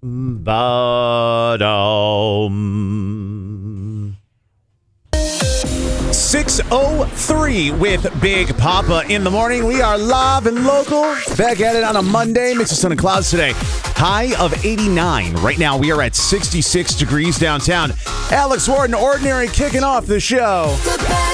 Ba-dum. 6:03 with Big Poppa in the morning. We are live and local. Back at it on a Monday. Mix of sun and clouds today. High of 89. Right now we are at 66 degrees downtown. Alex Warden, Ordinary, kicking off the show. The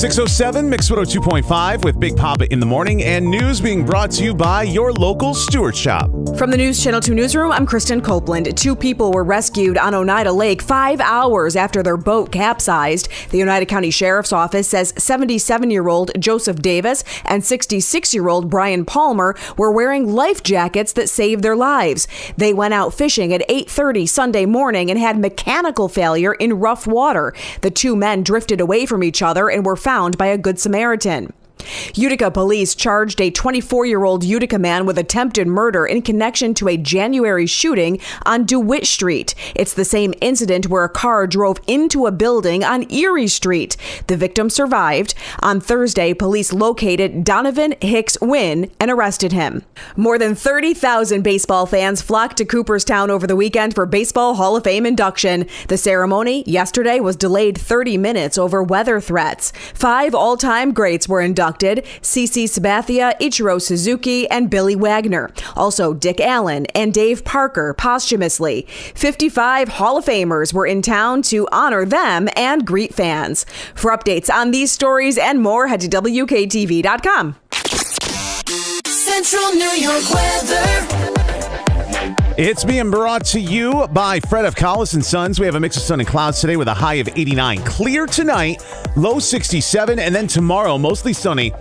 6:07, Mix 102.5 with Big Poppa in the morning, and news being brought to you by your local Stewart Shop. From the News Channel 2 newsroom, I'm Kristen Copeland. 2 people were rescued on Oneida Lake 5 hours after their boat capsized. The Oneida County Sheriff's Office says 77-year-old Joseph Davis and 66-year-old Brian Palmer were wearing life jackets that saved their lives. They went out fishing at 8:30 Sunday morning and had mechanical failure in rough water. The 2 men drifted away from each other and were found by a Good Samaritan. Utica police charged a 24-year-old Utica man with attempted murder in connection to a January shooting on DeWitt Street. It's the same incident where a car drove into a building on Erie Street. The victim survived. On Thursday, police located Donovan Hicks Wynn and arrested him. More than 30,000 baseball fans flocked to Cooperstown over the weekend for Baseball Hall of Fame induction. The ceremony yesterday was delayed 30 minutes over weather threats. 5 all-time greats were inducted: CC Sabathia, Ichiro Suzuki, and Billy Wagner. Also, Dick Allen and Dave Parker posthumously. 55 Hall of Famers were in town to honor them and greet fans. For updates on these stories and more, head to WKTV.com. Central New York weather. It's being brought to you by Fred of Collis and Sons. We have a mix of sun and clouds today with a high of 89. Clear tonight, low 67, and then tomorrow, mostly sunny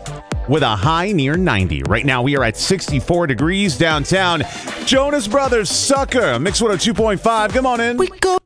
with a high near 90. Right now, we are at 64 degrees downtown. Jonas Brothers, Sucker, Mix 102.5. Come on in. We go.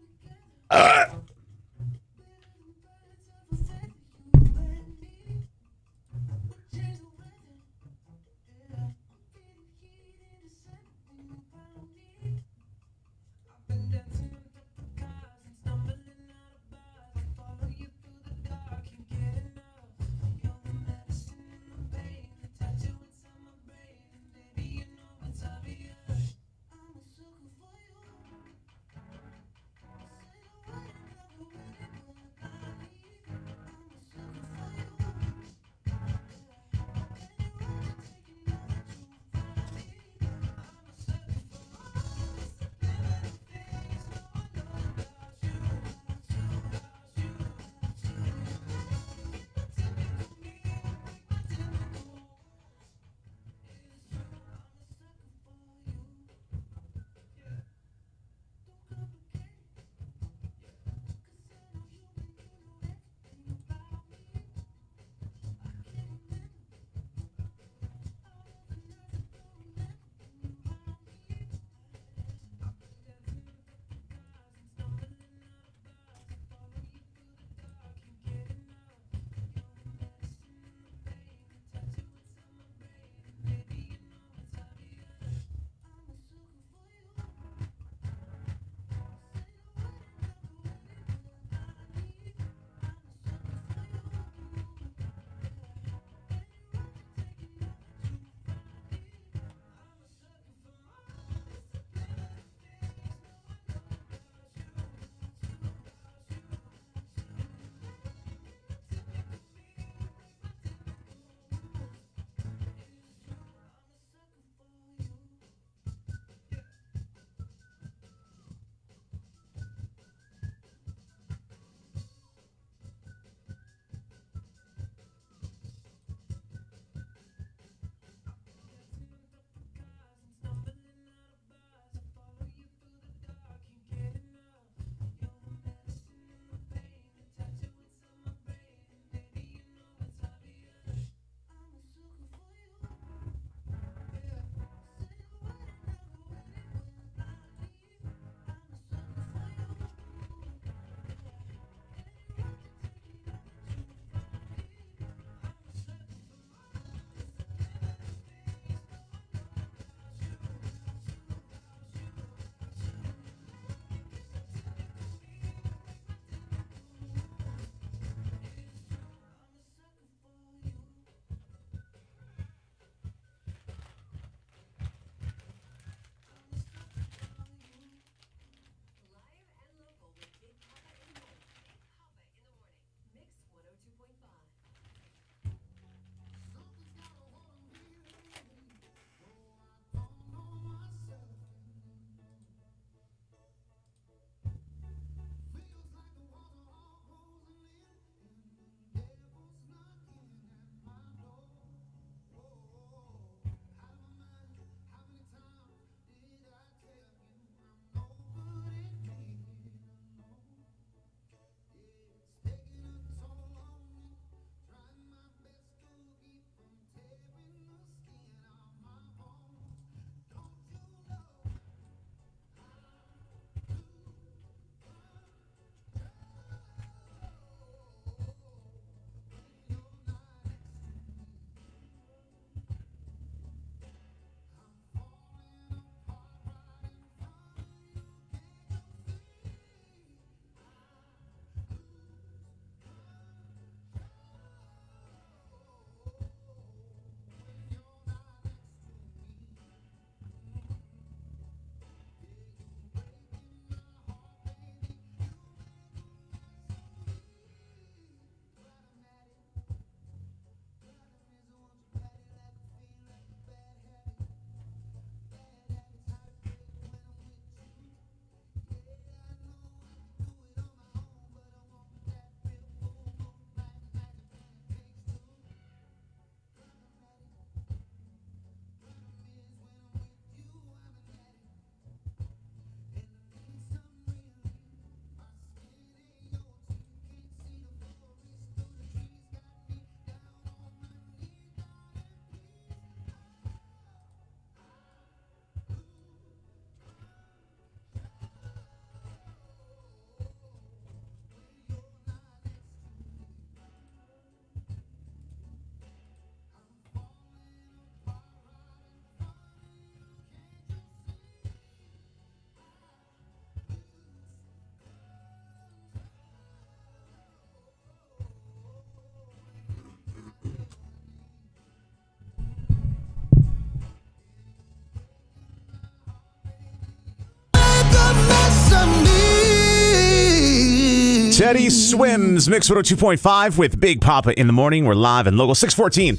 Teddy Swims, Mix 102.5 with Big Poppa in the morning. We're live and local. 614.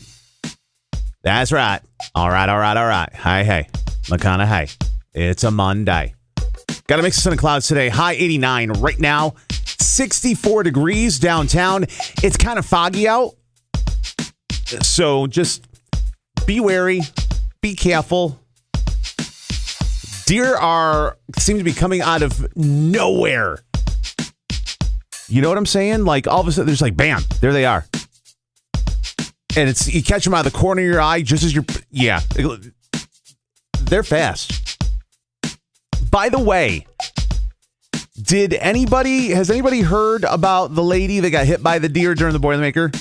That's right. All right. Hey. McConaughey. It's a Monday. Got a mix of sun and clouds today. High 89 right now. 64 degrees downtown. It's kind of foggy out. So just be wary. Be careful. Deer seem to be coming out of nowhere. You know what I'm saying? Like all of a sudden, there's like, bam, there they are. And you catch them out of the corner of your eye just as they're fast. By the way, has anybody heard about the lady that got hit by the deer during the Boilermaker?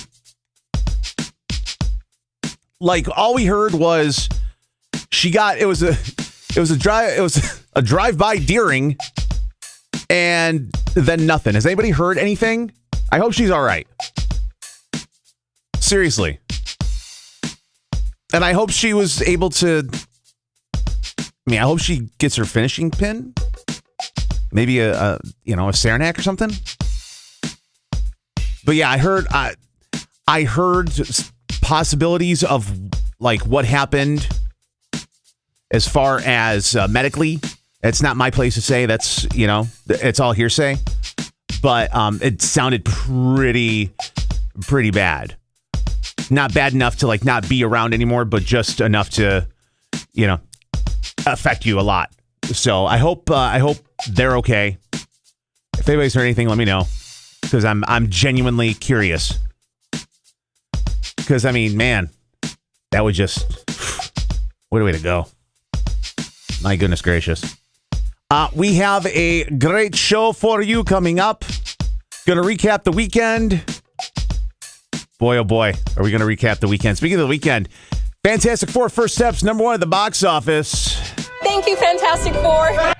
Like all we heard was it was a drive-by deering. And then nothing. Has anybody heard anything? I hope she's all right. Seriously. And I hope she was able to... I hope she gets her finishing pin. Maybe a Saranac or something. But yeah, I heard possibilities of like what happened as far as medically. It's not my place to say. That's, it's all hearsay. But it sounded pretty bad. Not bad enough to like not be around anymore, but just enough to, affect you a lot. So I hope they're okay. If anybody's heard anything, let me know. Because I'm genuinely curious. Because man, that would just what a way to go. My goodness gracious. We have a great show for you coming up. Gonna recap the weekend. Boy, oh boy, are we gonna recap the weekend. Speaking of the weekend, Fantastic Four First Steps, number one at the box office. Thank you, Fantastic Four.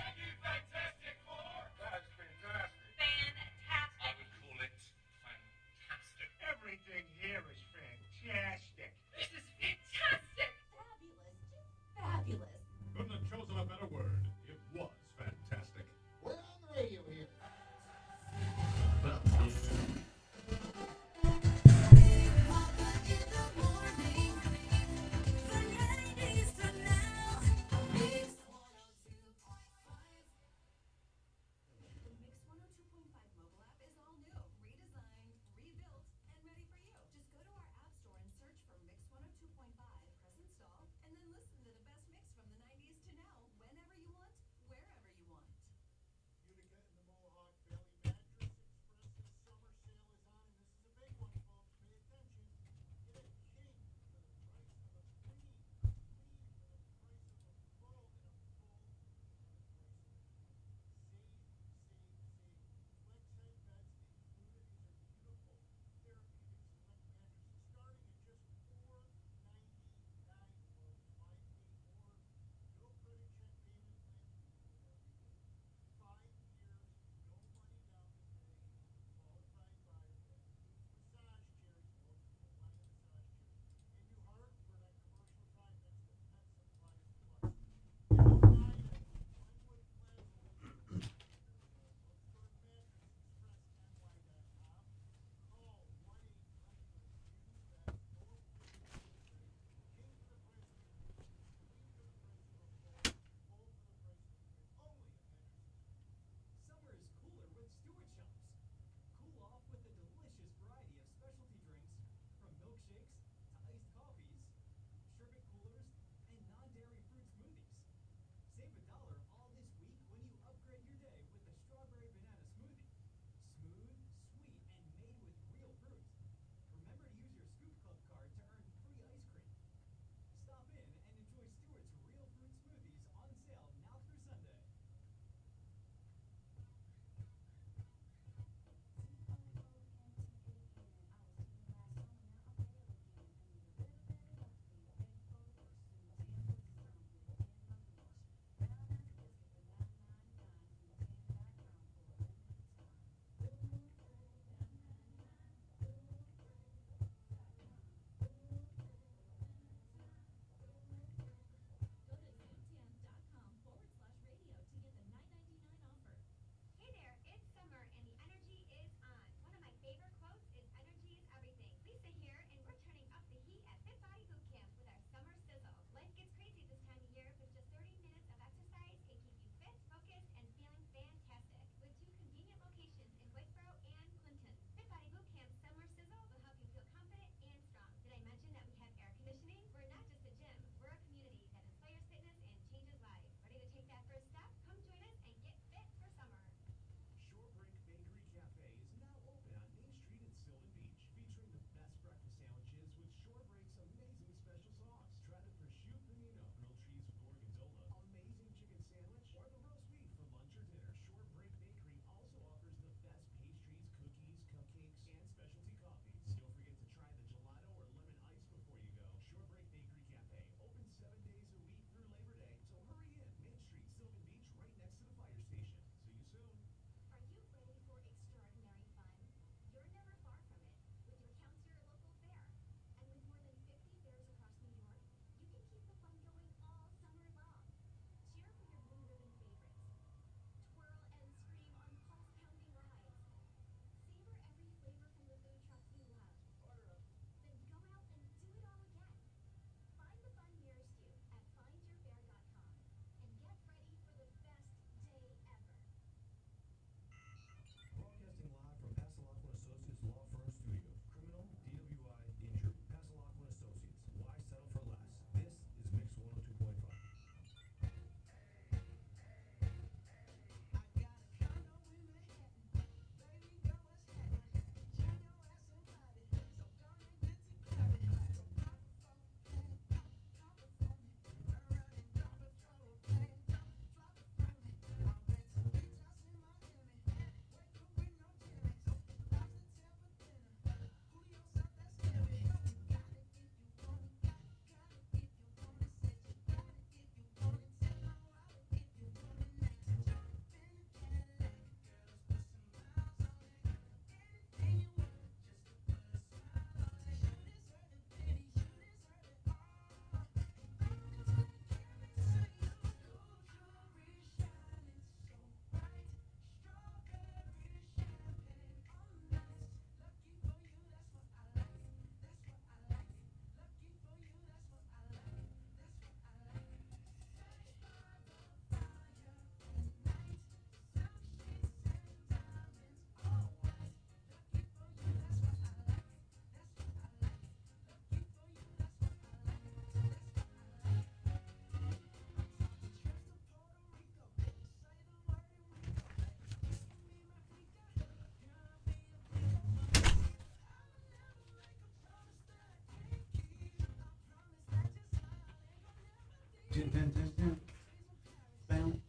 Bam.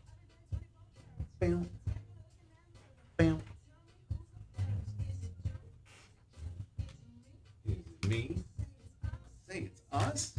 Bam. Bam. Is it me? Say it's us.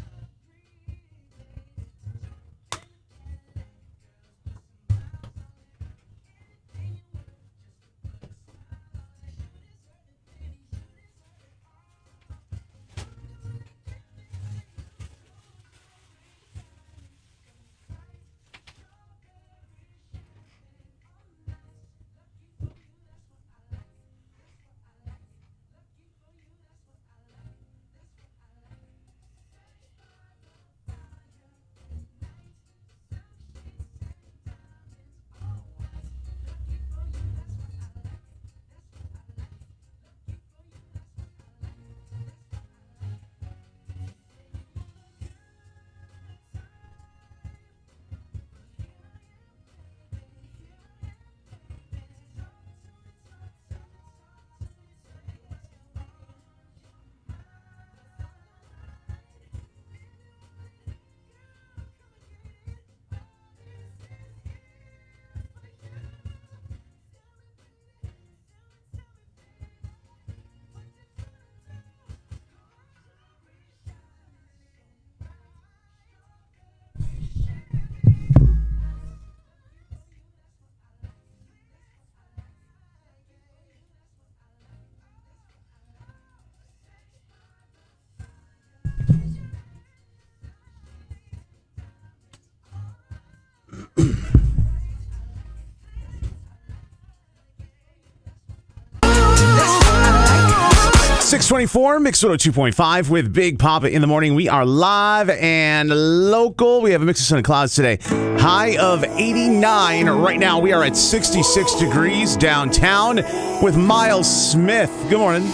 .24, Mix 102.5 with Big Poppa in the morning. We are live and local. We have a mix of sun and clouds today. High of 89. Right now, we are at 66 degrees downtown with Miles Smith. Good morning.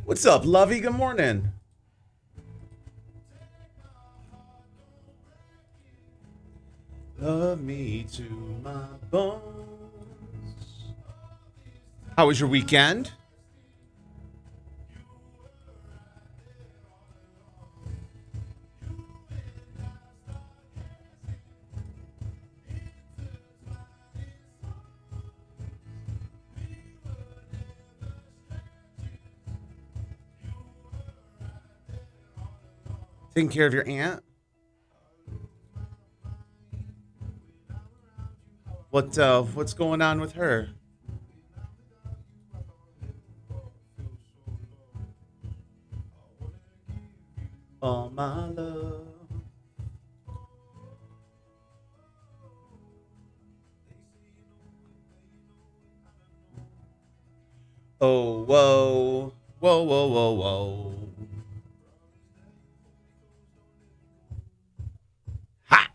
What's up, Lovey? Good morning. Love me to my bones. How was your weekend? Taking care of your aunt? What's going on with her? All my love. Oh, whoa. Whoa, whoa, whoa, whoa. Ha!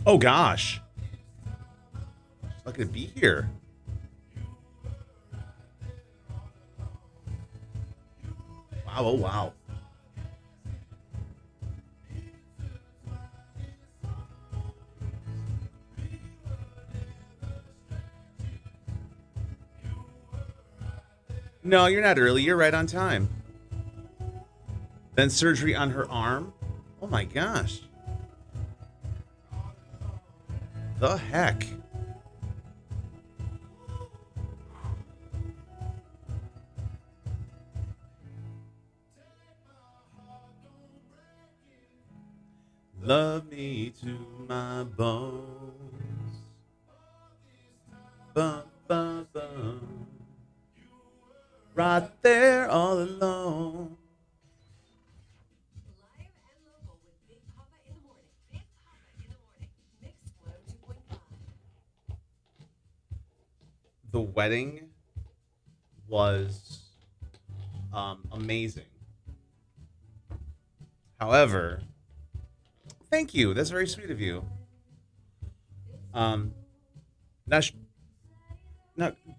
Oh, gosh. Lucky to be here. Wow, oh, wow. No, you're not early. You're right on time. Then surgery on her arm. Oh my gosh. The heck? Love me to my bones. Bum, bum, bum. Right there all alone. Live and local with Big Poppa in the morning. Big Poppa in the morning. Mix 102.5. The wedding was amazing. However, thank you. That's very sweet of you. Now,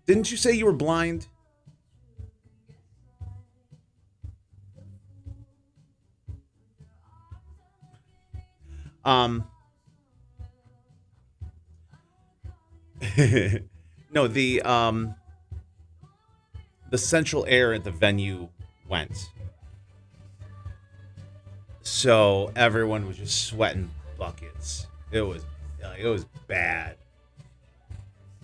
didn't you say you were blind? No, the central air at the venue went. So everyone was just sweating buckets. It was bad.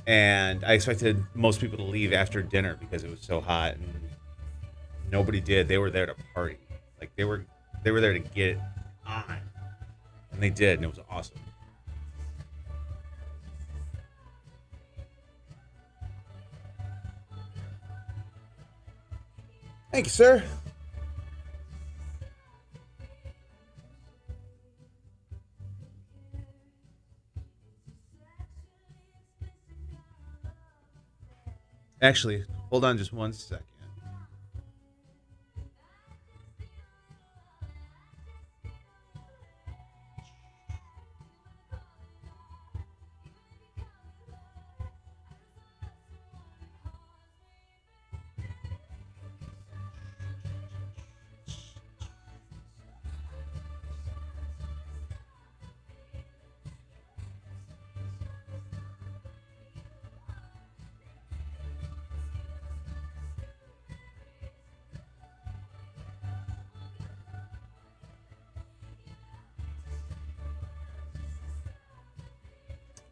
And I expected most people to leave after dinner because it was so hot, and nobody did. They were there to party. Like they were there to get it on. And they did, and it was awesome. Thank you, sir. Actually, hold on just one second.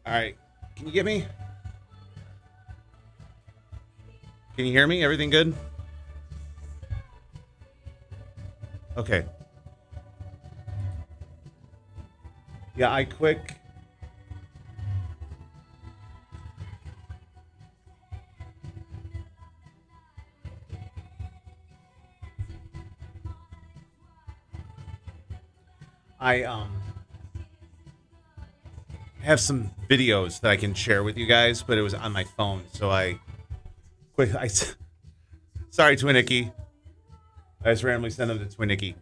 All right. Can you get me? Can you hear me? Everything good? Okay. Yeah, I quick. I have some videos that I can share with you guys, but it was on my phone, so sorry, Twin Icky. I just randomly sent them to Twin Icky.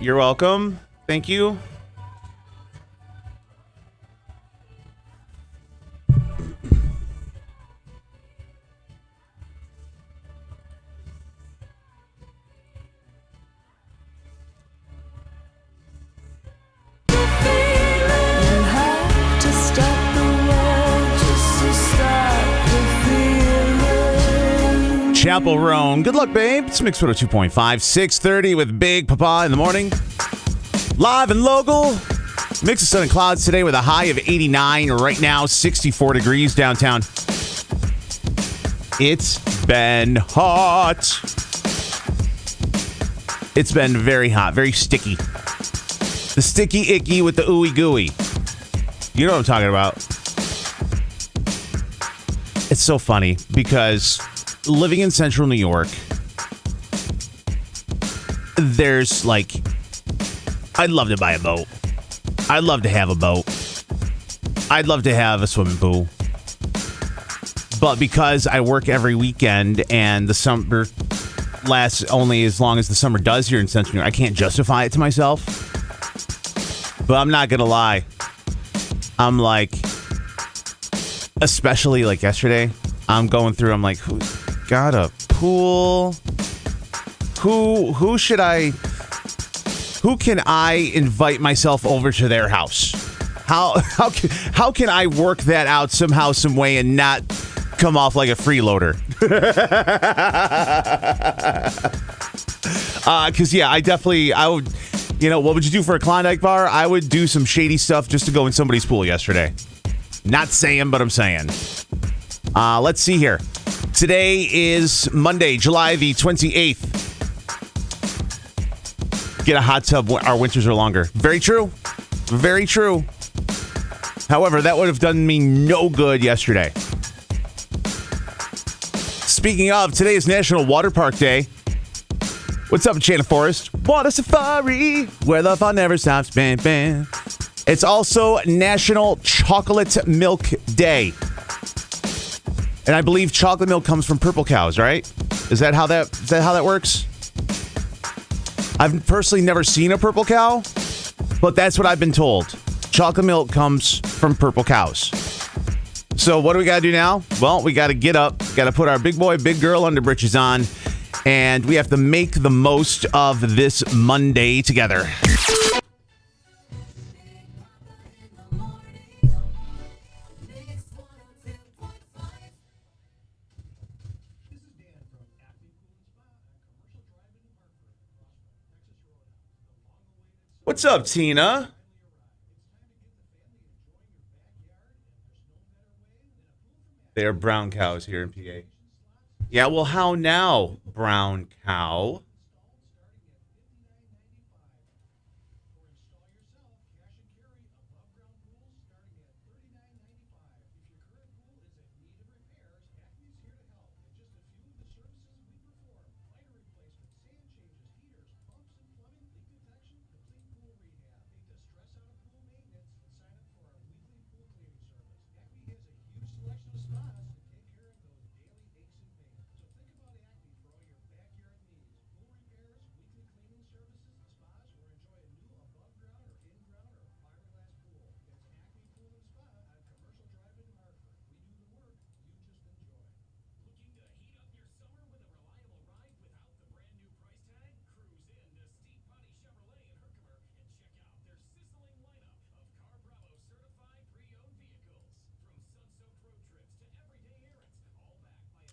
You're welcome. Thank you. Chapel Roan. Good luck, babe. It's Mix 2.5, 6:30 with Big Poppa in the morning. Live and local. Mix of sun and clouds today with a high of 89. Right now, 64 degrees downtown. It's been hot. It's been very hot, very sticky. The sticky icky with the ooey gooey. You know what I'm talking about. It's so funny because living in central New York, there's like, I'd love to buy a boat. I'd love to have a boat. I'd love to have a swimming pool. But because I work every weekend and the summer lasts only as long as the summer does here in central New York, I can't justify it to myself. But I'm not going to lie. I'm like, especially like yesterday, I'm going through, I'm like, who's got a pool? Who can I invite myself over to their house? How can I work that out somehow, some way, and not come off like a freeloader? Because I would, what would you do for a Klondike bar? I would do some shady stuff just to go in somebody's pool yesterday. Not saying, but I'm saying. Let's see here. Today is Monday, July the 28th. get a hot tub, our winters are longer. Very true. Very true. However, that would have done me no good yesterday. Speaking of, today is National Water Park Day. What's up, Enchanted Forest? Water Safari, where the fun never stops. Bam, bam. It's also National Chocolate Milk Day. And I believe chocolate milk comes from purple cows, right? Is that how that works? I've personally never seen a purple cow, but that's what I've been told. Chocolate milk comes from purple cows. So what do we got to do now? Well, we got to get up, got to put our big boy, big girl underbritches on, and we have to make the most of this Monday together. What's up, Tina? They are brown cows here in PA. Yeah, well, how now, brown cow?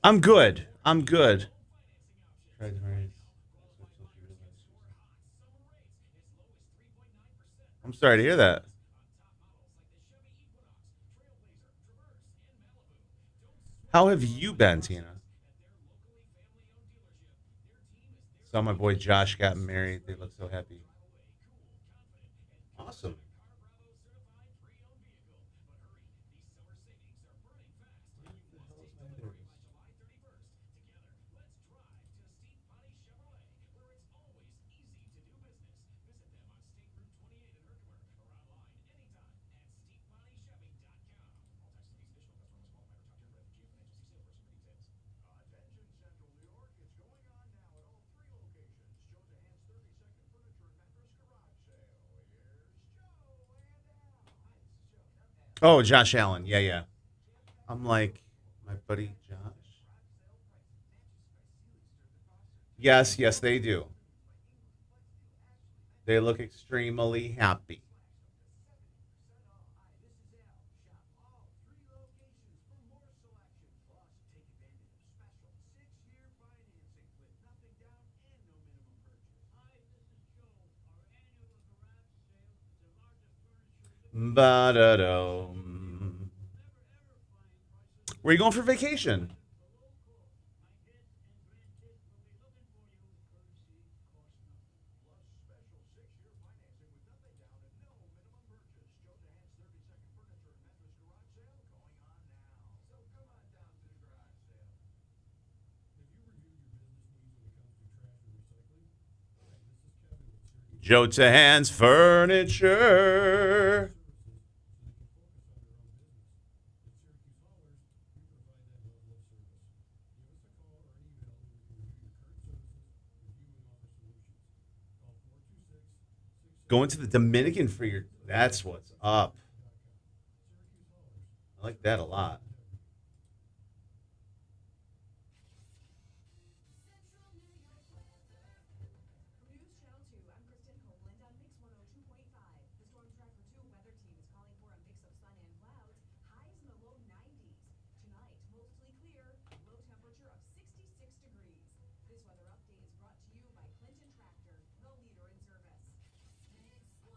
I'm good. I'm good. I'm sorry to hear that. How have you been, Tina? Saw my boy Josh got married. They look so happy. Awesome. Oh, Josh Allen. Yeah, yeah. I'm like, my buddy Josh. Yes, yes, they do. They look extremely happy. Ba-da-do. Where are you going for vacation? Joe Tahan's Furniture. Going to the Dominican for your. That's what's up. I like that a lot. News Channel 2, I'm Kristen Copeland on Mix 102.5. The Storm Tracker 2 weather team is calling for a mix of sun and clouds. Highs in the low 90s. Tonight, mostly clear, low temperature of 66 degrees. This weather update is brought to you by Clinton Tractor, the leader in service. Mix 102.5.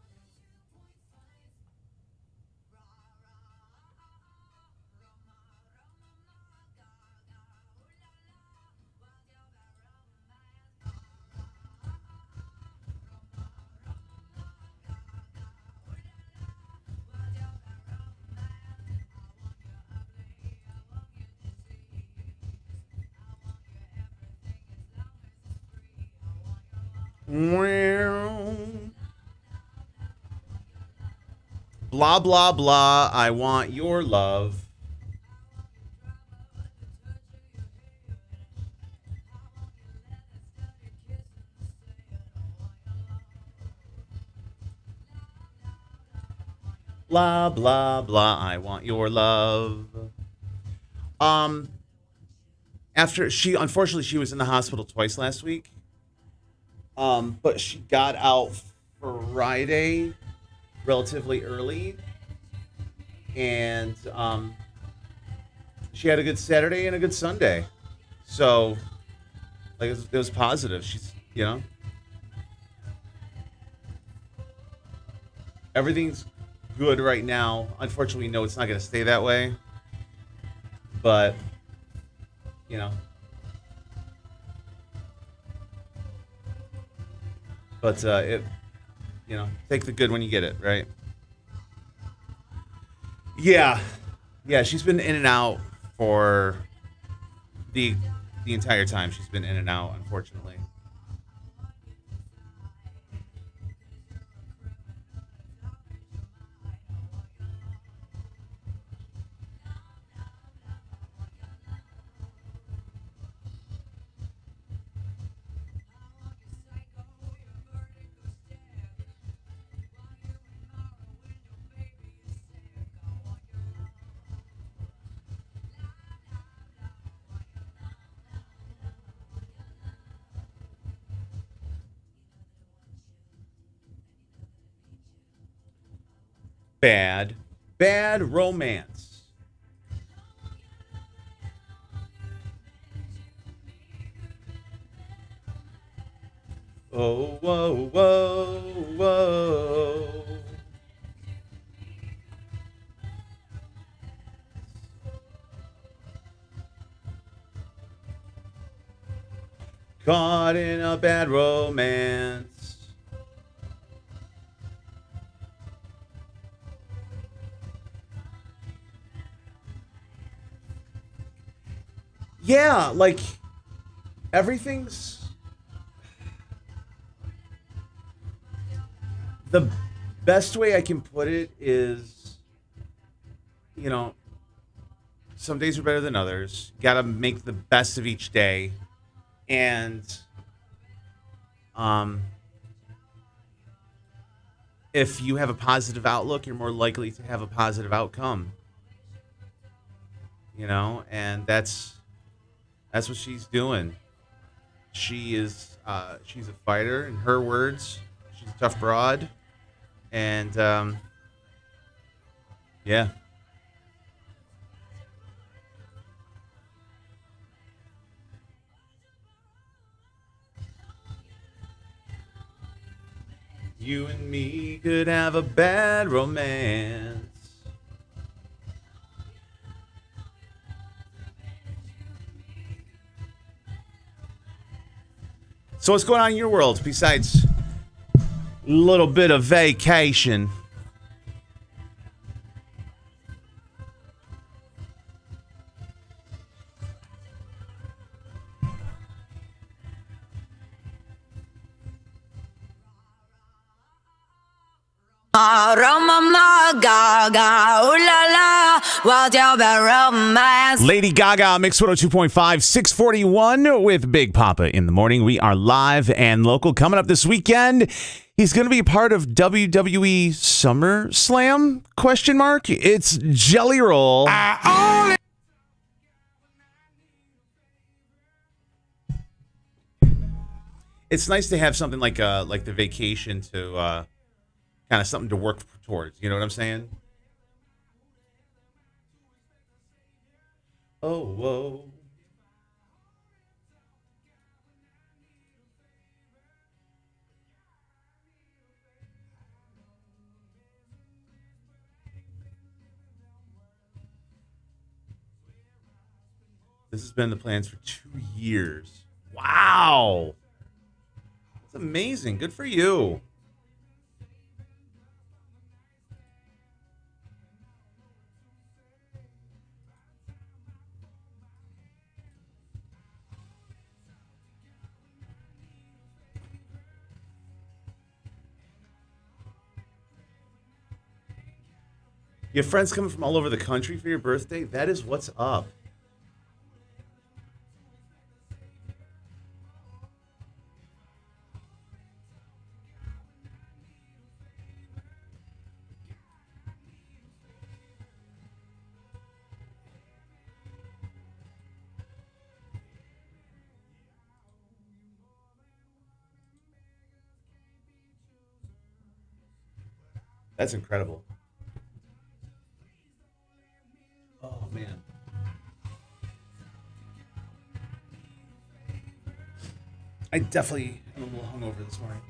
Blah, blah, blah. I want your love. Blah, blah, blah. I want your love. After unfortunately, she was in the hospital twice last week. But she got out Friday relatively early. And she had a good Saturday and a good Sunday. So, like, it was positive. She's, everything's good right now. Unfortunately, no, it's not going to stay that way. But, But take the good when you get it, right? Yeah, she's been in and out for the entire time. She's been in and out, unfortunately. Bad romance. Oh, whoa, whoa, whoa. Caught in a bad romance. Yeah, like everything's the best way I can put it is, some days are better than others. Got to make the best of each day. And if you have a positive outlook, you're more likely to have a positive outcome. And that's what she's doing. She's a fighter, in her words. She's a tough broad. And yeah. You and me could have a bad romance. So what's going on in your world besides a little bit of vacation? Lady Gaga, Mix 102.5, 641 with Big Poppa in the morning. We are live and local. Coming up this weekend, he's going to be a part of WWE SummerSlam? ? It's Jelly Roll. It's nice to have something like the vacation to kind of something to work towards. You know what I'm saying? Oh, whoa. This has been the plans for 2 years. Wow. That's amazing. Good for you. You have friends coming from all over the country for your birthday? That is what's up. That's incredible. Oh, man. I definitely am a little hungover this morning.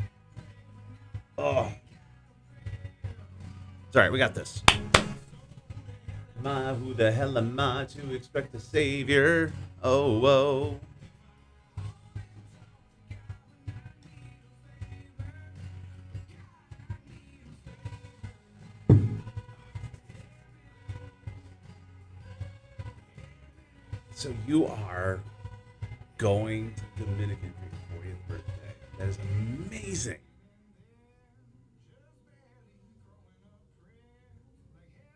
Oh. It's all right. We got this. Who the hell am I to expect a savior? Oh, whoa. So you are going to Dominican for your 40th birthday. That is amazing.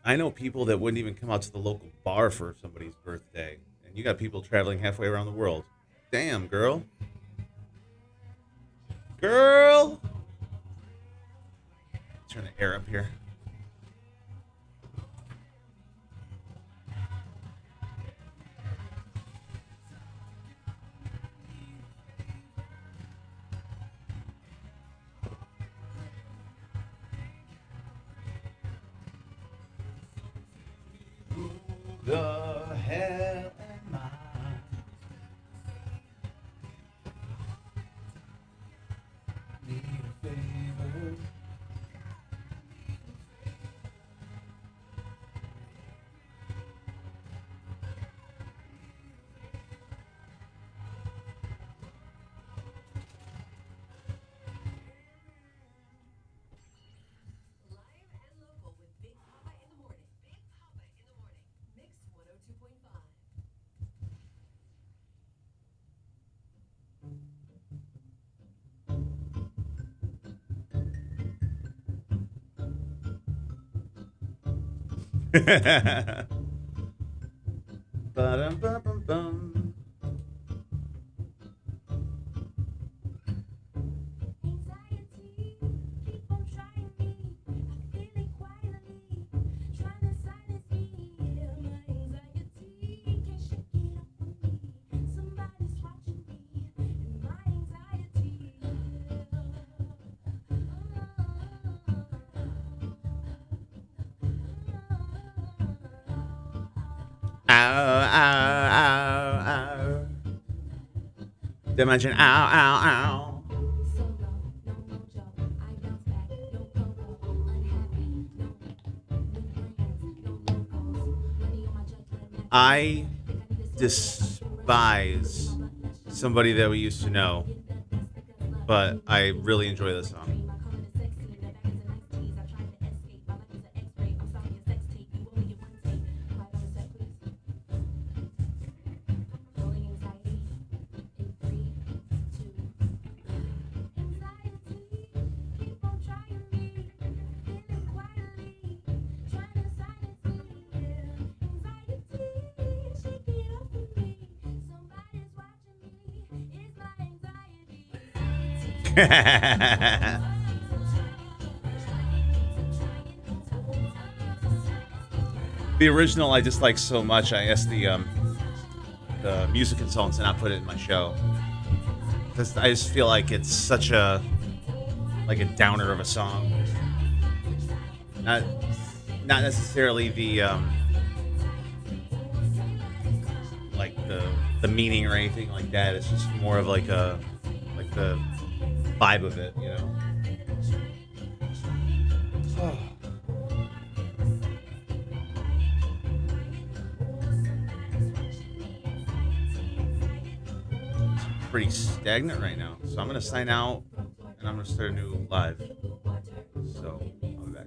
I know people that wouldn't even come out to the local bar for somebody's birthday. And you got people traveling halfway around the world. Damn, girl. Girl! Turn the air up here. The hell am I? Need a favor. Live and local with Big Poppa in the morning. Big Poppa in the morning. Mix 102.5. Ba-dum-bum-bum-bum. Anxiety, keep on trying me. I feel it quietly, trying to silence me. Yeah, my anxiety can't shake it off of me. Somebody's watching me, and my anxiety. Ow, ow, ow, ow. Dimension, ow, ow, ow. Solo, no mojo. I bounce back, no popo. Unhappy, no new brands, no logos. Money on my judgment. I despise somebody that we used to know, but I really enjoy this song. The original I dislike so much. I asked the music consultant to not put it in my show because I just feel like it's such a downer of a song. Not necessarily the like the meaning or anything like that. It's just more of like the vibe of it, you know. It's pretty stagnant right now, so I'm gonna sign out and I'm gonna start a new live. So I'll be back.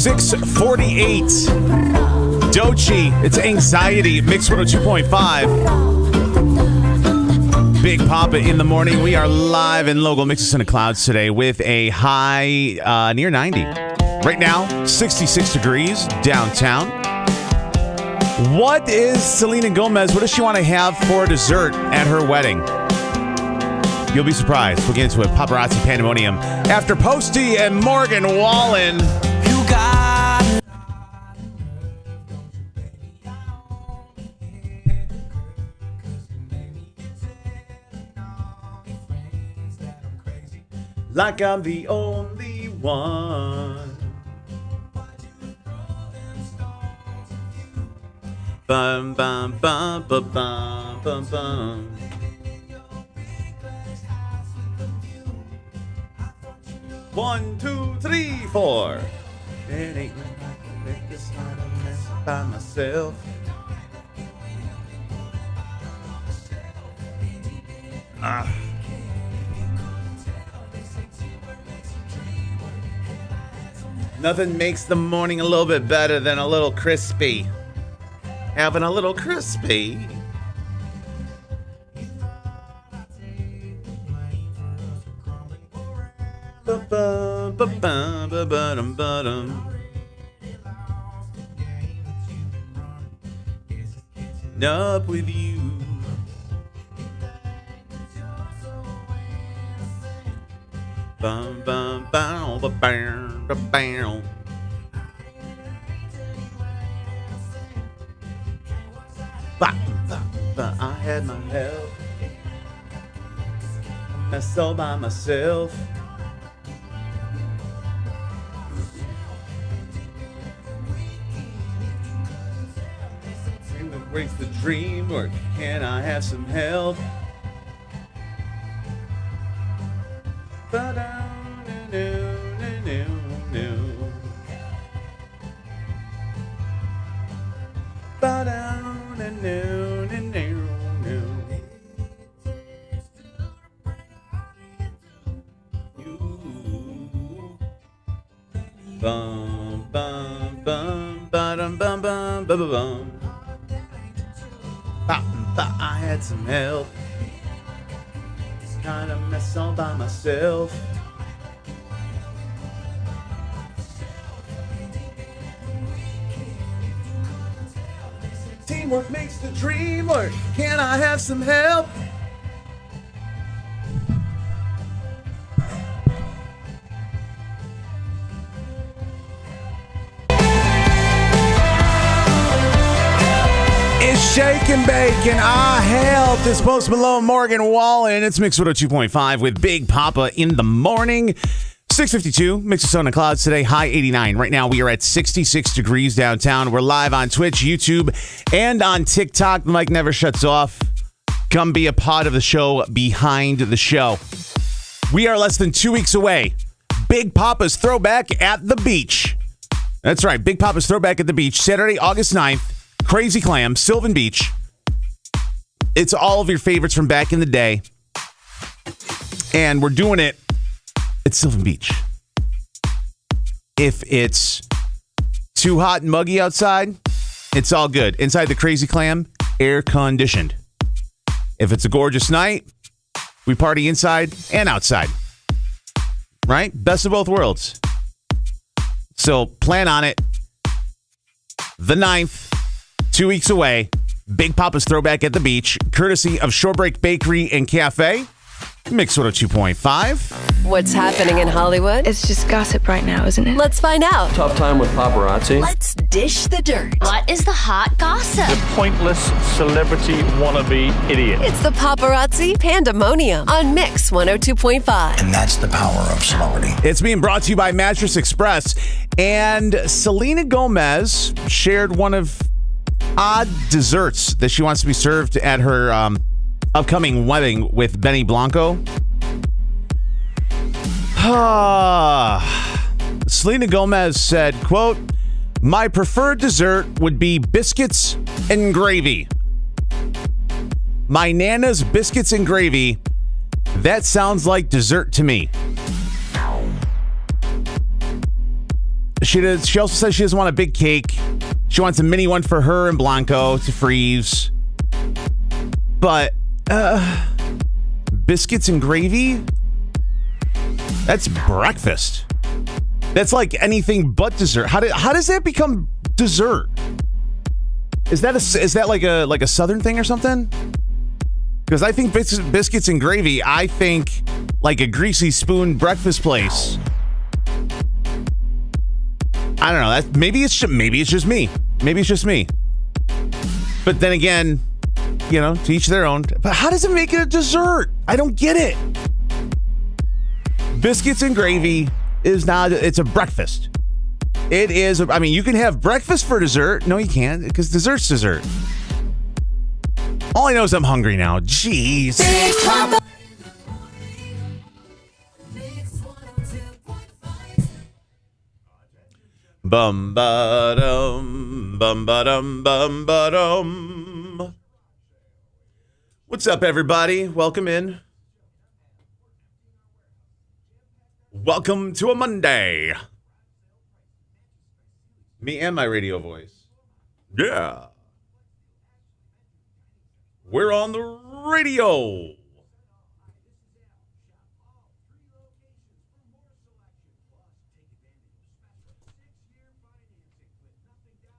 .48 Doechii, it's Anxiety, Mix 102.5. Big Poppa in the morning. We are live in local Mixes in the Clouds today with a high near 90. Right now, 66 degrees downtown. What is Selena Gomez? What does she want to have for dessert at her wedding? You'll be surprised. We'll get into it. Paparazzi Pandemonium after Posty and Morgan Wallen. Like I'm the only one. Bum bum bum bum bum bum bum. One, two, three, four. It ain't nothing I can make this night a mess by myself. Nothing makes the morning a little bit better than a little crispy. Having a little crispy. Up with you. Bum bum bum bum bum bum. I had my help. That's all by myself. Breaks the dream, or can I have some help? Bum bum bum bum bum bum bum bum. I had some help. It's kind of mess all by myself. Teamwork makes the dream work. Can I have some help? Shake and bake, and I help. This Post Malone, Morgan Wallen. It's Mix 102.5 with Big Poppa in the morning. 6:52, Mix of Sun and Clouds today, high 89. Right now we are at 66 degrees downtown. We're live on Twitch, YouTube, and on TikTok. The mic never shuts off. Come be a part of the show behind the show. We are less than 2 weeks away. Big Poppa's Throwback at the Beach. That's right, Big Poppa's Throwback at the Beach, Saturday, August 9th. Crazy Clam, Sylvan Beach. It's all of your favorites from back in the day. And we're doing it at Sylvan Beach. If it's too hot and muggy outside, it's all good. Inside the Crazy Clam, air conditioned. If it's a gorgeous night, we party inside and outside. Right? Best of both worlds. So plan on it. The 9th. 2 weeks away, Big Poppa's Throwback at the Beach, courtesy of Shorebreak Bakery and Cafe, Mix 102.5. What's happening in Hollywood? It's just gossip right now, isn't it? Let's find out. Tough time with paparazzi. Let's dish the dirt. What is the hot gossip? The pointless celebrity wannabe idiot. It's the Paparazzi Pandemonium on Mix 102.5. And that's the power of celebrity. It's being brought to you by Mattress Express. And Selena Gomez shared one of odd desserts that she wants to be served at her upcoming wedding with Benny Blanco. Selena Gomez said, quote, "My preferred dessert would be biscuits and gravy. My Nana's biscuits and gravy. That sounds like dessert to me." She also says she doesn't want a big cake. She wants a mini one for her and Blanco to freeze. But biscuits and gravy? That's breakfast. That's like anything but dessert. How does that become dessert? Is that like a Southern thing or something? Because I think biscuits and gravy, I think like a greasy spoon breakfast place. I don't know. Maybe it's just me. Maybe it's just me. But then again, to each their own. But how does it make it a dessert? I don't get it. Biscuits and gravy it's a breakfast. It is. You can have breakfast for dessert. No, you can't, because dessert's dessert. All I know is I'm hungry now. Jeez. Bum ba dum, bum ba dum, bum ba dum. What's up, everybody? Welcome in. Welcome to a Monday. Me and my radio voice. Yeah. We're on the radio.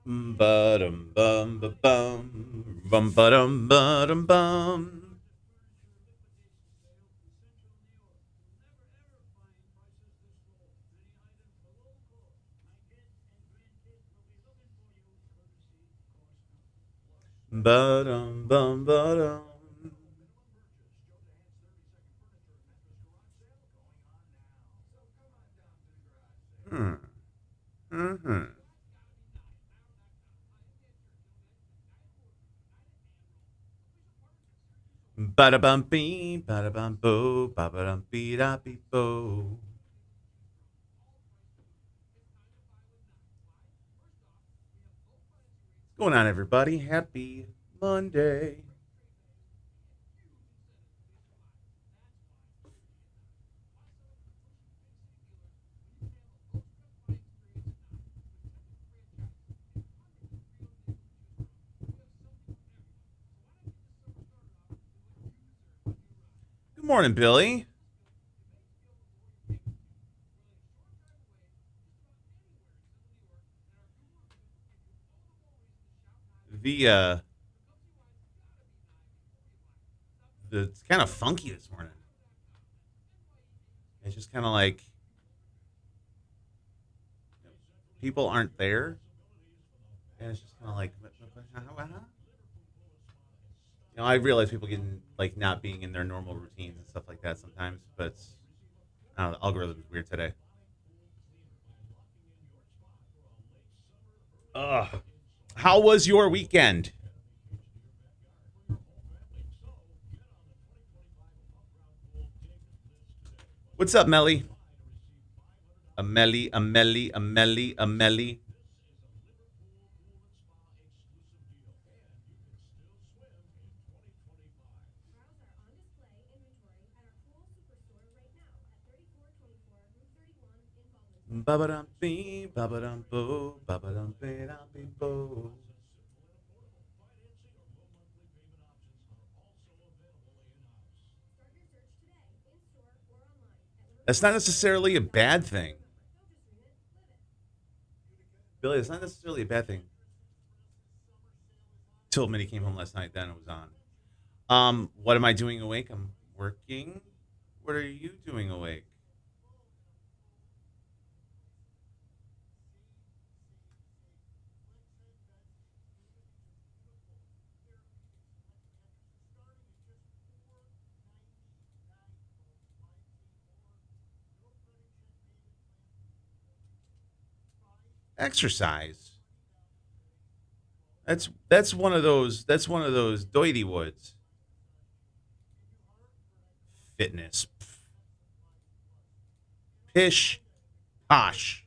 Ba-dum bum ba bum bum ba-dum ba-dum bum. Ba-dum bum ba-dum. Mm-hmm. Ba-da-bum-bee, ba-da-bum-boo, ba-ba-dum-bee-da-bee-boo. What's going on, everybody? Happy Monday. Good morning, Billy. It's kind of funky this morning. It's just kind of like people aren't there, and it's just kind of like, I realize people getting like not being in their normal routines and stuff like that sometimes, but I don't know, the algorithm is weird today. How was your weekend? What's up, Melly? Amelie. Ba-ba-dum-bee, ba-ba-dum-boo, ba-ba-dum-bee-da-bee-boo. That's not necessarily a bad thing. Billy, it's not necessarily a bad thing. Till Minnie came home last night, then it was on. What am I doing awake? I'm working. What are you doing awake? Exercise. That's one of those doity woods. Fitness. Pish posh.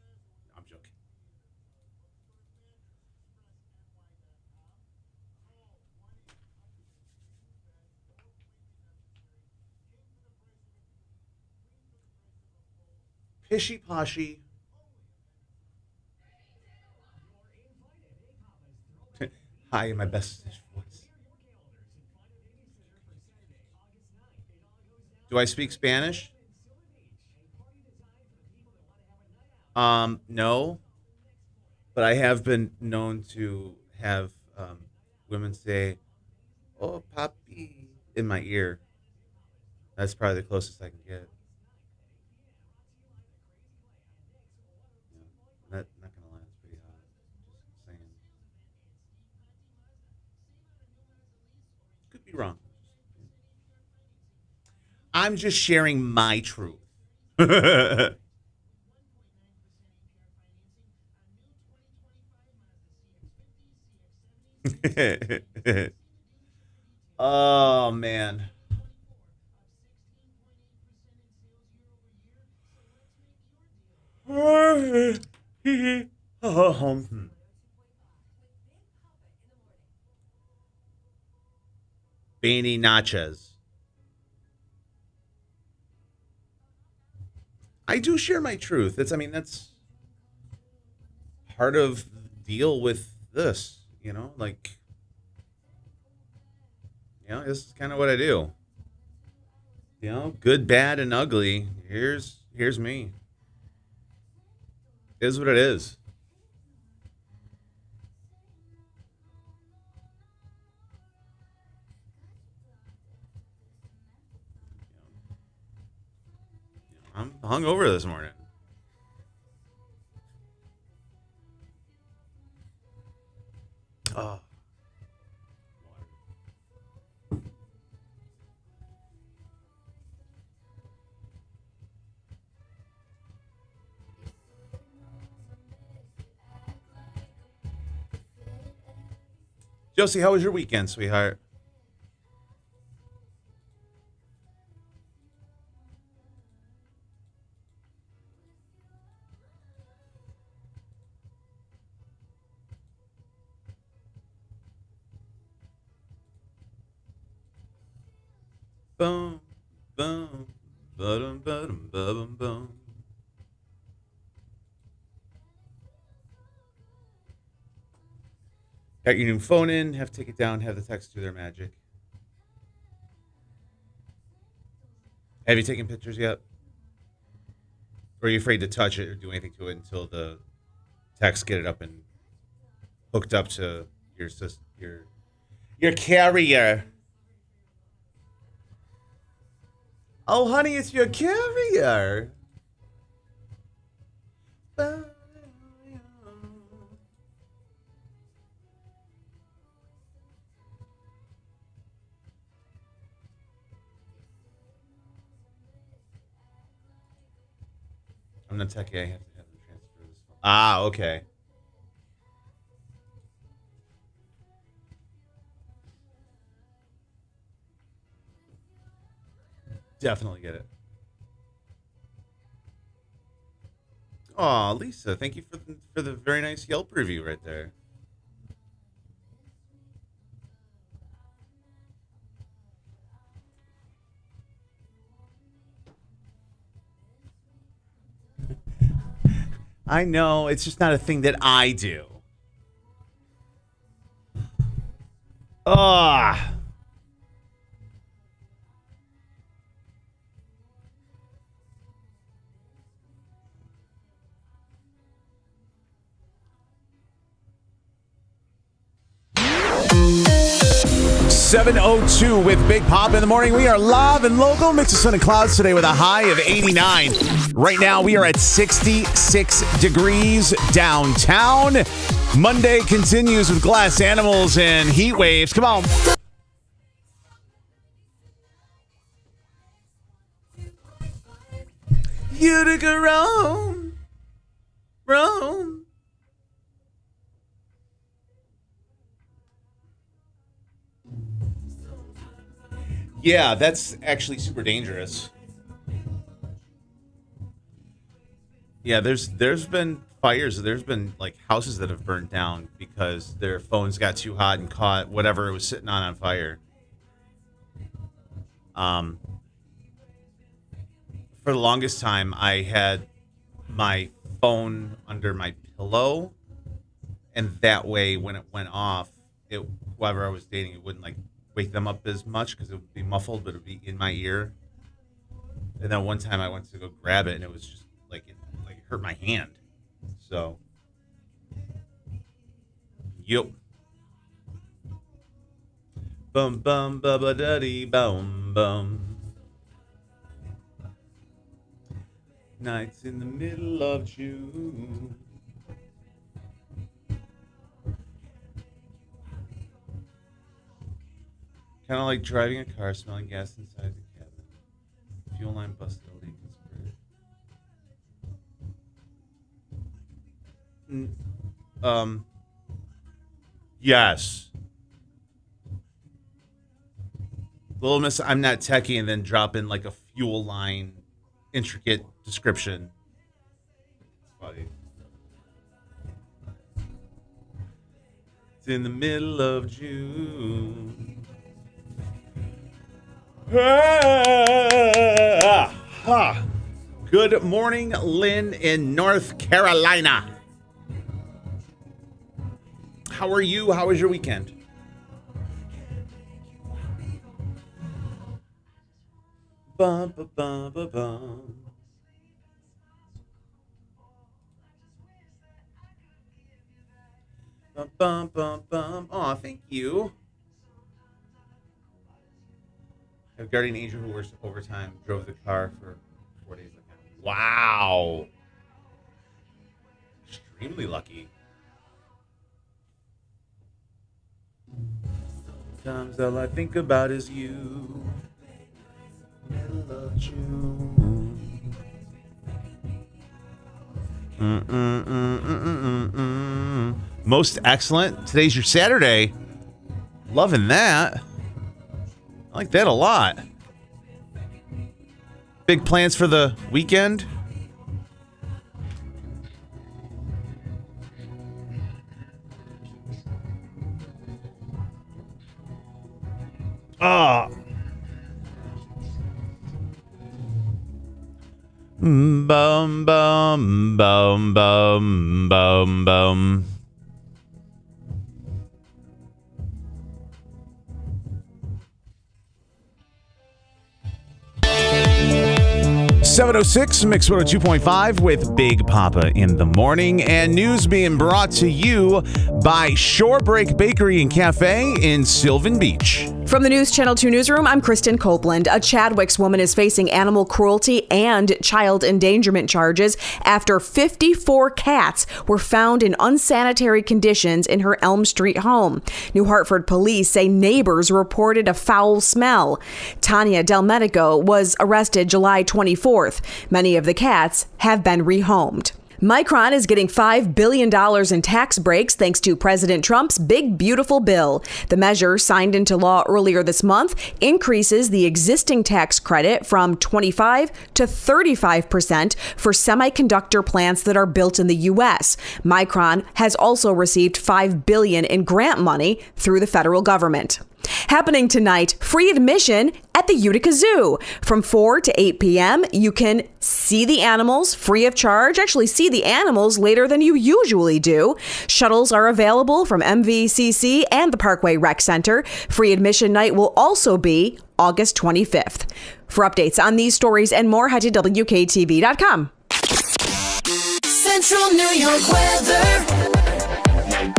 Pishy poshy. Hi, in my best voice. Do I speak Spanish? No. But I have been known to have women say, "Oh, papi," in my ear. That's probably the closest I can get. Yeah. Not gonna lie, that's pretty hot. Just saying. Could be wrong. I'm just sharing my truth. Oh man. Beanie nachos. I do share my truth. That's part of the deal with this, like, this is kind of what I do. Good, bad, and ugly. Here's me. It is what it is. I'm hungover this morning. Oh. Josie, how was your weekend, sweetheart? Boom, boom, ba-dum, ba-dum, ba-dum, boom. Got your new phone in, have to take it down, have the text do their magic. Have you taken pictures yet? Or are you afraid to touch it or do anything to it until the texts get it up and hooked up to your carrier? Oh, honey, it's your carrier. I'm not techie. I have to have them transfer this phone. Ah, okay. Definitely get it. Oh, Lisa, thank you for the very nice Yelp review right there. I know, it's just not a thing that I do. Ah. 7:02 with Big Poppa in the morning. We are live and local. Mix of sun and clouds today with a high of 89. Right now, we are at 66 degrees downtown. Monday continues with glass animals and heat waves. Come on. Utica Rome. Rome. Yeah, that's actually super dangerous. Yeah, there's been fires. There's been like houses that have burned down because their phones got too hot and caught whatever it was sitting on fire. For the longest time, I had my phone under my pillow, and that way when it went off, whoever I was dating, it wouldn't like wake them up as much because it would be muffled, but it would be in my ear. And then one time I went to go grab it, and it was just like it hurt my hand. So, yep. Bum bum bubba duddy bum bum. Nights in the middle of June. Kind of like driving a car, smelling gas inside the cabin. Fuel line busted, a leak and sprayed. Yes. Little Miss, I'm not techie, and then drop in like a fuel line intricate description. It's funny. It's in the middle of June. Good morning, Lynn in North Carolina. How are you? How was your weekend? Bum, ba, bum, ba, bum. Bum, bum, bum, bum. Aw, thank you. A guardian angel who works overtime drove the car for 4 days. Wow. Extremely lucky. Sometimes all I think about is you. Middle of June. Most excellent. Today's your Saturday. Loving that. I like that a lot. Big plans for the weekend? Bum, bum, bum, bum, bum, bum. 706 Mix 102.5 with Big Poppa in the morning, and news being brought to you by Shorebreak Bakery and Cafe in Sylvan Beach. From the News Channel 2 newsroom, I'm Kristen Copeland. A Chadwick's woman is facing animal cruelty and child endangerment charges after 54 cats were found in unsanitary conditions in her Elm Street home. New Hartford police say neighbors reported a foul smell. Tanya Del Medico was arrested July 24th. Many of the cats have been rehomed. Micron is getting $5 billion in tax breaks thanks to President Trump's Big Beautiful Bill. The measure, signed into law earlier this month, increases the existing tax credit from 25% to 35% for semiconductor plants that are built in the U.S. Micron has also received $5 billion in grant money through the federal government. Happening tonight, free admission at the Utica Zoo. From 4 to 8 p.m., you can see the animals free of charge. Actually, see the animals later than you usually do. Shuttles are available from MVCC and the Parkway Rec Center. Free admission night will also be August 25th. For updates on these stories and more, head to WKTV.com. Central New York weather.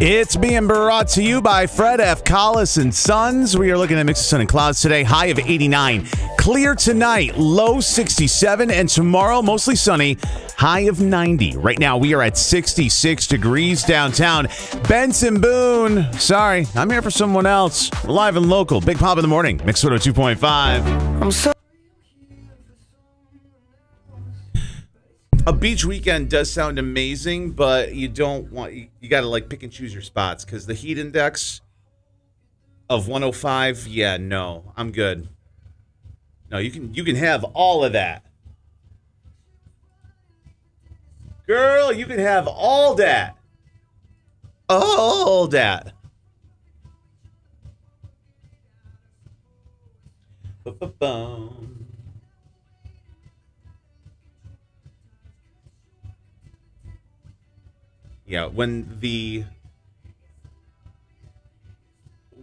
It's being brought to you by Fred F. Collis and Sons. We are looking at mix of sun and clouds today. High of 89. Clear tonight. Low 67. And tomorrow, mostly sunny. High of 90. Right now, we are at 66 degrees downtown. Benson Boone. Sorry, I'm here for someone else. Live and local. Big Pop in the morning. Mix 102.5. I'm so A beach weekend does sound amazing, but you don't want, you got to like pick and choose your spots because the heat index of 105, yeah, no, I'm good. No, you can have all of that. Girl, you can have all that. All that. Ba-ba-bum. Yeah, when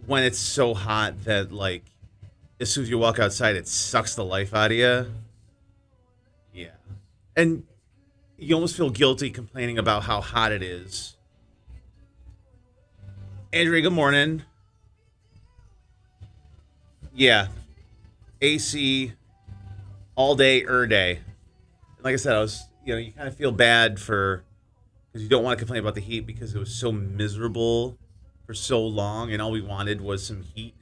it's so hot that like as soon as you walk outside, it sucks the life out of you. Yeah, and you almost feel guilty complaining about how hot it is. Andrea, good morning. Yeah, AC all day, day. Like I said, you kind of feel bad because you don't want to complain about the heat because it was so miserable for so long, and all we wanted was some heat.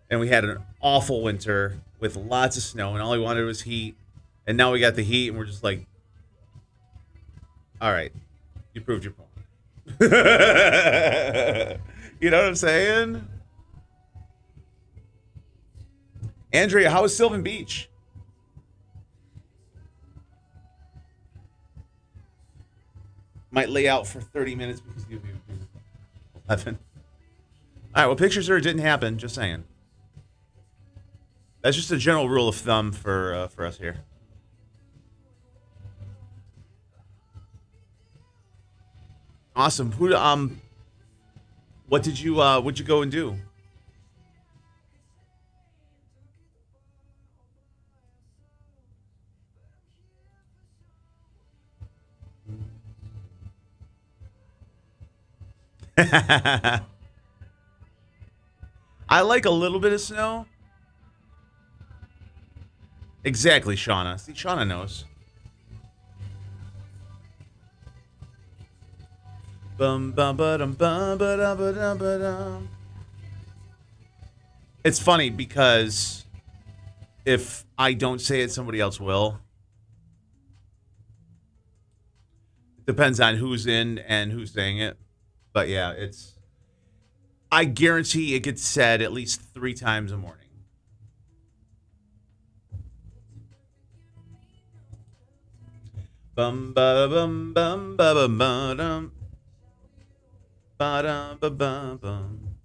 And we had an awful winter with lots of snow, and all we wanted was heat. And now we got the heat, and we're just like, all right, you proved your point. You know what I'm saying? Andrea, how was Sylvan Beach? Might lay out for 30 minutes because you 11. All right, well, pictures or it didn't happen. Just saying. That's just a general rule of thumb for us here. Awesome. What'd you go and do? I like a little bit of snow. Exactly, Shauna. See, Shauna knows. Bum bum ba-dum bum ba-dum ba-dum ba-dum. It's funny because if I don't say it, somebody else will. It depends on who's in and who's saying it. But yeah, I guarantee it gets said at least 3 times a morning. Bum ba bum bum ba bum ba dum ba dum ba bum bum.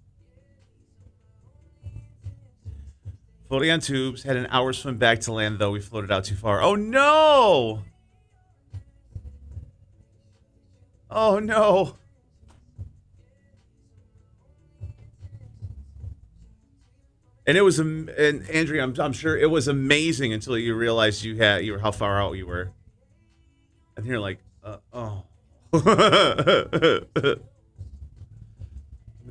Floating on tubes. Had an hour swim back to land though. We floated out too far. Oh no! Oh no! And it was, and Andrea, I'm sure it was amazing until you realized you were how far out you were, and you're like, oh.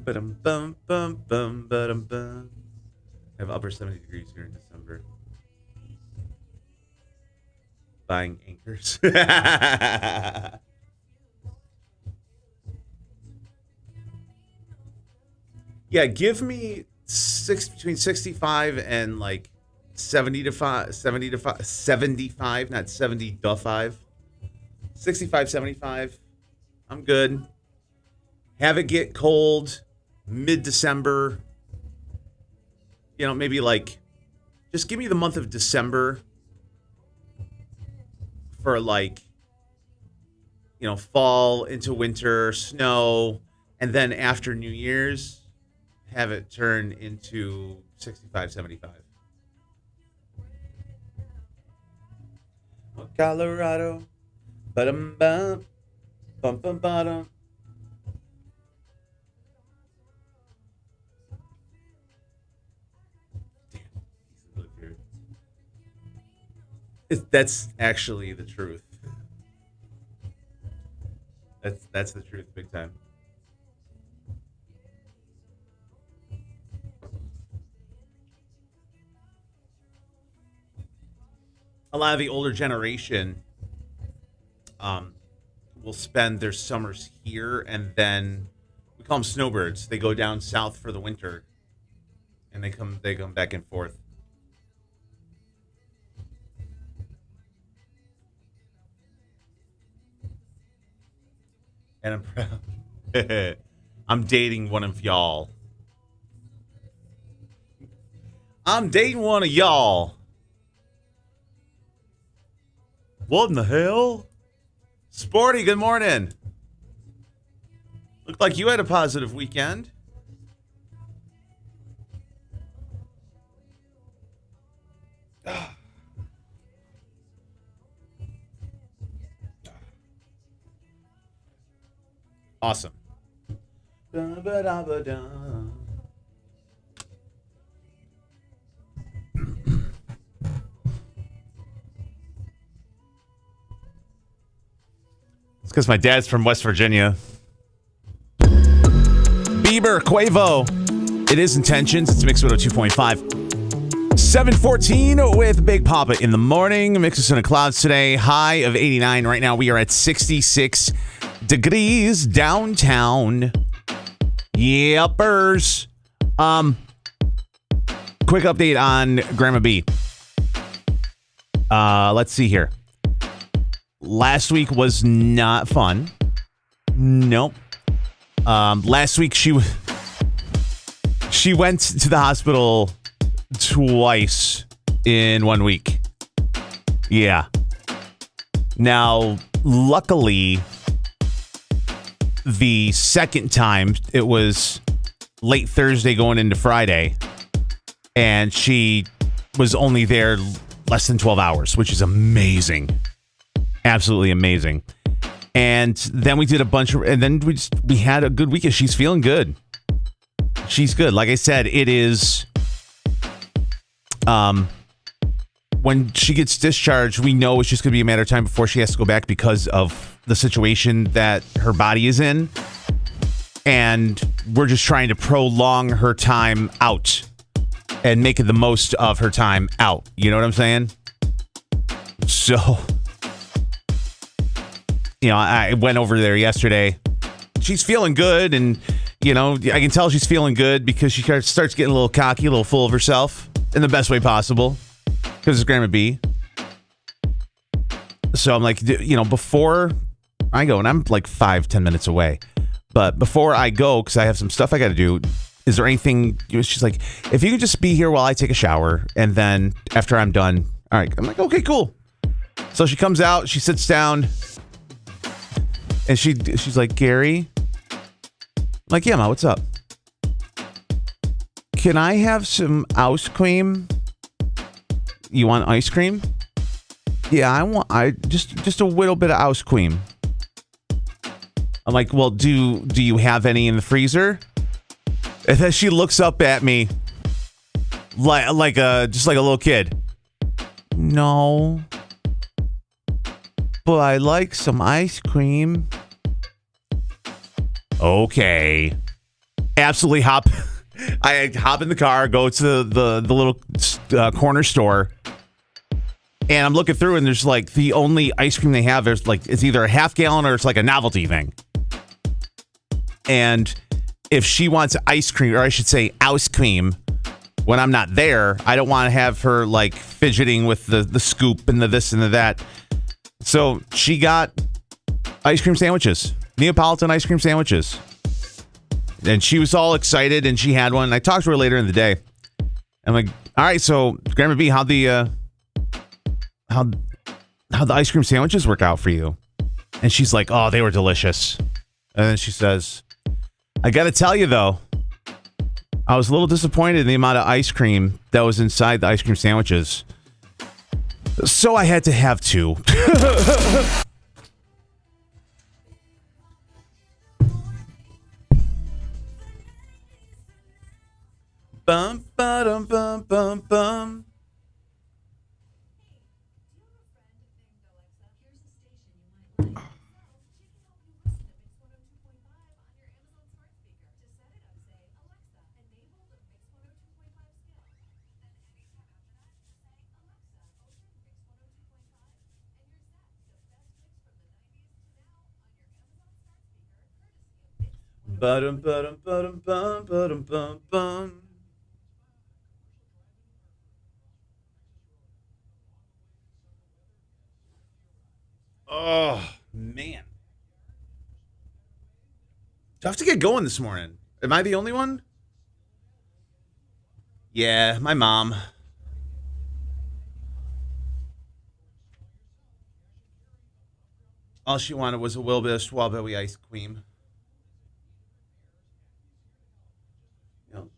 Bum bum bum bum bum. I have upper 70 degrees here in December. Buying anchors. Yeah, give me between 65 and like 75, not 70 to 5. 65, 75. I'm good. Have it get cold mid-December. You know, maybe like just give me the month of December for like, you know, fall into winter, snow, and then after New Year's, have it turn into 65, 75. Colorado. Ba-dum bum. Bum bum bottom. That's actually the truth. That's the truth, big time. A lot of the older generation will spend their summers here, and then we call them snowbirds. They go down south for the winter, and they come back and forth. And I'm proud. I'm dating one of y'all. I'm dating one of y'all. What in the hell? Sporty, good morning. Looked like you had a positive weekend. Awesome. Ba-ba-da-ba-da. It's because my dad's from West Virginia. Bieber, Quavo. It is Intentions. It's Mix 102.5. 7:14 with Big Poppa in the morning. Mix in the clouds today. High of 89. Right now we are at 66 degrees downtown. Yepers. Quick update on Grandma B. Let's see here. Last week was not fun. Nope. Last week she went to the hospital twice in 1 week. Yeah. Now, luckily, the second time it was late Thursday going into Friday, and she was only there less than 12 hours, which is amazing. Absolutely amazing. And then we did a bunch of, and then we had a good weekend. She's feeling good. She's good. Like I said, it is, when she gets discharged, we know it's just going to be a matter of time before she has to go back because of the situation that her body is in. And we're just trying to prolong her time out and make it the most of her time out. You know what I'm saying? So, you know, I went over there yesterday. She's feeling good, and, you know, I can tell she's feeling good because she starts getting a little cocky, a little full of herself in the best way possible because it's Grandma B. So I'm like, you know, before I go, and I'm like 5-10 minutes away, but before I go, because I have some stuff I got to do, is there anything, she's like, if you could just be here while I take a shower, and then after I'm done, all right. I'm like, okay, cool. So she comes out, she sits down, and she's like, Gary? I'm like, yeah, Ma, what's up? Can I have some ice cream? You want ice cream? Yeah, I just a little bit of ice cream. I'm like, well, do you have any in the freezer? And then she looks up at me like just like a little kid. No. But I like some ice cream. Okay. Absolutely hop. I hop in the car, go to the little corner store, and I'm looking through, and there's like the only ice cream they have. There's like, it's either a half gallon or it's like a novelty thing. And if she wants ice cream, or I should say ice cream, when I'm not there, I don't want to have her like fidgeting with the scoop and the this and the that. So she got ice cream sandwiches, Neapolitan ice cream sandwiches. And she was all excited, and she had one. And I talked to her later in the day. I'm like, all right, so Grandma B, how'd the ice cream sandwiches work out for you? And she's like, oh, they were delicious. And then she says, I got to tell you, though, I was a little disappointed in the amount of ice cream that was inside the ice cream sandwiches. So I had to have two. Bum, ba-dum, bum, bum, bum. Ba-dum, ba-dum, ba-dum, bum, ba-dum, bum, bum. Oh, man. Tough to get going this morning. Am I the only one? Yeah, my mom. All she wanted was a little bit of strawberry ice cream. You know,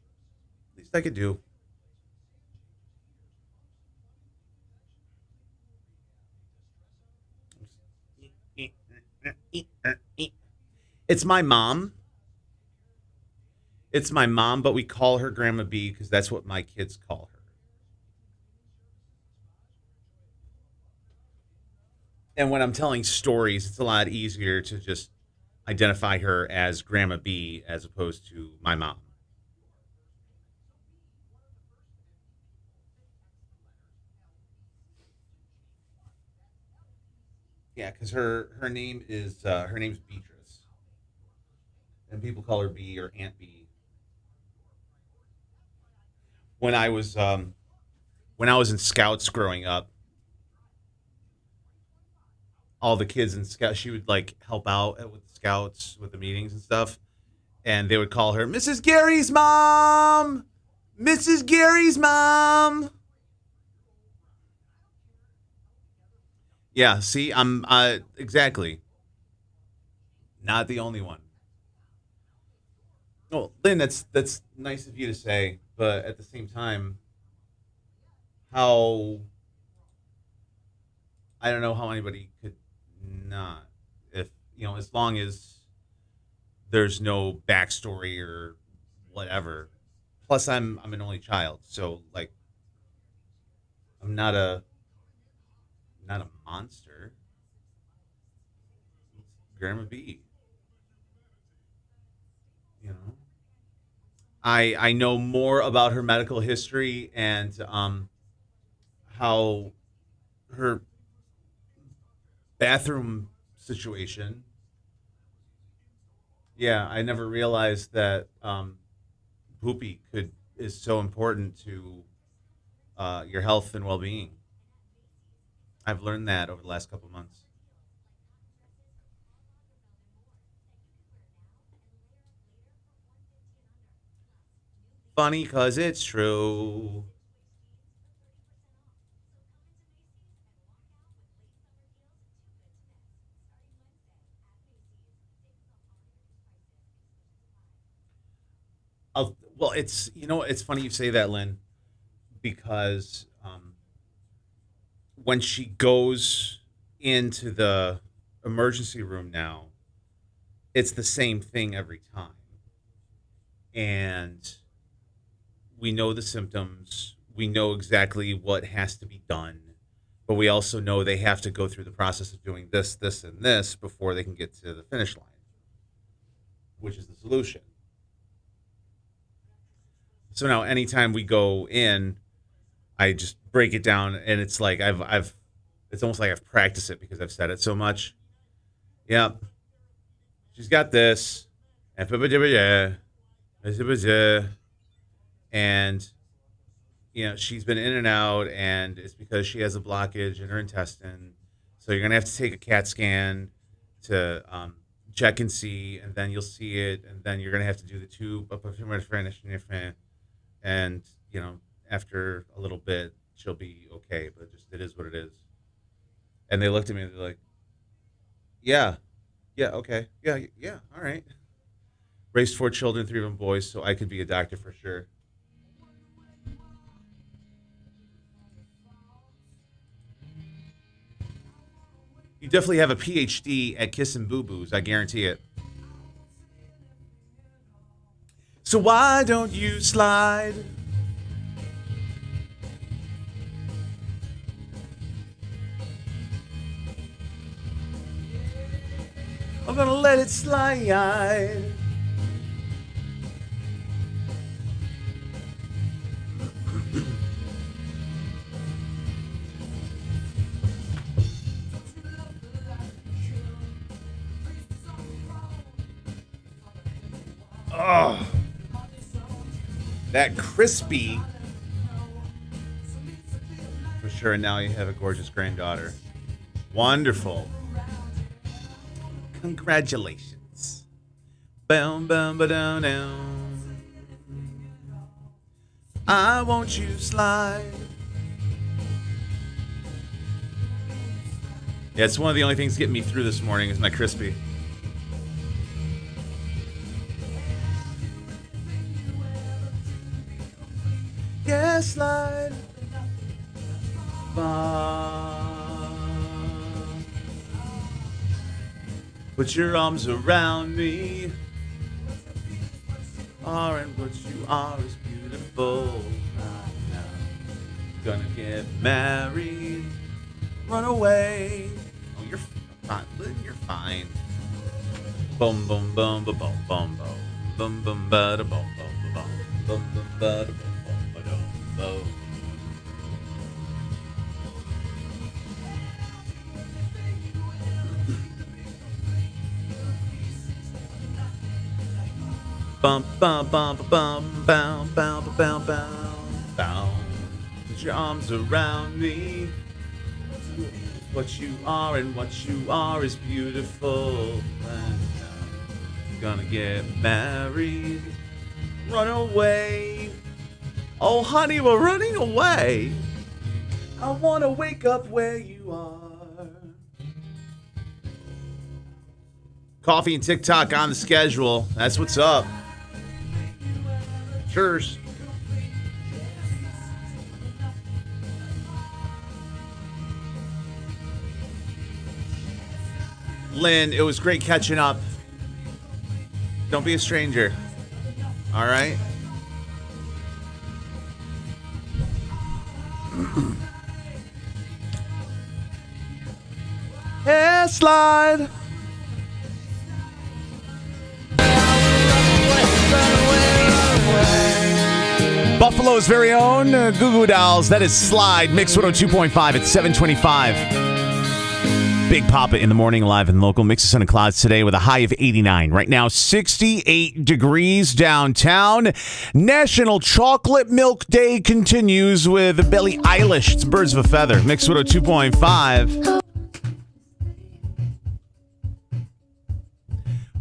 least I could do. It's my mom. It's my mom, but we call her Grandma B because that's what my kids call her. And when I'm telling stories, it's a lot easier to just identify her as Grandma B as opposed to my mom. Yeah, because her name's Beatrice, and people call her B or Aunt B. When I was in Scouts growing up, all the kids in Scouts, she would like help out with the Scouts with the meetings and stuff, and they would call her Mrs. Gary's mom, Mrs. Gary's mom. Yeah, see, I'm exactly not the only one. Well, Lynn, that's nice of you to say, but at the same time, how I don't know how anybody could not, if as long as there's no backstory or whatever. Plus, I'm an only child, so like I'm not a monster. Grandma B, you know. I know more about her medical history and how her bathroom situation. Yeah, I never realized that poopy could is so important to your health and well being. I've learned that over the last couple months. Funny because it's true. Well, it's funny you say that, Lynn, because when she goes into the emergency room now, it's the same thing every time. And we know the symptoms, we know exactly what has to be done, but we also know they have to go through the process of doing this, this, and this before they can get to the finish line, which is the solution. So now anytime we go in, I just break it down, and it's like it's almost like I've practiced it because I've said it so much. Yeah, she's got this, and she's been in and out, and it's because she has a blockage in her intestine. So you're gonna have to take a CAT scan to check and see, and then you'll see it, and then you're gonna have to do the tube and after a little bit she'll be okay, but just it is what it is. And they looked at me and they're like, yeah, okay, yeah, all right. Raised 4 children, 3 of them boys, so I could be a doctor for sure. You definitely have a PhD at kissing boo-boos, I guarantee it. So why don't you slide? I'm gonna let it slide. Oh, that crispy for sure. And now you have a gorgeous granddaughter. Wonderful. Congratulations. Boom, boom, ba-dum, down. I want you to slide. Yeah, it's one of the only things getting me through this morning is my crispy. Yeah, slide. Put your arms around me. Are and what you are is beautiful. Right now. Gonna get married. Run away. Oh, you're fine. You're fine. Boom, boom, boom, boom, boom, boom, boom. Boom, boom, ba da boom, boom, boom, boom, boom, ba da boom, boom, ba da boom. Bum bum bum bum bum bum bum bum bum. Put your arms around me. What you are and what you are is beautiful. Gonna get married. Run away. Oh, honey, we're running away. I wanna wake up where you are. Coffee and TikTok on the schedule. That's what's up. Cheers. Lynn, it was great catching up. Don't be a stranger. All right? Hair slide. Buffalo's very own Goo Goo Dolls. That is Slide. Mix 102.5 at 725. Big Poppa in the morning, live and local. Mix of sun and clouds today with a high of 89. Right now, 68 degrees downtown. National Chocolate Milk Day continues with Billie Eilish. It's Birds of a Feather. Mix 102.5.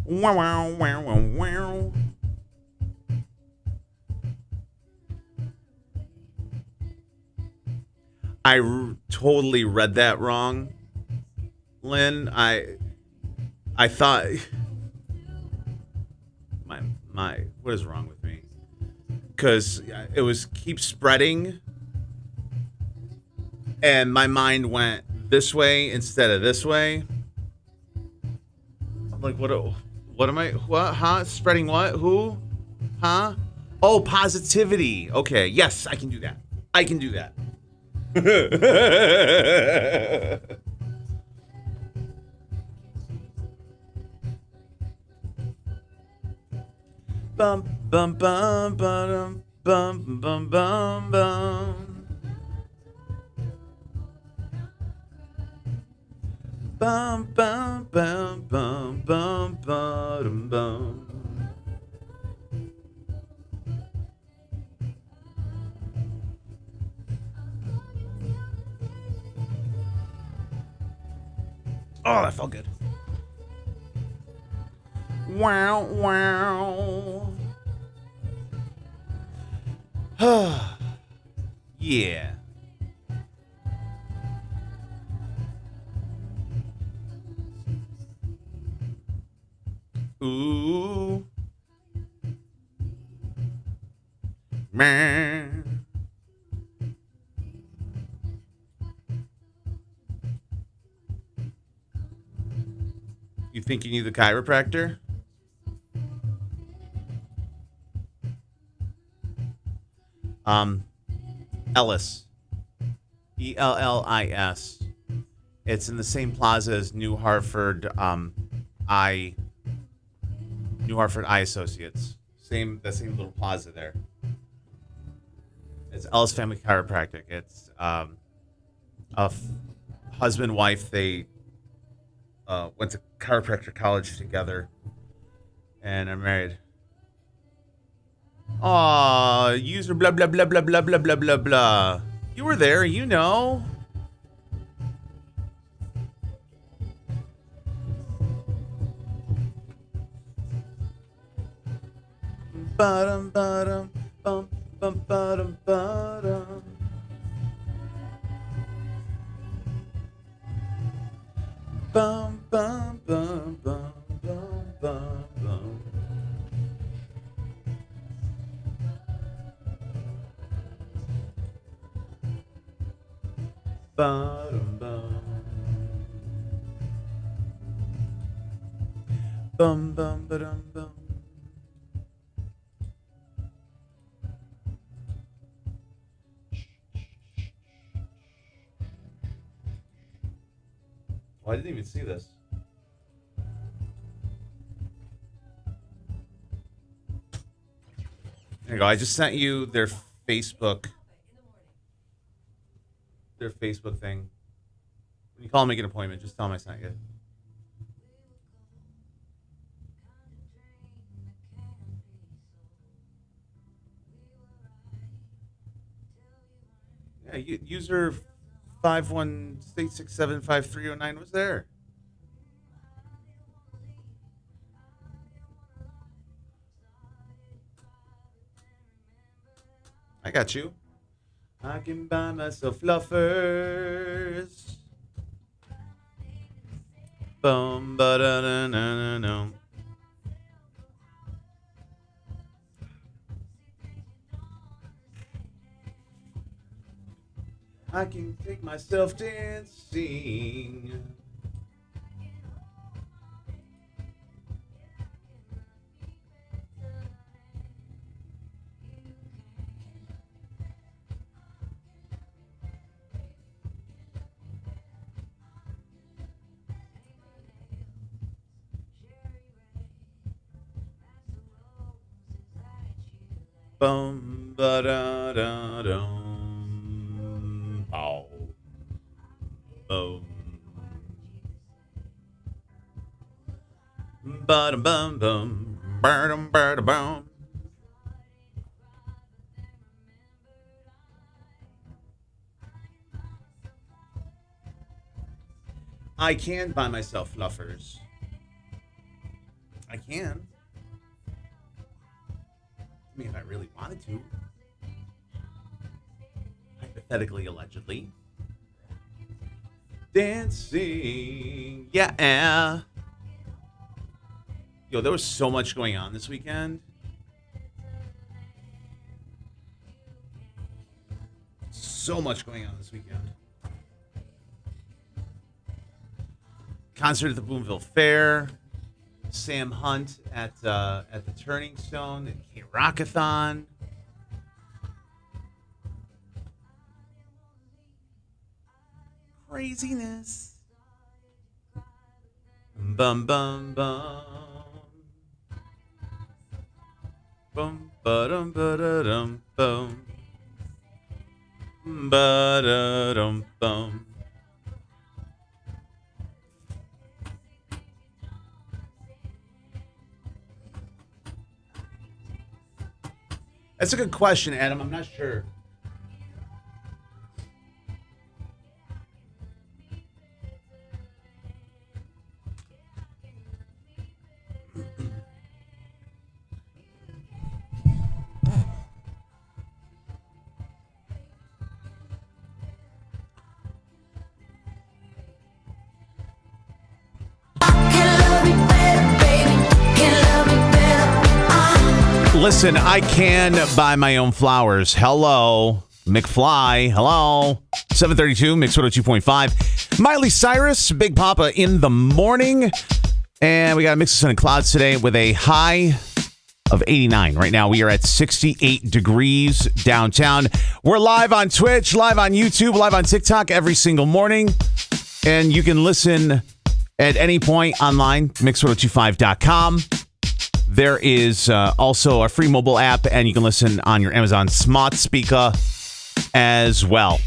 Wow, wow, wow, wow, wow. I totally read that wrong, Lynn. I thought my what is wrong with me? Because it was keep spreading, and my mind went this way instead of this way. I'm like, what am I? What? Huh? Spreading what? Who? Huh? Oh, positivity. Okay. Yes, I can do that. I can do that. Bum bum bum bum bum bum bum bum. Bum bum bum bum bum bum bum. Oh, that felt good. Wow, wow. Yeah. Ooh. Man. You think you need the chiropractor? Ellis. ELLIS. It's in the same plaza as New Hartford Eye Associates. The same little plaza there. It's Ellis Family Chiropractic. It's husband wife. They went to chiropractor college together and are married. Aw, user blah blah blah blah blah blah blah blah blah. You were there, you know. Bottom bottom bum bum bottom bottom. Bum bum bum bum bum bum bum. Bottom bum. Bum, bum, ba-dum, bum. Oh, I didn't even see this. There you go. I just sent you their Facebook thing. When you call and make an appointment, just tell them I sent you. Yeah, user 518675309 was there. I got you. I can buy myself fluffers. Boom, ba da da na na na. I can take myself dancing. Bum ba da da dum. Bow. Boom. Ba dum bum bum. Ba-dum ba-da bum. I can buy myself fluffers. I can. I mean, if I really wanted to. Hypothetically, allegedly. Dancing. Yeah. Yo, there was so much going on this weekend. So much going on this weekend. Concert at the Boonville Fair. Sam Hunt at the Turning Stone. The K-Rockathon. Craziness. Bum bum bum. Bum ba dum ba da dum bum. Ba da dum bum. That's a good question, Adam. I'm not sure. Listen, I can buy my own flowers. Hello, McFly. Hello. 732, Mix 102.5. Miley Cyrus, Big Poppa in the morning. And we got a mix of sun and clouds today with a high of 89. Right now, we are at 68 degrees downtown. We're live on Twitch, live on YouTube, live on TikTok every single morning. And you can listen at any point online, mix1025.com. There is also a free mobile app, and you can listen on your Amazon smart speaker as well.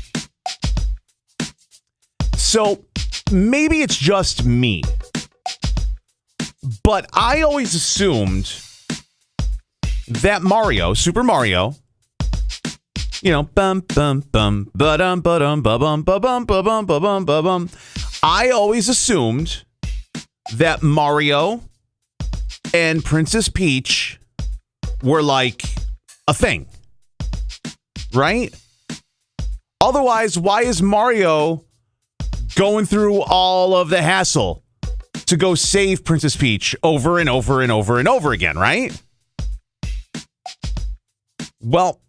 So maybe it's just me, but I always assumed that Super Mario, bum bum bum ba-dum ba-dum ba-bum ba-bum ba-bum ba-bum ba-bum. I always assumed that Mario and Princess Peach were like a thing, right? Otherwise, why is Mario going through all of the hassle to go save Princess Peach over and over and over and over again, right? Well,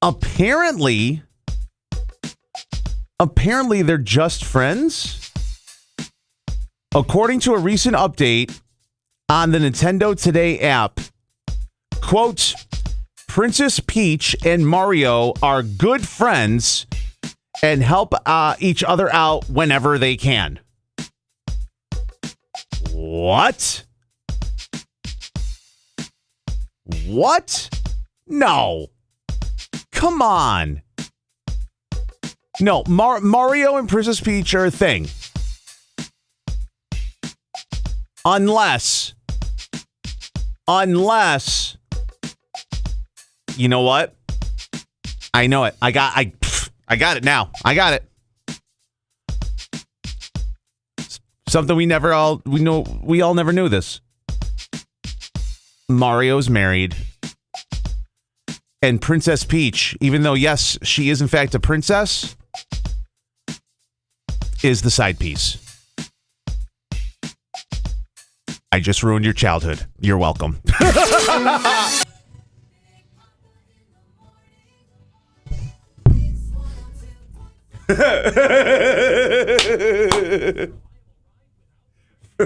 apparently they're just friends. According to a recent update on the Nintendo Today app. Quote, Princess Peach and Mario are good friends and help each other out whenever they can. What? What? No. Come on. No, Mario and Princess Peach are a thing. Unless, you know what? I know it. I got it now. I got it. Something we all never knew this. Mario's married. And Princess Peach, even though, yes, she is in fact a princess, is the side piece. I just ruined your childhood. You're welcome.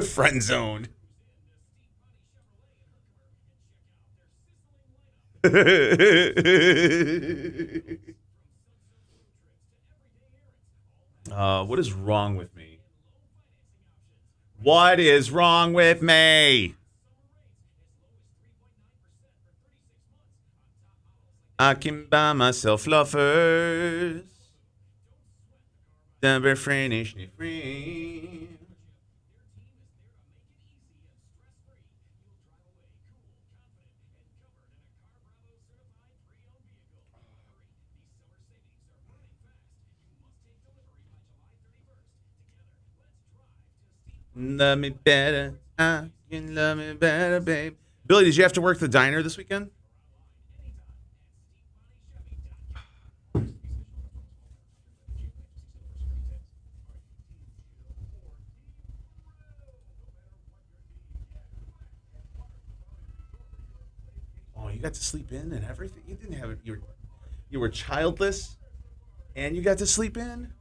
Friend zoned. What is wrong with me? What is wrong with me? I can buy myself lovers. Never finish me free. Love me better. I can love me better, babe. Billy, did you have to work the diner this weekend? Oh, you got to sleep in and everything? You didn't have it. You were childless and you got to sleep in?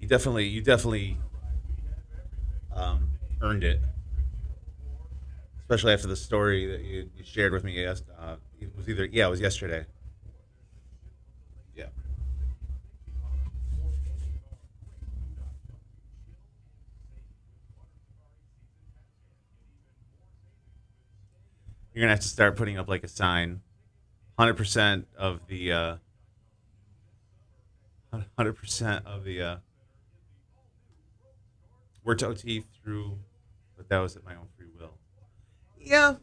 You definitely earned it, especially after the story that you shared with me. It was yesterday. Yeah. You're gonna have to start putting up like a sign. 100% of the 100% of the we're to OT through, but that was at my own free will. Yeah,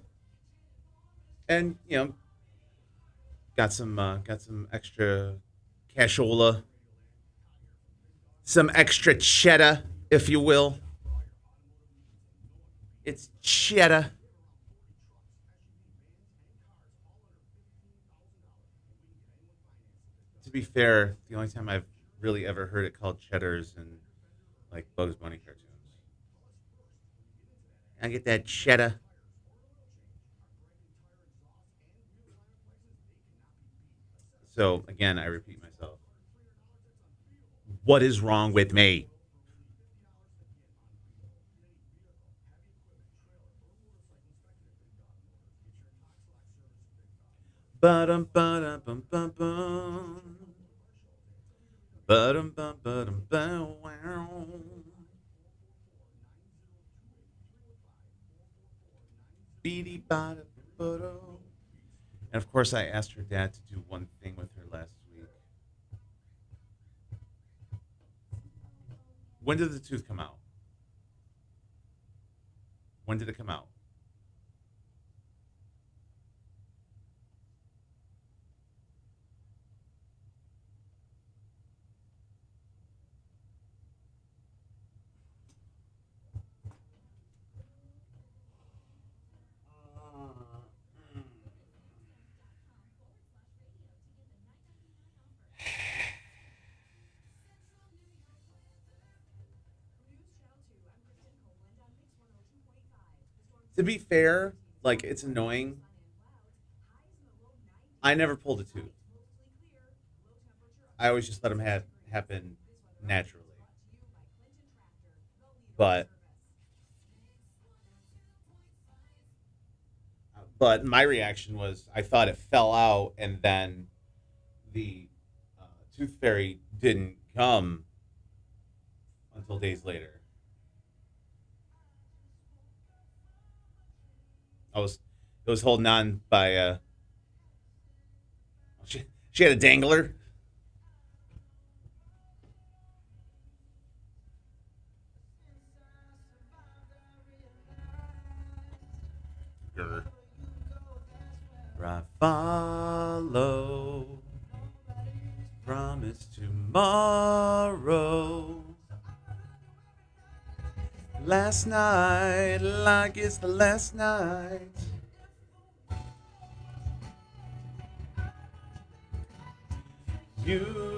and got some extra cashola, some extra cheddar, if you will. It's cheddar. To be fair, the only time I've really ever heard it called cheddar is in like Bugs Bunny cartoons. I get that cheddar. So again, I repeat myself. What is wrong with me? Ba-dum, ba-dum, bum, bum, bum. Ba-dum, bum, ba-dum, bum, wow. And of course, I asked her dad to do one thing with her last week. When did the tooth come out? When did it come out? To be fair, like, it's annoying. I never pulled a tooth. I always just let them happen naturally. But my reaction was I thought it fell out, and then the tooth fairy didn't come until days later. It was holding on by she had a dangler. Grr. I follow, promise tomorrow. Last night, like it's the last night. You.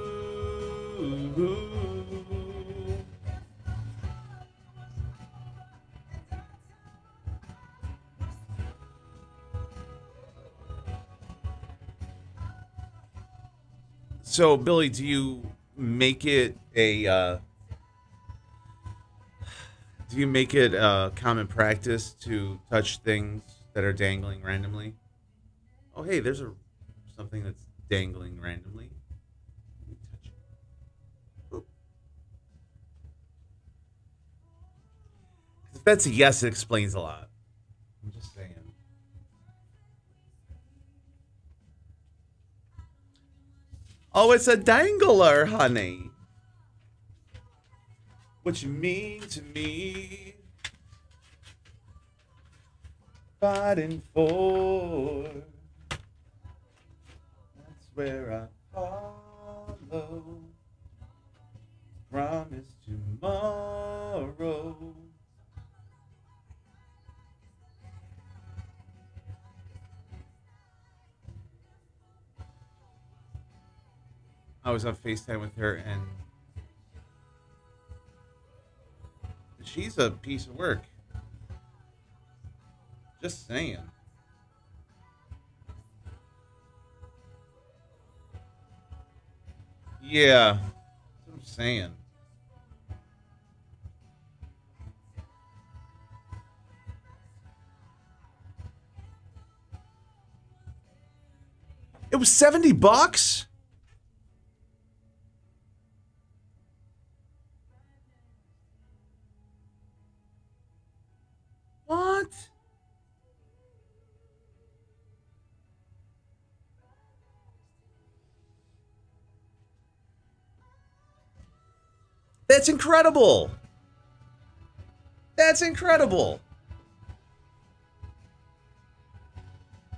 So, Billy, do you make it a common practice to touch things that are dangling randomly? Oh, hey, there's something that's dangling randomly. Let me touch it. Oop. If that's a yes, it explains a lot. I'm just saying. Oh, it's a dangler, honey. What you mean to me? Fighting for. That's where I follow. Promise tomorrow. I was on FaceTime with her, and she's a piece of work. Just saying. Yeah, that's what I'm saying. It was $70? What? That's incredible. That's incredible.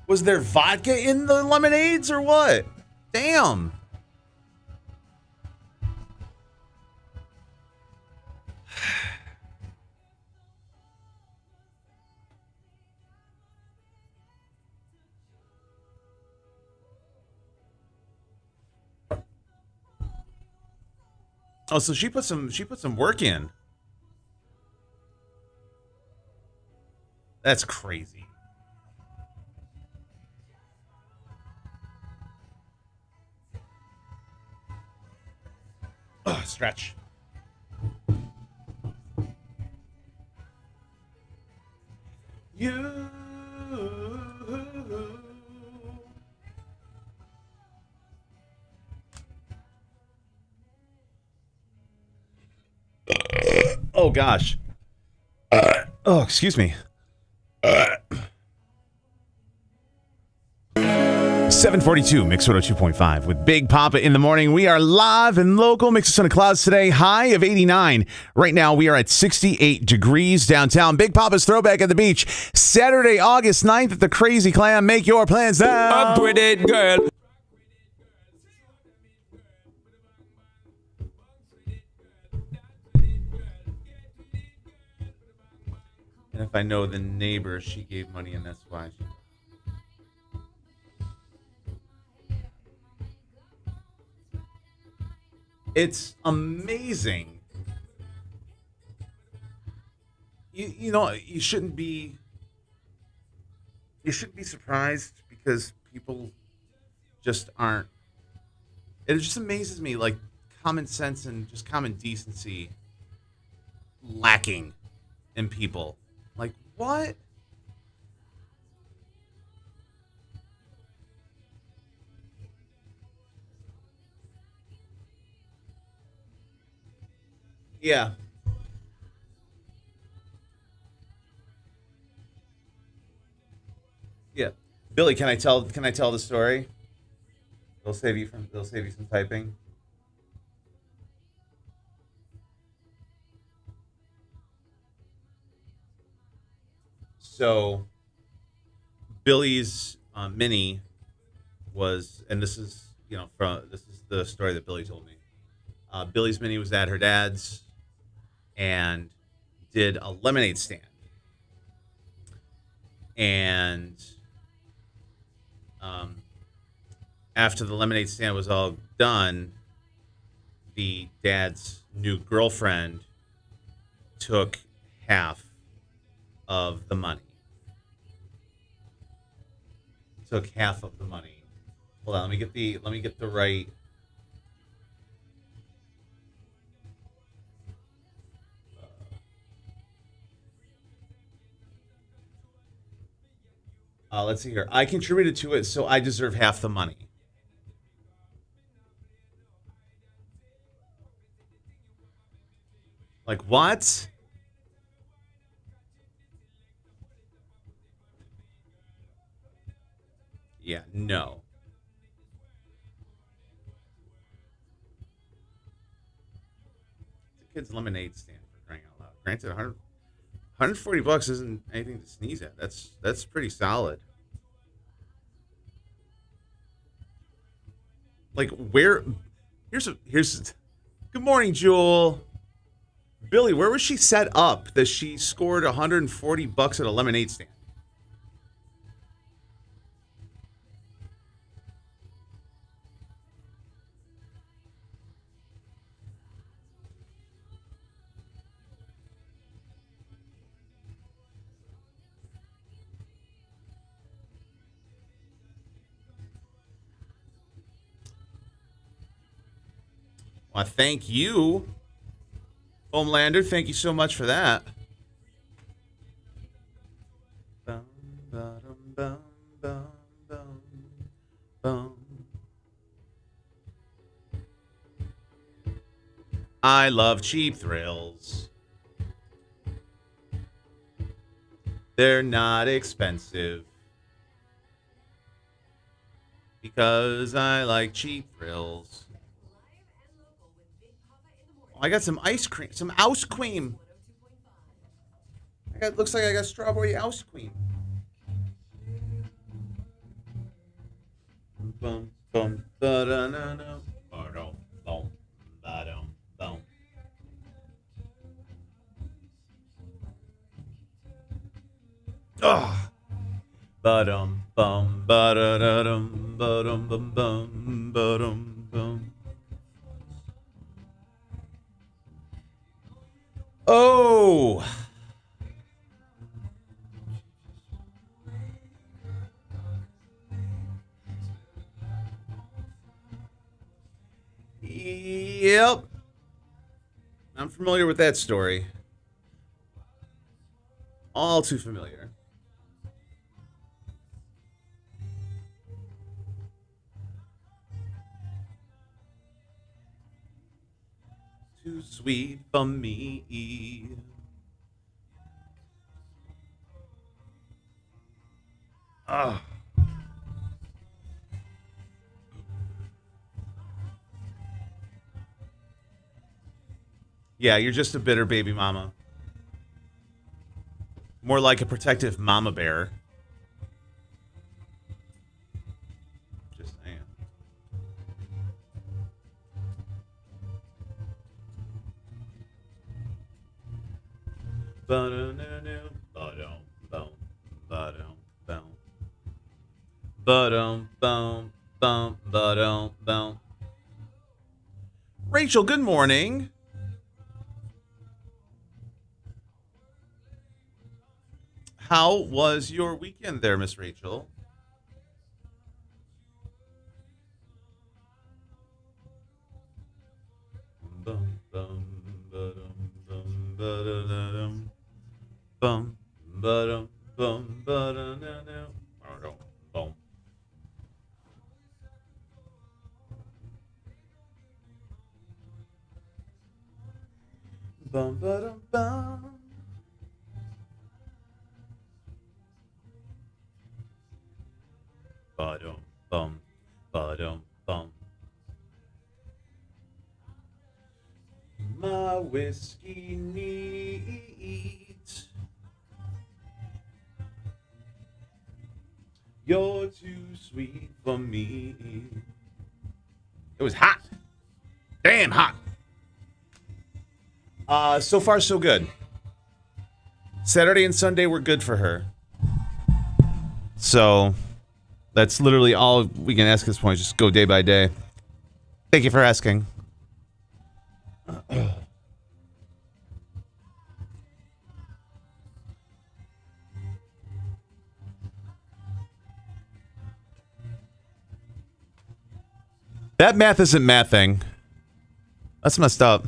Was there vodka in the lemonades or what? Damn. Oh, so she put some work in. That's crazy. Ugh, stretch. You. Oh gosh. Oh, excuse me. 742 Mix 102.5 with Big Poppa in the morning. We are live and local. Mix of sun and clouds today. High of 89. Right now we are at 68 degrees downtown. Big Poppa's Throwback at the Beach. Saturday, August 9th at the Crazy Clam. Make your plans now. Up with it, girl. And if I know the neighbor, she gave money and that's why she... It's amazing. You know, you shouldn't be surprised because people just aren't. It just amazes me, like common sense and just common decency lacking in people. Like, what? Yeah. Yeah. Billy, can I tell the story? They'll save you some typing. So Billy's mini was, and this is the story that Billy told me. Billy's mini was at her dad's and did a lemonade stand, and after the lemonade stand was all done, the dad's new girlfriend took half of the money. Took half of the money. Hold on, let me get the right. Let's see here. I contributed to it, so I deserve half the money. Like, what? Yeah, no. It's a kid's lemonade stand, for crying out loud. Granted, 140 bucks isn't anything to sneeze at. That's pretty solid. Like, where? Here's. Good morning, Jewel. Billy, where was she set up that she scored 140 bucks at a lemonade stand? Well, thank you, Homelander. Thank you so much for that. Bum, ba-dum, bum, bum, bum, bum. I love cheap thrills. They're not expensive because I like cheap thrills. I got some ice cream, some ice cream. Looks like I got strawberry ice cream. Bum bum da da na na. Bum bum ba dum bum. Ah. Ba dum bum ba da da dum ba dum bum bum ba dum bum. Oh. Yep. I'm familiar with that story. All too familiar. Too sweet for me. Ah. Yeah, you're just a bitter baby mama. More like a protective mama bear. Just saying. Ba-dum-dum-dum, ba-dum-bum, ba-dum-bum. Ba-dum-bum, bum, ba-dum-bum. Rachel, good morning. How was your weekend there, Miss Rachel? Bum, bum, ba-dum, bum, ba-da-da-dum. Bum, ba-dum, bum, ba-da-da-dum. Boom. Bum, ba-dum, bum. Ba-dum, bum, ba-dum, bum. My whiskey needs. You're too sweet for me. It was hot. Damn hot. So far, so good. Saturday and Sunday were good for her. So that's literally all we can ask at this point. Just go day by day. Thank you for asking. That math isn't mathing. That's messed up.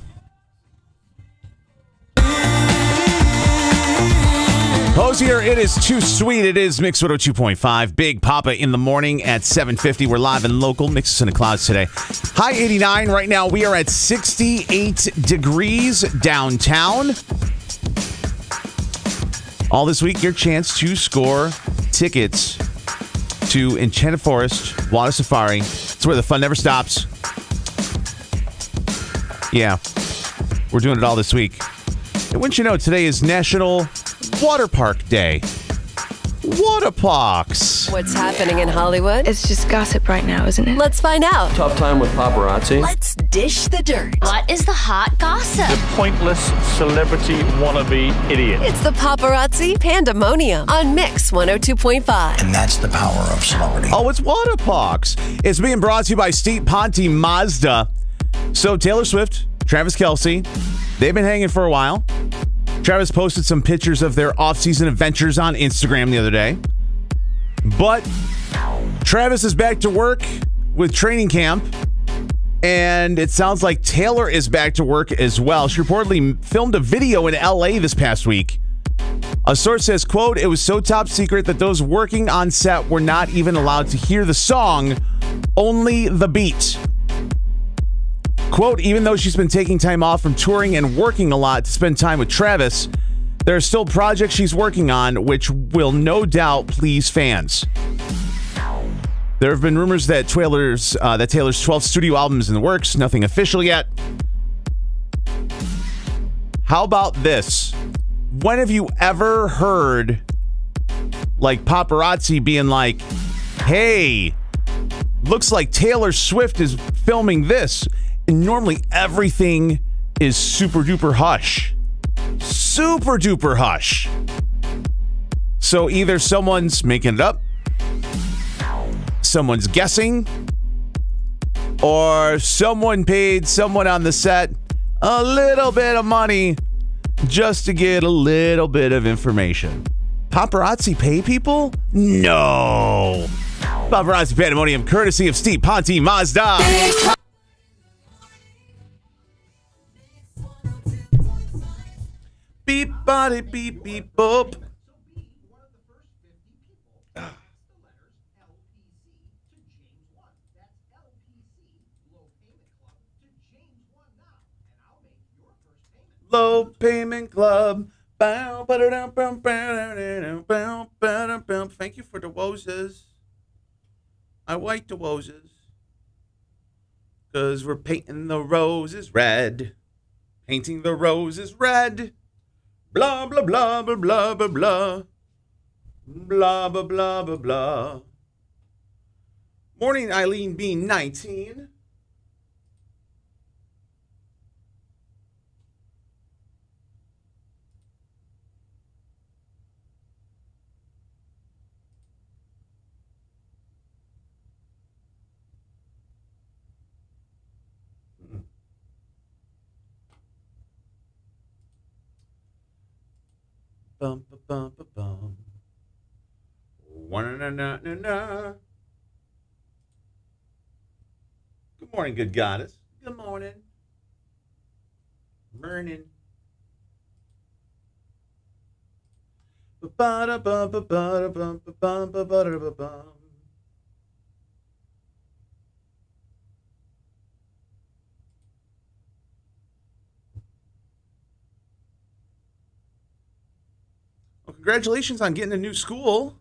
Hosier, it is too sweet. It is Mix 102.5. Big Poppa in the morning at 7:50. We're live and local. Mixes in the clouds today. High 89. Right now, we are at 68 degrees downtown. All this week, your chance to score tickets to Enchanted Forest Water Safari. It's where the fun never stops. Yeah, we're doing it all this week. And wouldn't you know, today is National Water Park Day. Water parks. What's happening in Hollywood? It's just gossip right now, isn't it? Let's find out. Tough time with paparazzi. Let's dish the dirt. What is the hot gossip? The pointless celebrity wannabe idiot. It's the paparazzi pandemonium on Mix 102.5. And that's the power of celebrity. Oh, it's water parks. It's being brought to you by State Ponte Mazda. So Taylor Swift, Travis Kelce, they've been hanging for a while. Travis posted some pictures of their off-season adventures on Instagram the other day. But Travis is back to work with training camp. And it sounds like Taylor is back to work as well. She reportedly filmed a video in LA this past week. A source says, quote, "It was so top secret that those working on set were not even allowed to hear the song, only the beat." Quote, "Even though she's been taking time off from touring and working a lot to spend time with Travis, there are still projects she's working on which will no doubt please fans." There have been rumors that Taylor's 12th studio album is in the works. Nothing official yet. How about this? When have you ever heard like paparazzi being like, "Hey, looks like Taylor Swift is filming this"? And normally everything is super duper hush. Super duper hush. So either someone's making it up, someone's guessing, or someone paid someone on the set a little bit of money just to get a little bit of information. Paparazzi pay people? No. Paparazzi pandemonium courtesy of Steve Ponte Mazda. Beep, body, beep, beep, boop. Low Payment Club. Bow, ba-da-dum, bum, ba-da-dum, bow, ba-dum, bum. Thank you for the roses. I like the roses. Because we're painting the roses red. Painting the roses red. Blah, blah, blah, blah, blah, blah, blah. Blah, blah, blah, blah, blah. Morning, Eileen Bean 19. Bum, ba, bum, ba, bum. Wa-na-na-na-na-na. Good morning, good goddess. Good morning. Morning. Well, congratulations on getting a new school.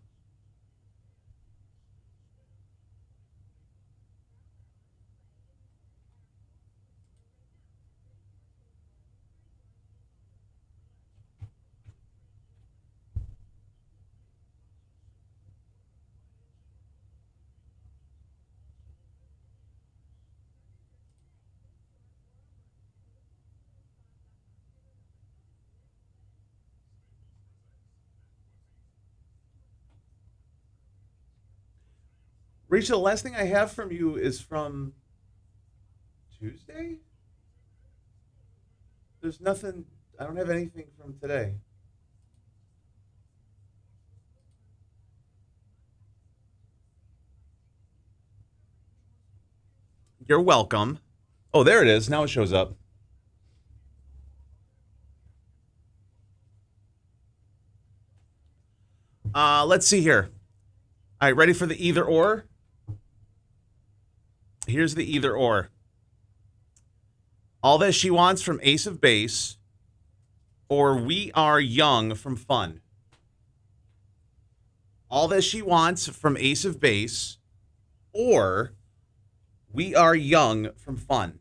Rachel, the last thing I have from you is from Tuesday? There's nothing. I don't have anything from today. You're welcome. Oh, there it is. Now it shows up. Let's see here. All right, ready for the either or? Here's the either or. All That She Wants from Ace of Base, or We Are Young from Fun. All That She Wants from Ace of Base, or We Are Young from Fun.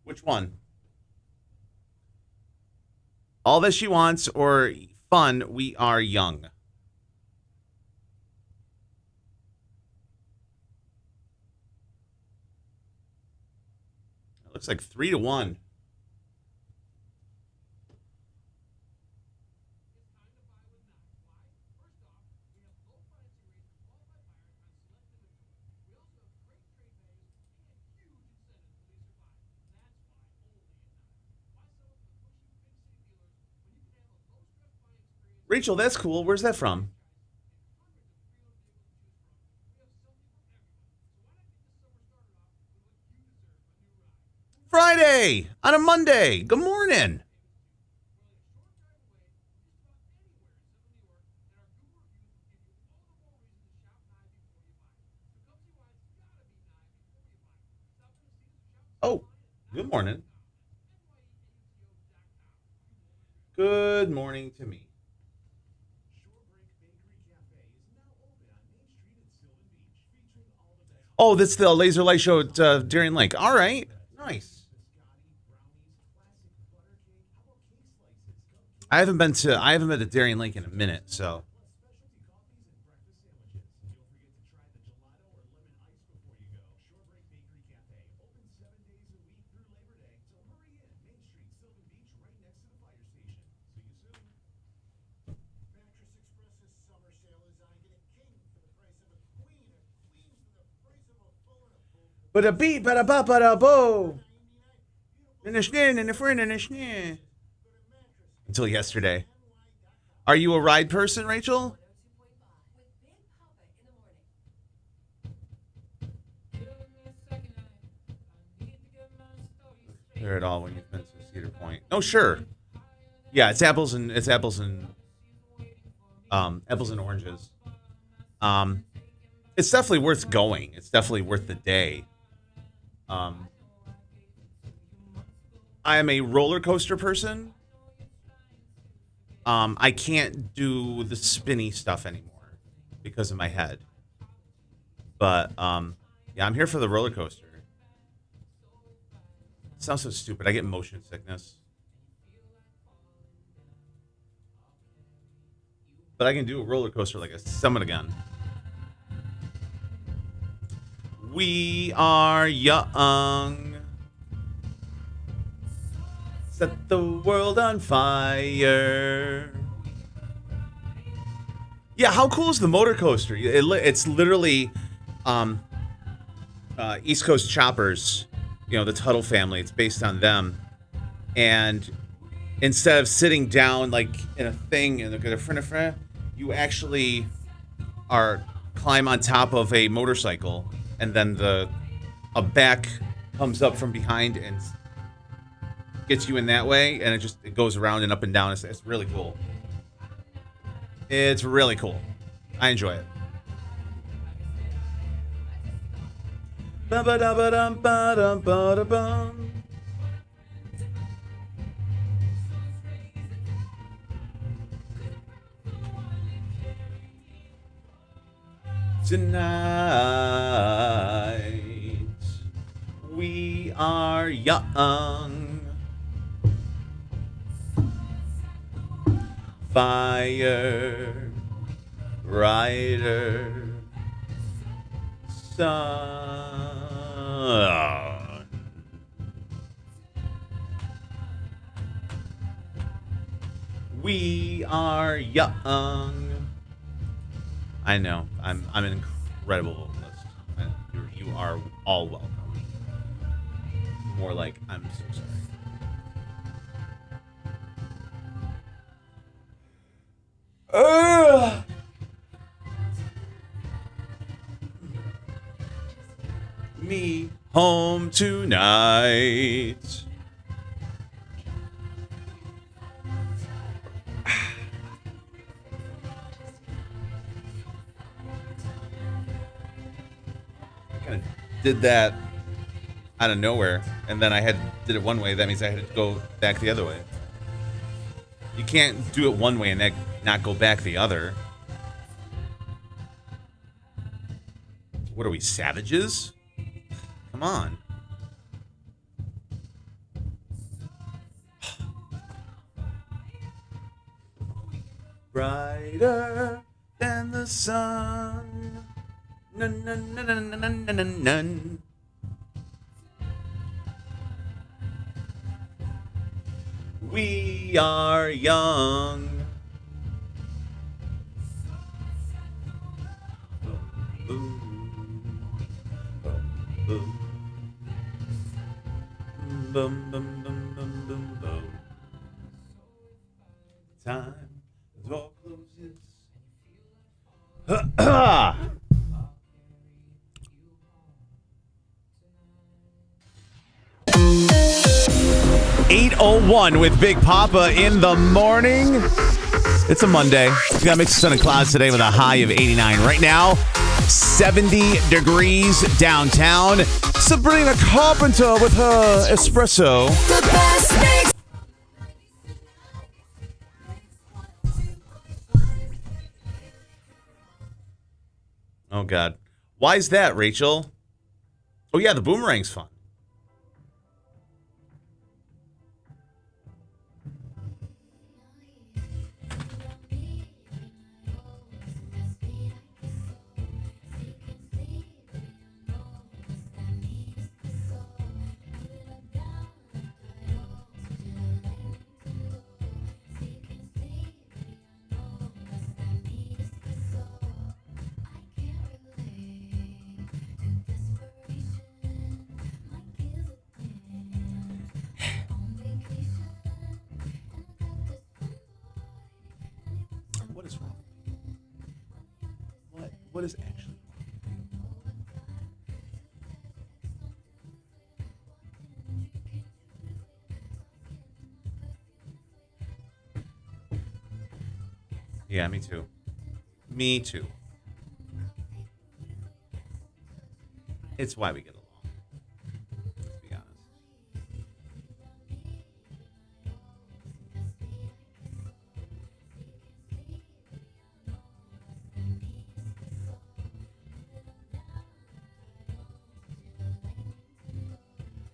Which one? All That She Wants or Fun, We Are Young. It looks like 3-1. Rachel, that's cool. Where's that from? Friday on a Monday. Good morning. Oh, good morning. Good morning to me. Oh, that's the laser light show at Darien Lake. All right. Nice. I haven't been to Darien Lake in a minute, so. But a beat, but a ba ba da bo. Until yesterday. Are you a ride person, Rachel? There at all when you've been to Cedar Point. Oh, sure. Yeah, it's apples and oranges. It's definitely worth going. It's definitely worth the day. I am a roller coaster person. I can't do the spinny stuff anymore because of my head. But yeah, I'm here for the roller coaster. It sounds so stupid. I get motion sickness. But I can do a roller coaster like a summit again. We are young. Set the world on fire. Yeah, how cool is the motor coaster? It's literally East Coast Choppers, the Tuttle family. It's based on them. And instead of sitting down like in a thing and they're gonna you actually climb on top of a motorcycle, and then a back comes up from behind and gets you in that way, and it goes around and up and down. It's really cool. It's really cool. I enjoy it. Ba-ba-da-ba-dum-ba-dum-ba-da-bum. Tonight we are young. Fire, brighter sun. We are young. I know. I'm an incredible vocalist. You are all welcome. More like I'm so sorry. Me home tonight. Kind of did that out of nowhere, and then did it one way. That means I had to go back the other way. You can't do it one way and not go back the other. What are we, savages? Come on. Brighter than the sun. Nun, nun, nun, nun, nun, nun, nun, nun. We are young. Bum, bum, bum, bum, bum, bum. Time the door closes. 8:01 with Big Poppa in the morning. It's a Monday. We got a mix of sun and clouds today with a high of 89. Right now, 70 degrees downtown. Sabrina Carpenter with her espresso. The best mix. Oh, God. Why is that, Rachel? Oh, yeah, the boomerang's fun. What is wrong? What is actually wrong? Yeah, me too. Me too. It's why we get along. Let's be honest.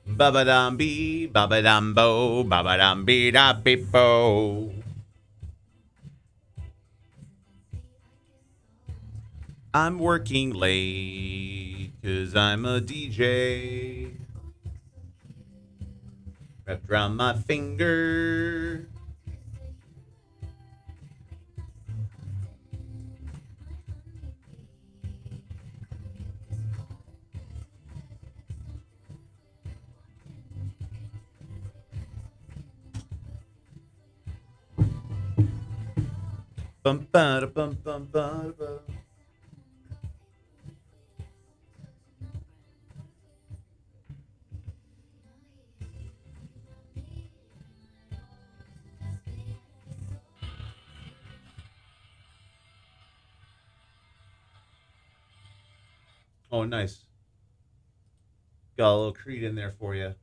Ba-ba-dum-bee, ba-ba-dum-bo, ba-ba-dum-bee-da-beep-bo. I'm working late, 'cause I'm a DJ. Wrapped around my finger. Bum ba da bum bum ba da. Oh, nice. Got a little Creed in there for you.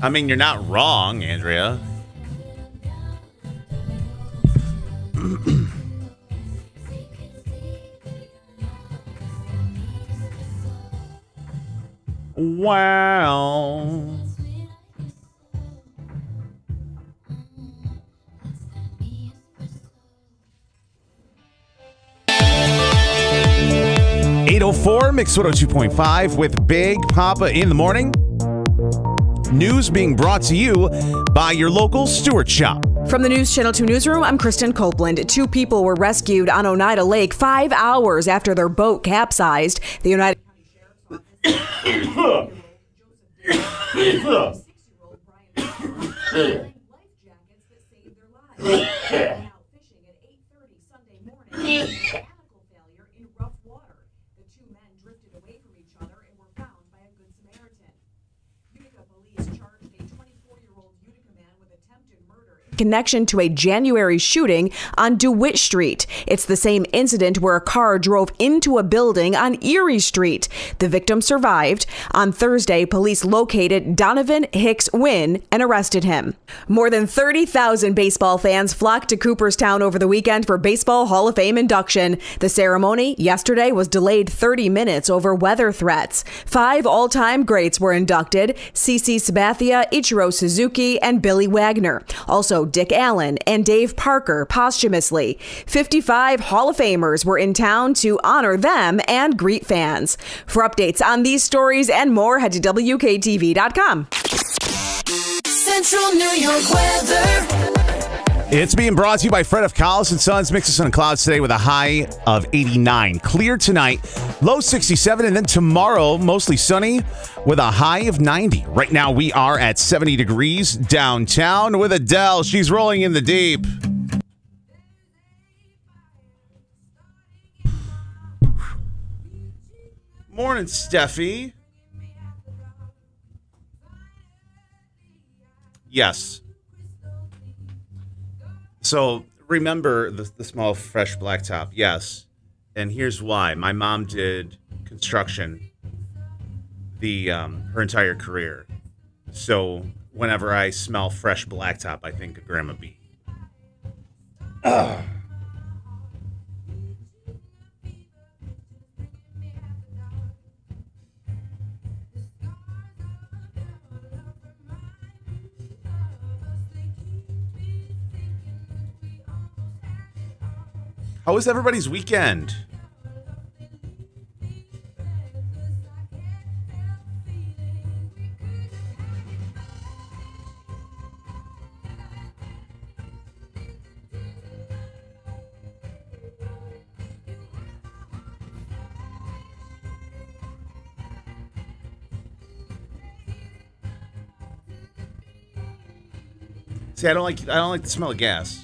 I mean, you're not wrong, Andrea. Wow. .804 Mix 102.5 with Big Poppa in the morning. News being brought to you by your local Stewart Shop. From the News Channel 2 newsroom, I'm Kristen Copeland. 2 people were rescued on Oneida Lake 5 hours after their boat capsized. The United Six-year-old Brian life jackets that saved their lives. They went out fishing at 8:30 Sunday morning and had a mechanical failure in rough water. The 2 men drifted away from each other and were found by a Good Samaritan. Utica police charged a 24-year-old Utica man with attempted murder in connection to a January shooting on DeWitt Street. It's the same incident where a car drove into a building on Erie Street. The victim survived. On Thursday, police located Donovan Hicks Wynn and arrested him. More than 30,000 baseball fans flocked to Cooperstown over the weekend for Baseball Hall of Fame induction. The ceremony yesterday was delayed 30 minutes over weather threats. 5 all-time greats were inducted: CeCe Sabathia, Ichiro Suzuki, and Billy Wagner. Also, Dick Allen and Dave Parker posthumously. 55 Hall of Famers were in town to honor them and greet fans. For updates on these stories and more, head to WKTV.com. Central New York weather. It's being brought to you by Fred of Collis and Sons. Mix of sun and clouds today with a high of 89. Clear tonight, low 67, and then tomorrow mostly sunny with a high of 90. Right now we are at 70 degrees downtown with Adele. She's rolling in the deep. Morning, Steffi. Yes. So remember the small fresh blacktop. Yes. And here's why. My mom did construction her entire career. So whenever I smell fresh blacktop, I think of Grandma B. Ugh. How was everybody's weekend? See, I don't like the smell of gas.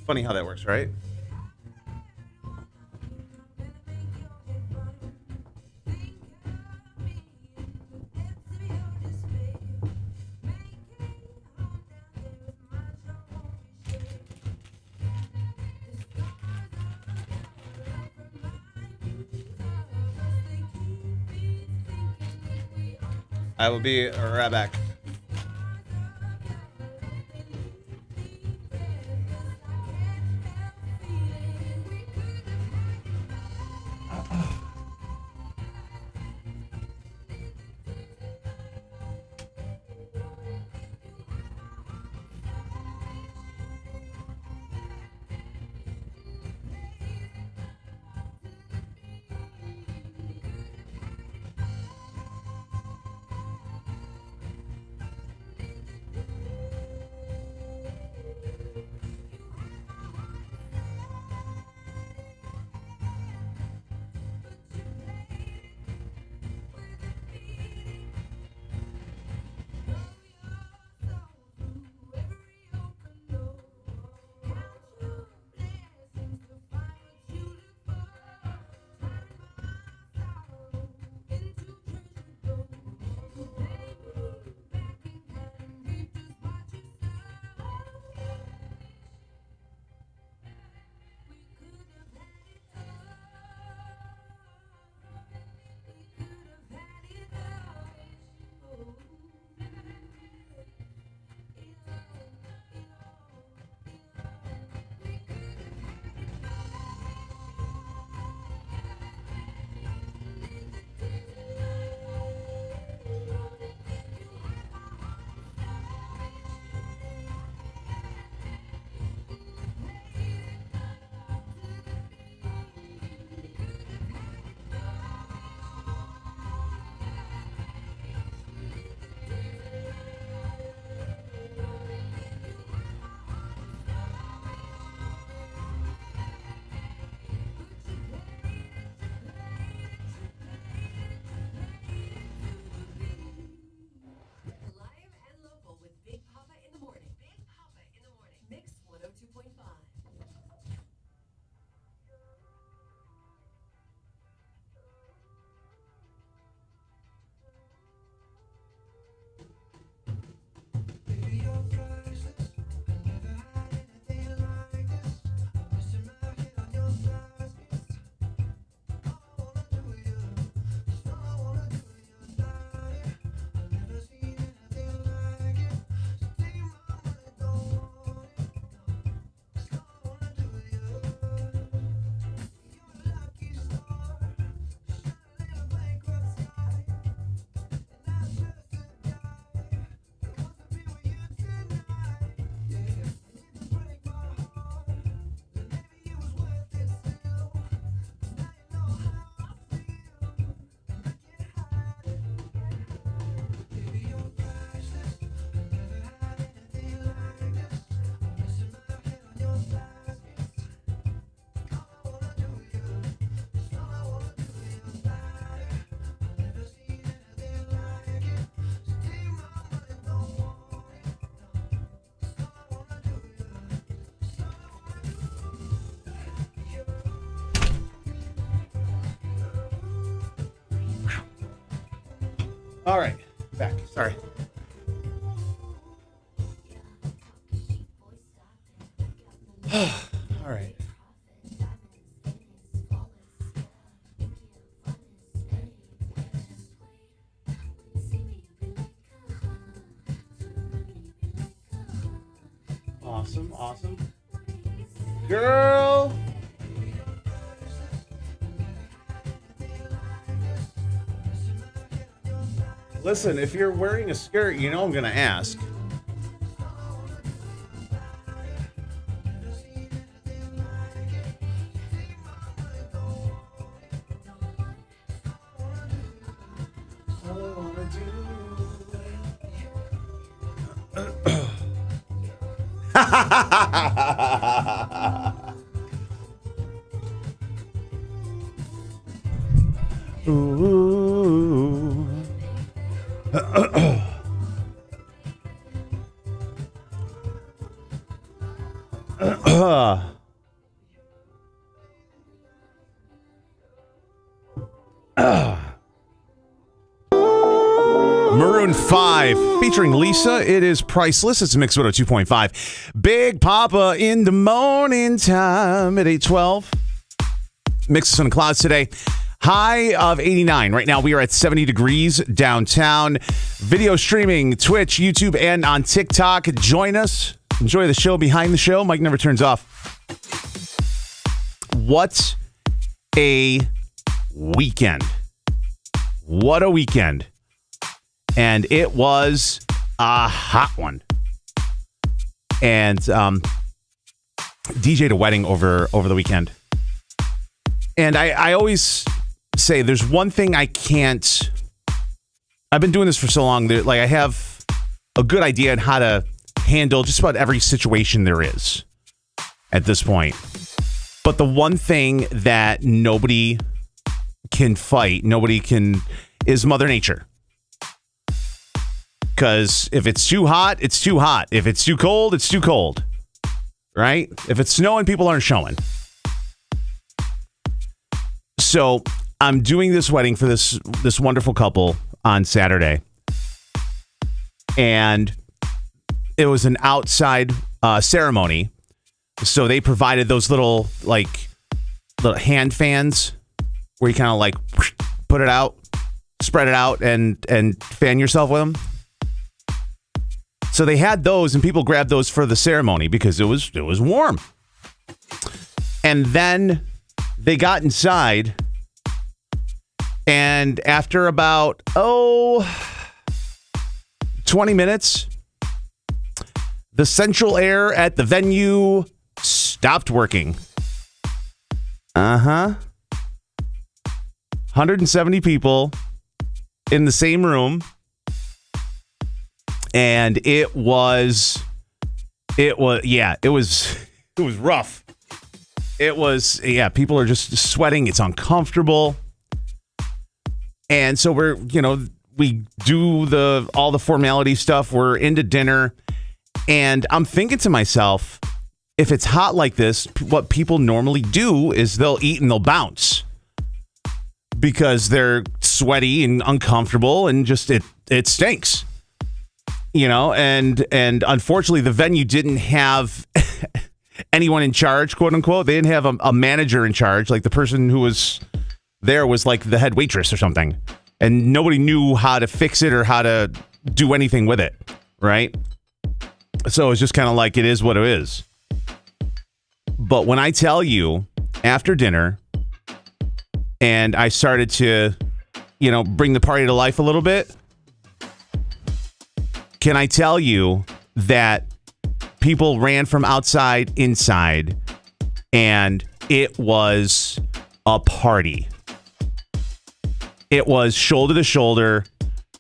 Funny how that works, right? I will be right back. All right. Back. Sorry. All right. Awesome. Girl. Listen, if you're wearing a skirt, you know I'm going to ask. Ooh. Maroon 5 featuring Lisa. It is Priceless. It's Mix 102.5. Big Poppa in the morning time at 8:12. Mix of sun and clouds today. High of 89. Right now we are at 70 degrees downtown. Video streaming, Twitch, YouTube, and on TikTok. Join us. Enjoy the show behind the show. Mic never turns off. What a weekend. What a weekend. And it was a hot one. And DJ'd a wedding over the weekend. And I always say there's one thing I can't. I've been doing this for so long that I have a good idea on how to handle just about every situation there is at this point. But the one thing that nobody can fight, is Mother Nature. Because if it's too hot, it's too hot. If it's too cold, it's too cold. Right? If it's snowing, people aren't showing. So I'm doing this wedding for this wonderful couple on Saturday. And it was an outside ceremony. So they provided those little hand fans where you kind of put it out, spread it out, and fan yourself with them. So they had those, and people grabbed those for the ceremony because it was warm. And then they got inside, and after about 20 minutes, the central air at the venue stopped working. 170 people in the same room. And it was rough. People are just sweating. It's uncomfortable. And so we do all the formality stuff. We're into dinner. And I'm thinking to myself, if it's hot like this, what people normally do is they'll eat and they'll bounce because they're sweaty and uncomfortable and just it stinks. And unfortunately, the venue didn't have anyone in charge, quote unquote. They didn't have a manager in charge. Like the person who was there was like the head waitress or something. And nobody knew how to fix it or how to do anything with it. Right. So it's just kind of like it is what it is. But when I tell you after dinner and I started to, bring the party to life a little bit. Can I tell you that people ran from outside inside and it was a party? It was shoulder to shoulder,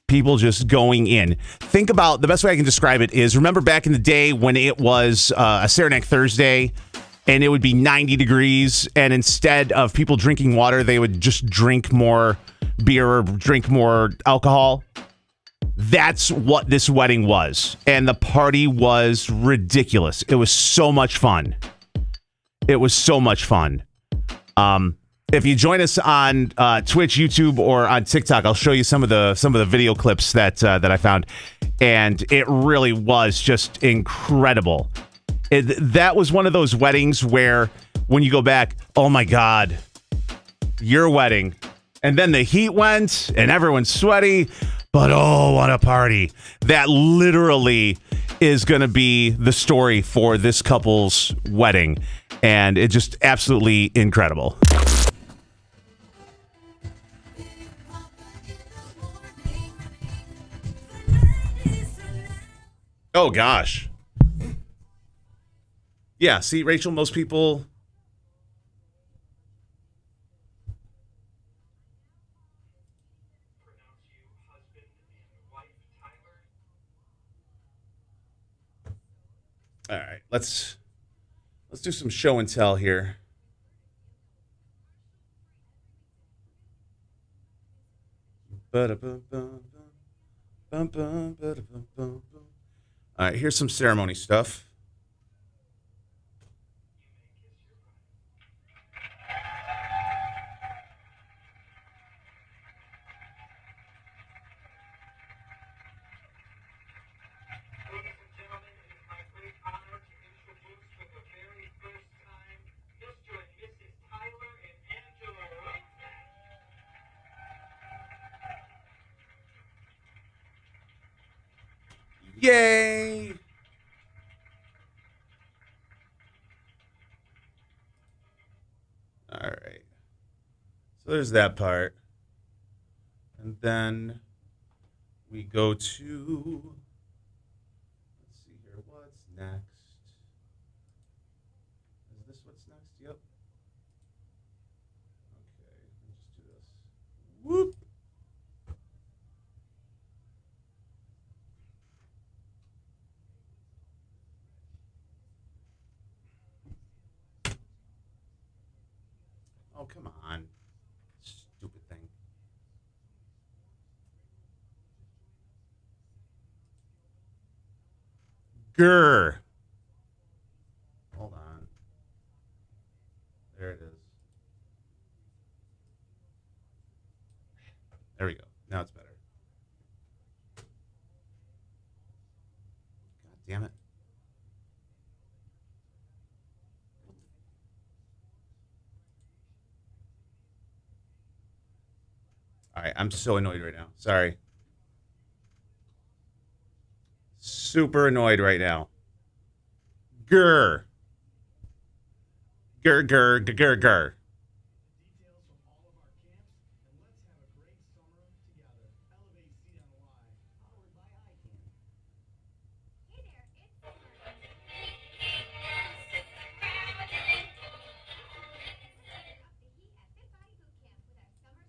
people just going in. Think about the best way I can describe it is remember back in the day when it was a Saranac Thursday and it would be 90 degrees and instead of people drinking water, they would just drink more beer or drink more alcohol. That's what this wedding was. And the party was ridiculous. It was so much fun. If you join us on Twitch, YouTube, or on TikTok, I'll show you some of the video clips that I found, and it really was just incredible. That was one of those weddings where when you go back, oh my God, your wedding, and then the heat went, and everyone's sweaty, but oh, what a party! That literally is going to be the story for this couple's wedding, and it's just absolutely incredible. Oh, gosh. Yeah, see, Rachel, most people... All right, let's do some show and tell here. All right, here's some ceremony stuff. Yay! All right. So there's that part. And then we go to, let's see here, what's next? Is this what's next? Yep. Okay, let's just do this. Whoop. Oh, come on. Stupid thing. Grr. Hold on. There it is. There we go. Now it's better. God damn it. All right, I'm so annoyed right now. Sorry. Super annoyed right now. Grr. Grr, grr, grr, grr, grr.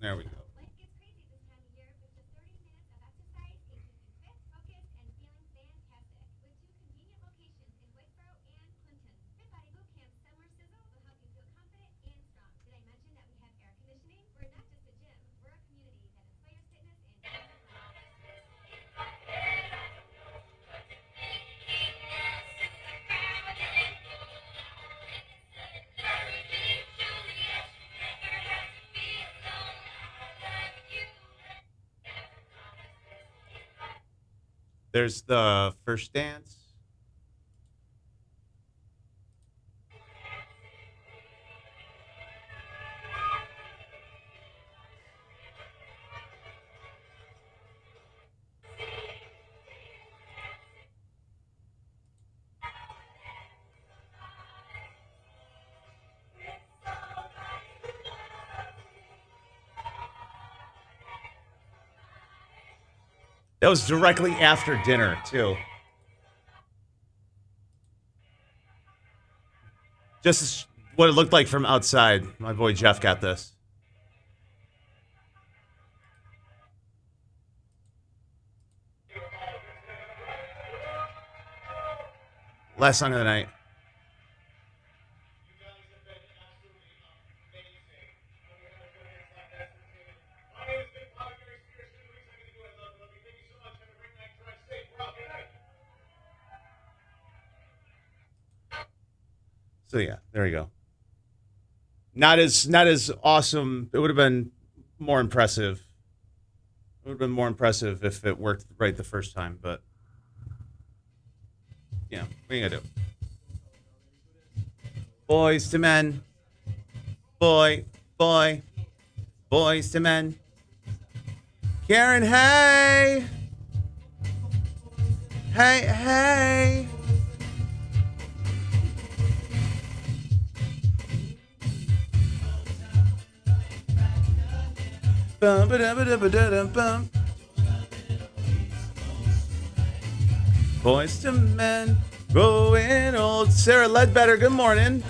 There we go. There's the first dance. That was directly after dinner, too. Just what it looked like from outside. My boy Jeff got this. Last song of the night. So yeah, there we go. Not as awesome. It would have been more impressive. It would have been more impressive if it worked right the first time, but yeah, what are you gonna do? Boys to men. Boys to men. Karen, hey. Hey. Bum, ba-da-ba-da-ba-da-dum-bum. Boys to men, growing old. Sarah Ledbetter, good morning.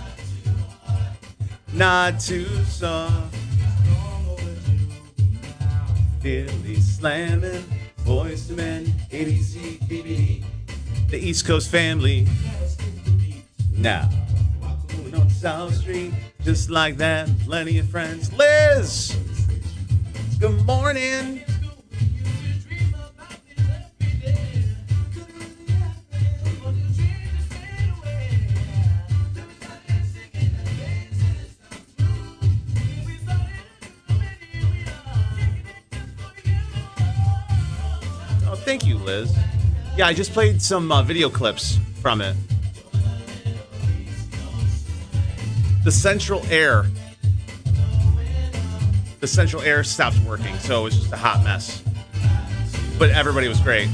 Not too soft. Billy slamming. Boys to men, ABC, BBD. The East Coast family. Now, moving on South Street, just like that. Plenty of friends. Liz, good morning. Thank you, Liz. Yeah, I just played some video clips from it. The central air stopped working, so it was just a hot mess. But everybody was great.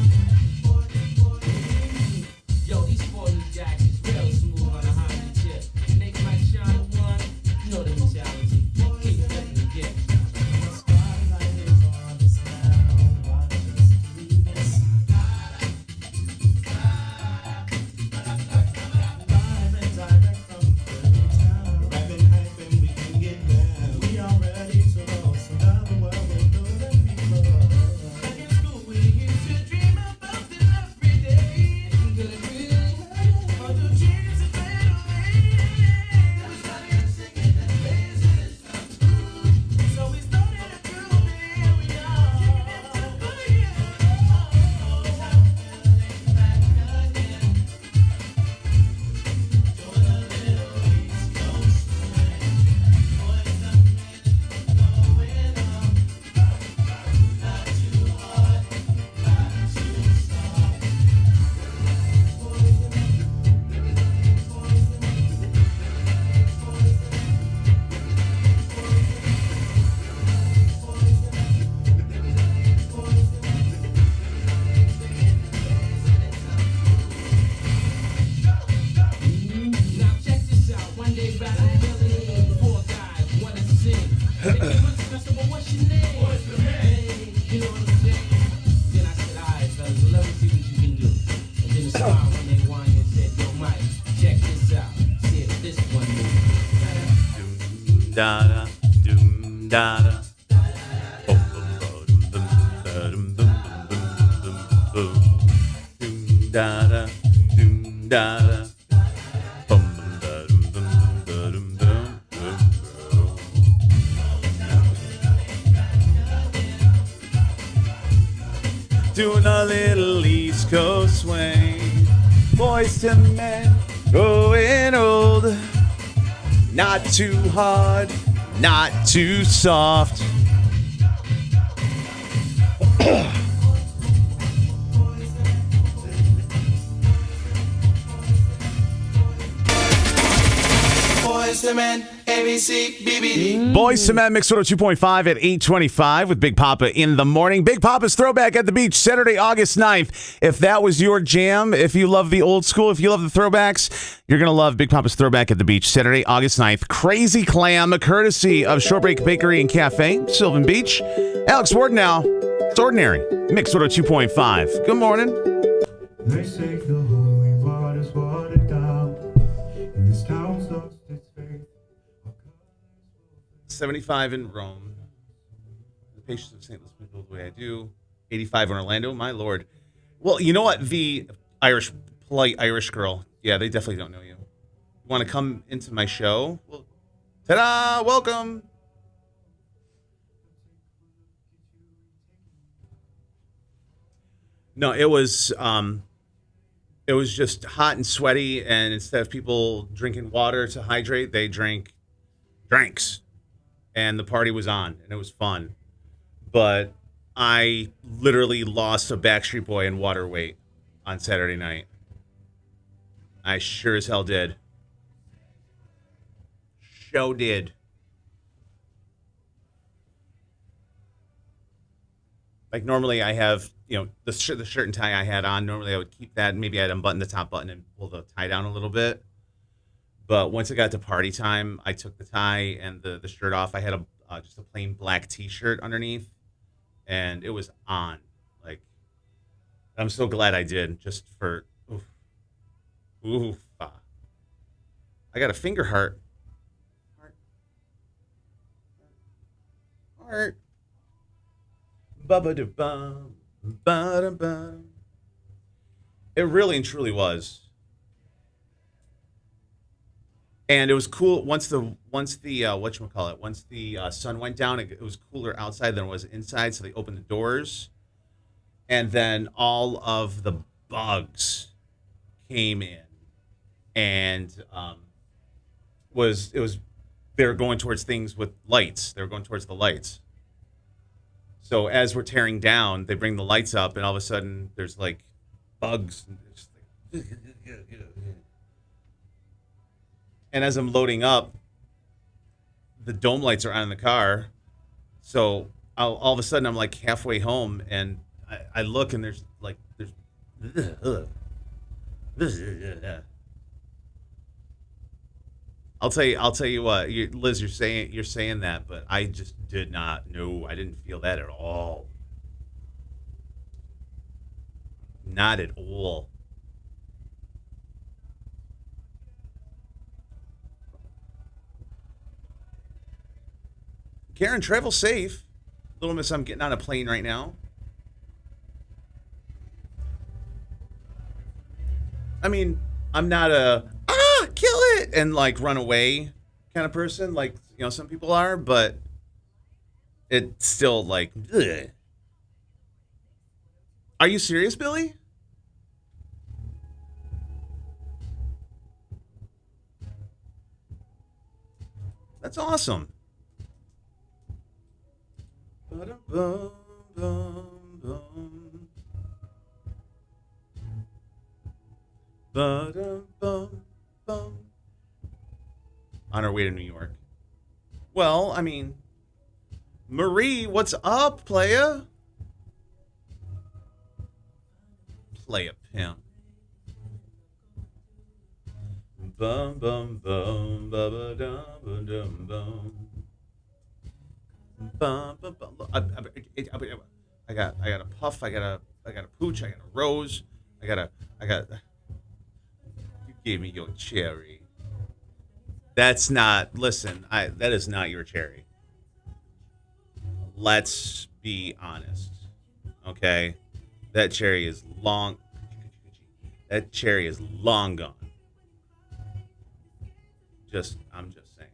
Da-da, doom, da-da. Da-da, doom, da-da. Doing a little East Coast swing. Boys to men, growing old. Not too hard, not too soft. Boys to men, ABC, BBD. Boys to Men, Mix 102.5 at 8:25 with Big Poppa in the morning. Big Poppa's Throwback at the Beach, Saturday, August 9th. If that was your jam, if you love the old school, if you love the throwbacks, you're going to love Big Poppa's Throwback at the Beach, Saturday, August 9th. Crazy Clam, courtesy of Shortbreak Bakery and Cafe, Sylvan Beach. Alex Ward now. It's Ordinary, Mix 102.5. Good morning. They say the holy water's watered down, and this town's lost its faith. 75 in Rome. The patience of St. Louis built the way I do. 85 in Orlando. My Lord. Well, you know what? The polite Irish girl. Yeah, they definitely don't know you. You want to come into my show? Well, ta-da! Welcome. No, it was just hot and sweaty, and instead of people drinking water to hydrate, they drank drinks, and the party was on, and it was fun. But I literally lost a Backstreet Boy in water weight on Saturday night. I sure as hell did. Show did. Like normally I have, the shirt and tie I had on. Normally I would keep that. Maybe I'd unbutton the top button and pull the tie down a little bit. But once it got to party time, I took the tie and the shirt off. I had just a plain black T-shirt underneath, and it was on. Like, I'm so glad I did. Just for oof. I got a finger heart. Heart. Ba-ba-da-bum, ba-da-bum. It really and truly was. And it was cool once the whatchamacallit, once the sun went down, it was cooler outside than it was inside, so they opened the doors. And then all of the bugs came in, and they were going towards things with lights. They were going towards the lights. So as we're tearing down, they bring the lights up, and all of a sudden there's like bugs. And as I'm loading up, the dome lights are on in the car. So all of a sudden I'm like halfway home, and I look, and there's. I'll tell you what, Liz, you're saying that, but I just did not know. I didn't feel that at all. Not at all. Karen, travel safe. Little Miss, I'm getting on a plane right now. I mean, I'm not a kill it and like run away kind of person like some people are, but it's still like ugh. Are you serious, Billy? That's awesome. On our way to New York. Well, I mean, Marie, what's up, playa? Playa pimp. Bum bum bum ba ba dum ba dum bum. Bum bum bum. I got a puff. I got a pooch. I got a rose. I got. You gave me your cherry. That's not. Listen, that is not your cherry. Let's be honest, okay? That cherry is long. That cherry is long gone. I'm just saying.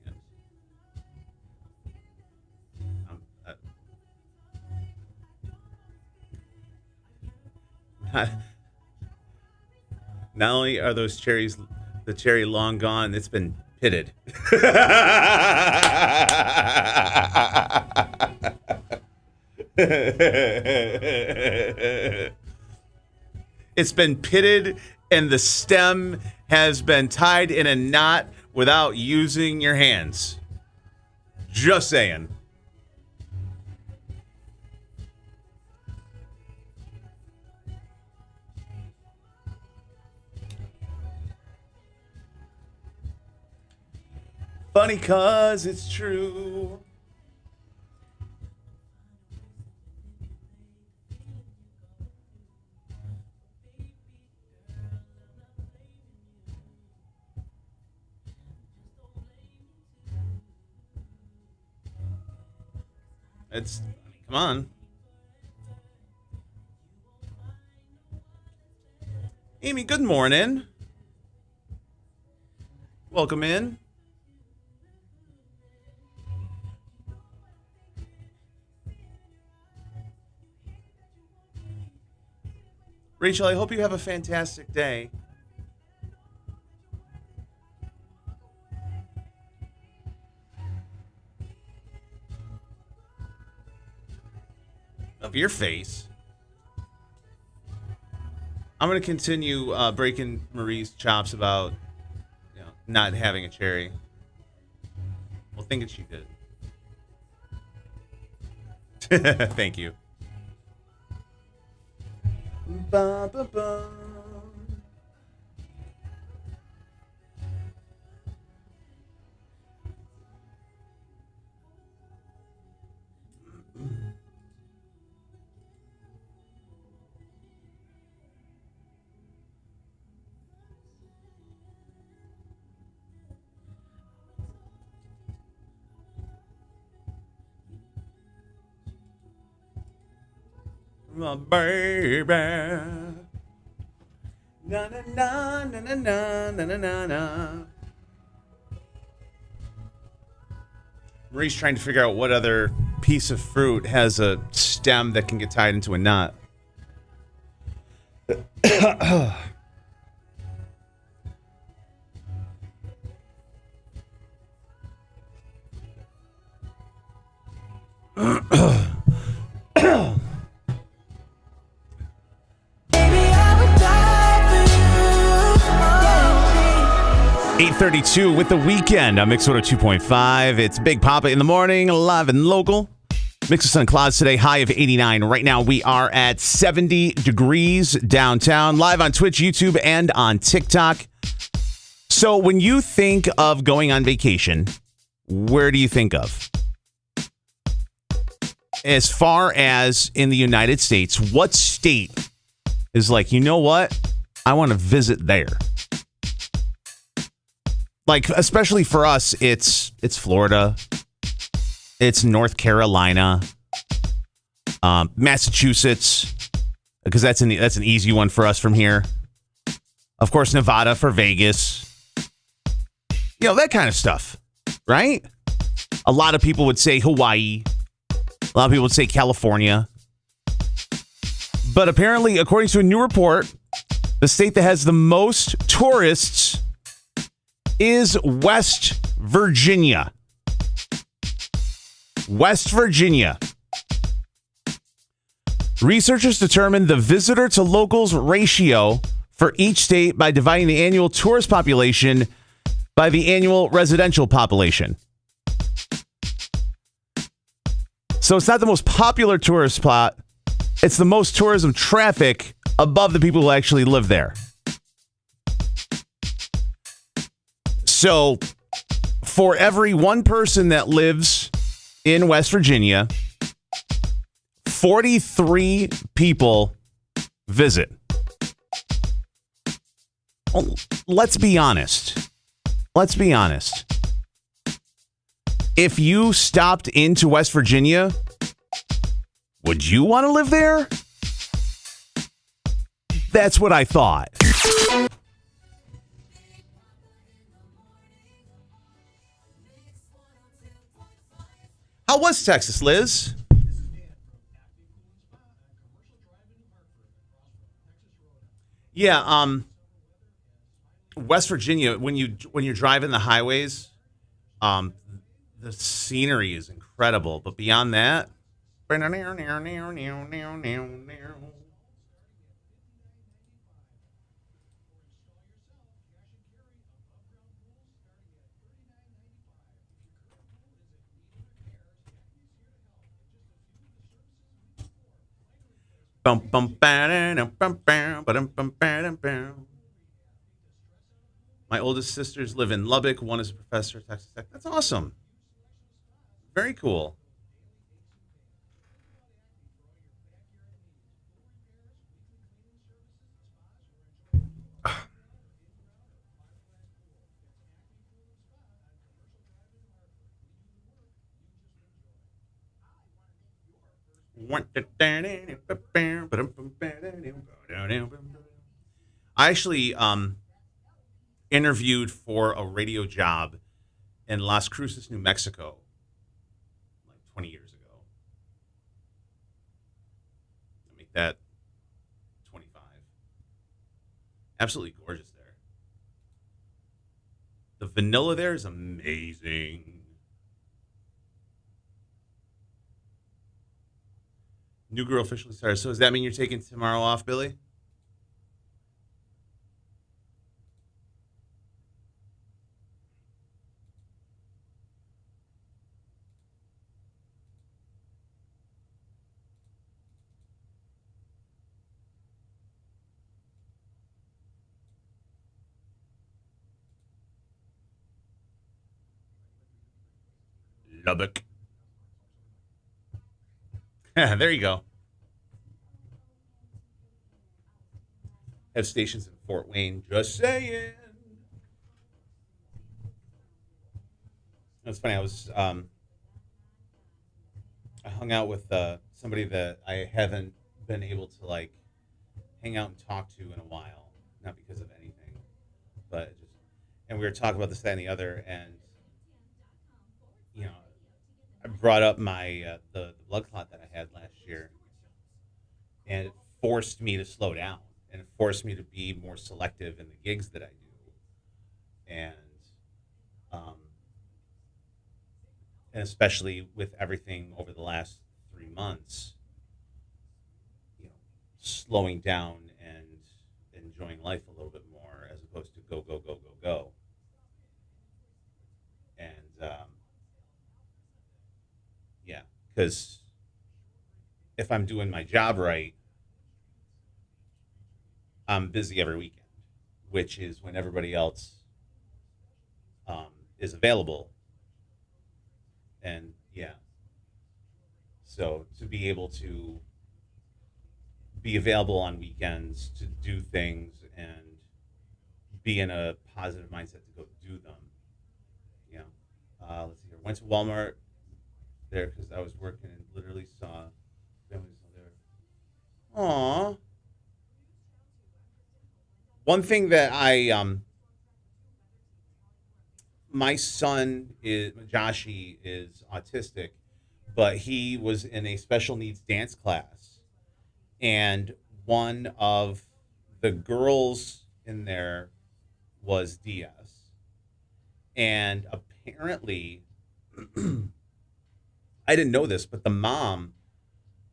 Not only are those cherries, the cherry long gone, it's been pitted. It's been pitted, and the stem has been tied in a knot without using your hands. Just saying. Funny 'cause it's true. Come on. Amy, good morning. Welcome in. Rachel, I hope you have a fantastic day. beer face. I'm going to continue breaking Marie's chops about not having a cherry. Well, thinking she did. Thank you. Ba, ba, ba. My baby. Na na na na na na na na na. Marie's trying to figure out what other piece of fruit has a stem that can get tied into a knot. 8:32 with the weekend on Mix 102.5. It's Big Poppa in the morning, live and local. Mix of sun and clouds today, high of 89. Right now we are at 70 degrees downtown, live on Twitch, YouTube, and on TikTok. So when you think of going on vacation, where do you think of? As far as in the United States, what state is like, you know what? I want to visit there. Like, especially for us, it's Florida, it's North Carolina, Massachusetts, because that's an easy one for us from here. Of course, Nevada for Vegas, that kind of stuff, right? A lot of people would say Hawaii, a lot of people would say California, but apparently, according to a new report, the state that has the most tourists is West Virginia. West Virginia. Researchers determined the visitor to locals ratio for each state by dividing the annual tourist population by the annual residential population. So it's not the most popular tourist spot. It's the most tourism traffic above the people who actually live there. So, for every one person that lives in West Virginia, 43 people visit. Well, let's be honest. If you stopped into West Virginia, would you want to live there? That's what I thought. How was Texas, Liz? Yeah, West Virginia, when you're driving the highways, the scenery is incredible. But beyond that, my oldest sisters live in Lubbock. One is a professor at Texas Tech. That's awesome. Very cool. I actually interviewed for a radio job in Las Cruces, New Mexico, like 20 years ago. Make that 25. Absolutely gorgeous there. The vanilla there is amazing. New girl officially started. So does that mean you're taking tomorrow off, Billy? Lubbock. There you go. Have stations in Fort Wayne. Just saying. That's funny. I hung out with somebody that I haven't been able to like hang out and talk to in a while. Not because of anything, but just, and we were talking about this, that, and the other, and you know, I brought up my the blood clot that I had last year, and it forced me to slow down, and it forced me to be more selective in the gigs that I do, and especially with everything over the last 3 months, you know, slowing down and enjoying life a little bit more as opposed to go, go, go, go, go. And yeah, because if I'm doing my job right, I'm busy every weekend, which is when everybody else is available. And yeah, so to be able to be available on weekends to do things and be in a positive mindset to go do them. Yeah. Let's see here. Went to Walmart there because I was working and literally saw families there. Aw. One thing that my son is Joshi is autistic, but he was in a special needs dance class, and one of the girls in there was DS, and apparently, I didn't know this, but the mom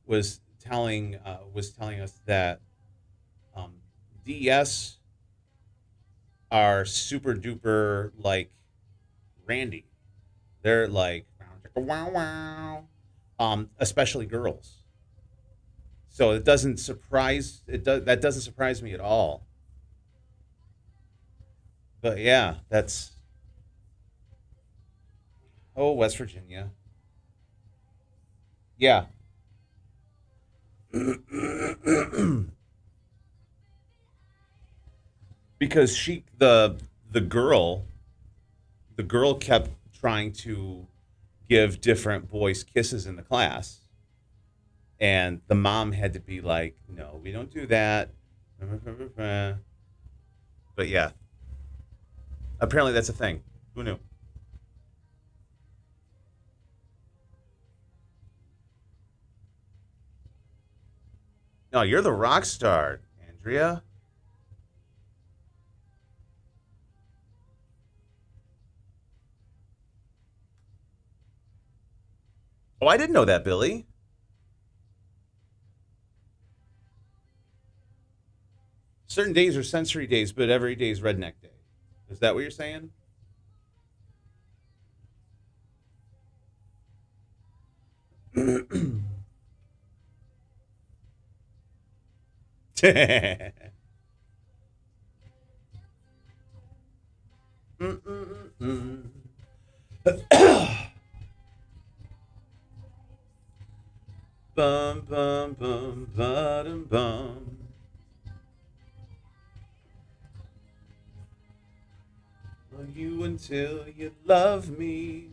was telling us that DS are super duper like Randy. They're like wow wow, especially girls. So it doesn't surprise that doesn't surprise me at all. But yeah, that's West Virginia. Yeah. Because the girl kept trying to give different boys kisses in the class, and the mom had to be like, no, we don't do that. But yeah, apparently that's a thing. Who knew? No, you're the rock star, Andrea. Oh, I didn't know that, Billy. Certain days are sensory days, but every day is redneck day. Is that what you're saying? Bum bum bum bum bum. Love you until you love me,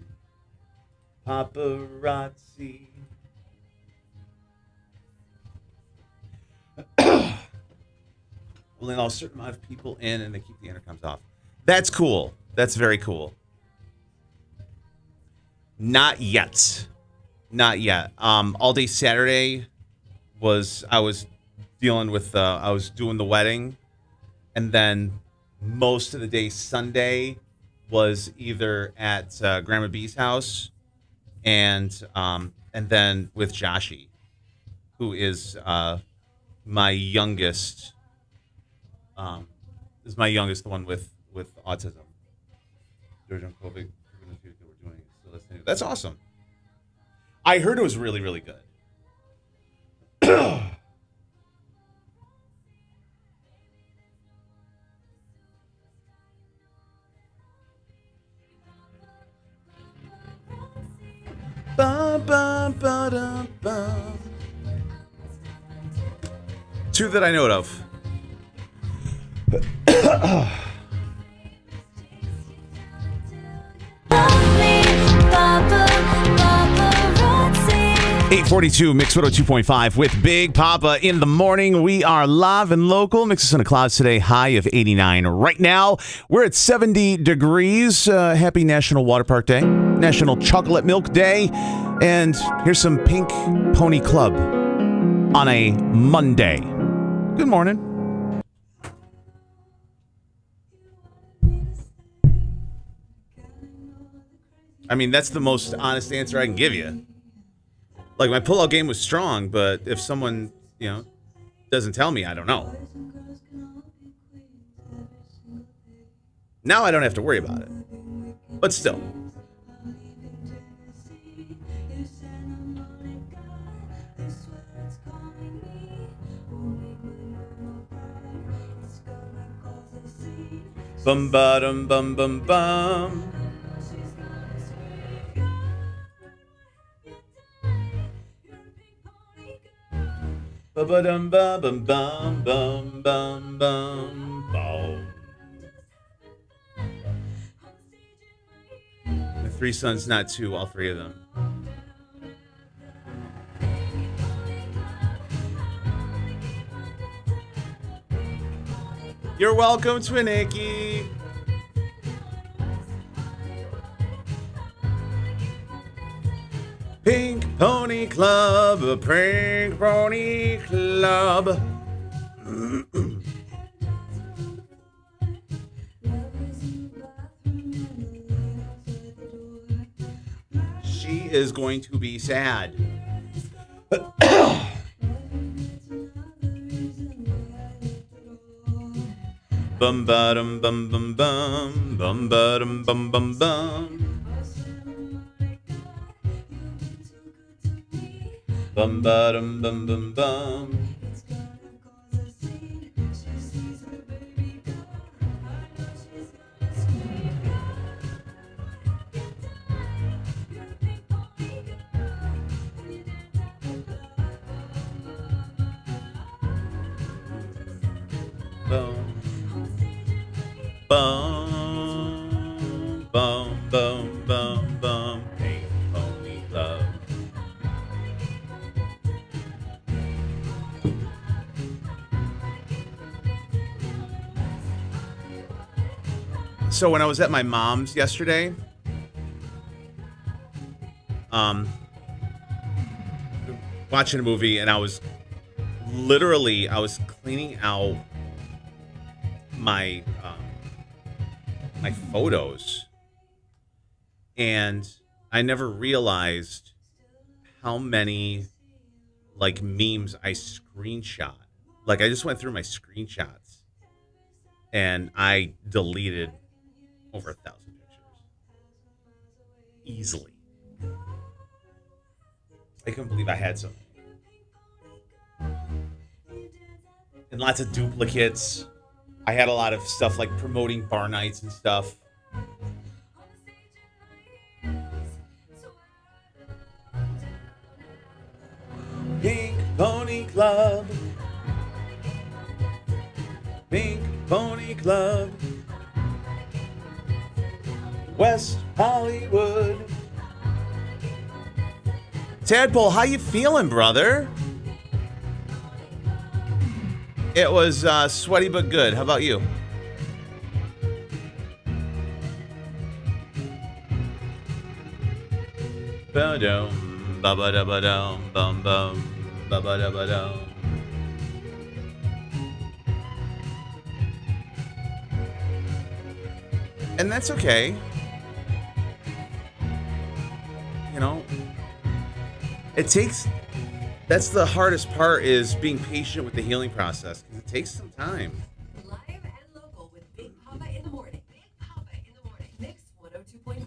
paparazzi. Well, then I'll certain amount of people in, and they keep the intercoms off. That's cool. That's very cool. Not yet. Not yet. All day Saturday I was dealing with I was doing the wedding, and then most of the day Sunday was either at Grandma B's house and then with Joshi, who is my youngest. Is my youngest, the one with autism. George and Kovic, we're doing it. So that's awesome. I heard it was really, really good. Bum, bum, ba-dum, bum. Two that I know of. 842 Mix 102.5 with Big Poppa in the morning. We are live and local. Mix Us in the Clouds today, high of 89. Right now, we're at 70 degrees. Happy National Water Park Day, National Chocolate Milk Day, and here's some Pink Pony Club on a Monday. Good morning. I mean, that's the most honest answer I can give you. Like, my pullout game was strong, but if someone, doesn't tell me, I don't know. Now I don't have to worry about it. But still. Bum ba dum bum bum bum. Ba-ba-dum ba-bum bum bum bum bum bum. My three sons, not two, all three of them. You're welcome, Twinnicky. Pink Pony Club, a Pink Pony Club. She is going to be sad. Bum ba dum bum bum bum bum ba dum bum bum bum. Bum ba dum bum bum bum. Bum bum bum bum bum. Pink Pony Club. So when I was at my mom's yesterday, watching a movie, and I was cleaning out my my photos, and I never realized how many memes I screenshot. I just went through my screenshots, and I deleted over 1,000 pictures easily. I couldn't believe I had so many. And lots of duplicates. I had a lot of stuff promoting bar nights and stuff. Pink Pony Club. Pink Pony Club. West Hollywood. Tadpole, how you feeling, brother? It was sweaty but good. How about you? Ba-dum, ba-ba-da-ba-dum, bum-bum, ba-ba-da-ba-dum. And that's okay. It takes That's the hardest part, is being patient with the healing process, because it takes some time. Live and local with Big Poppa in the morning. Big Poppa in the morning. Mix 102.5.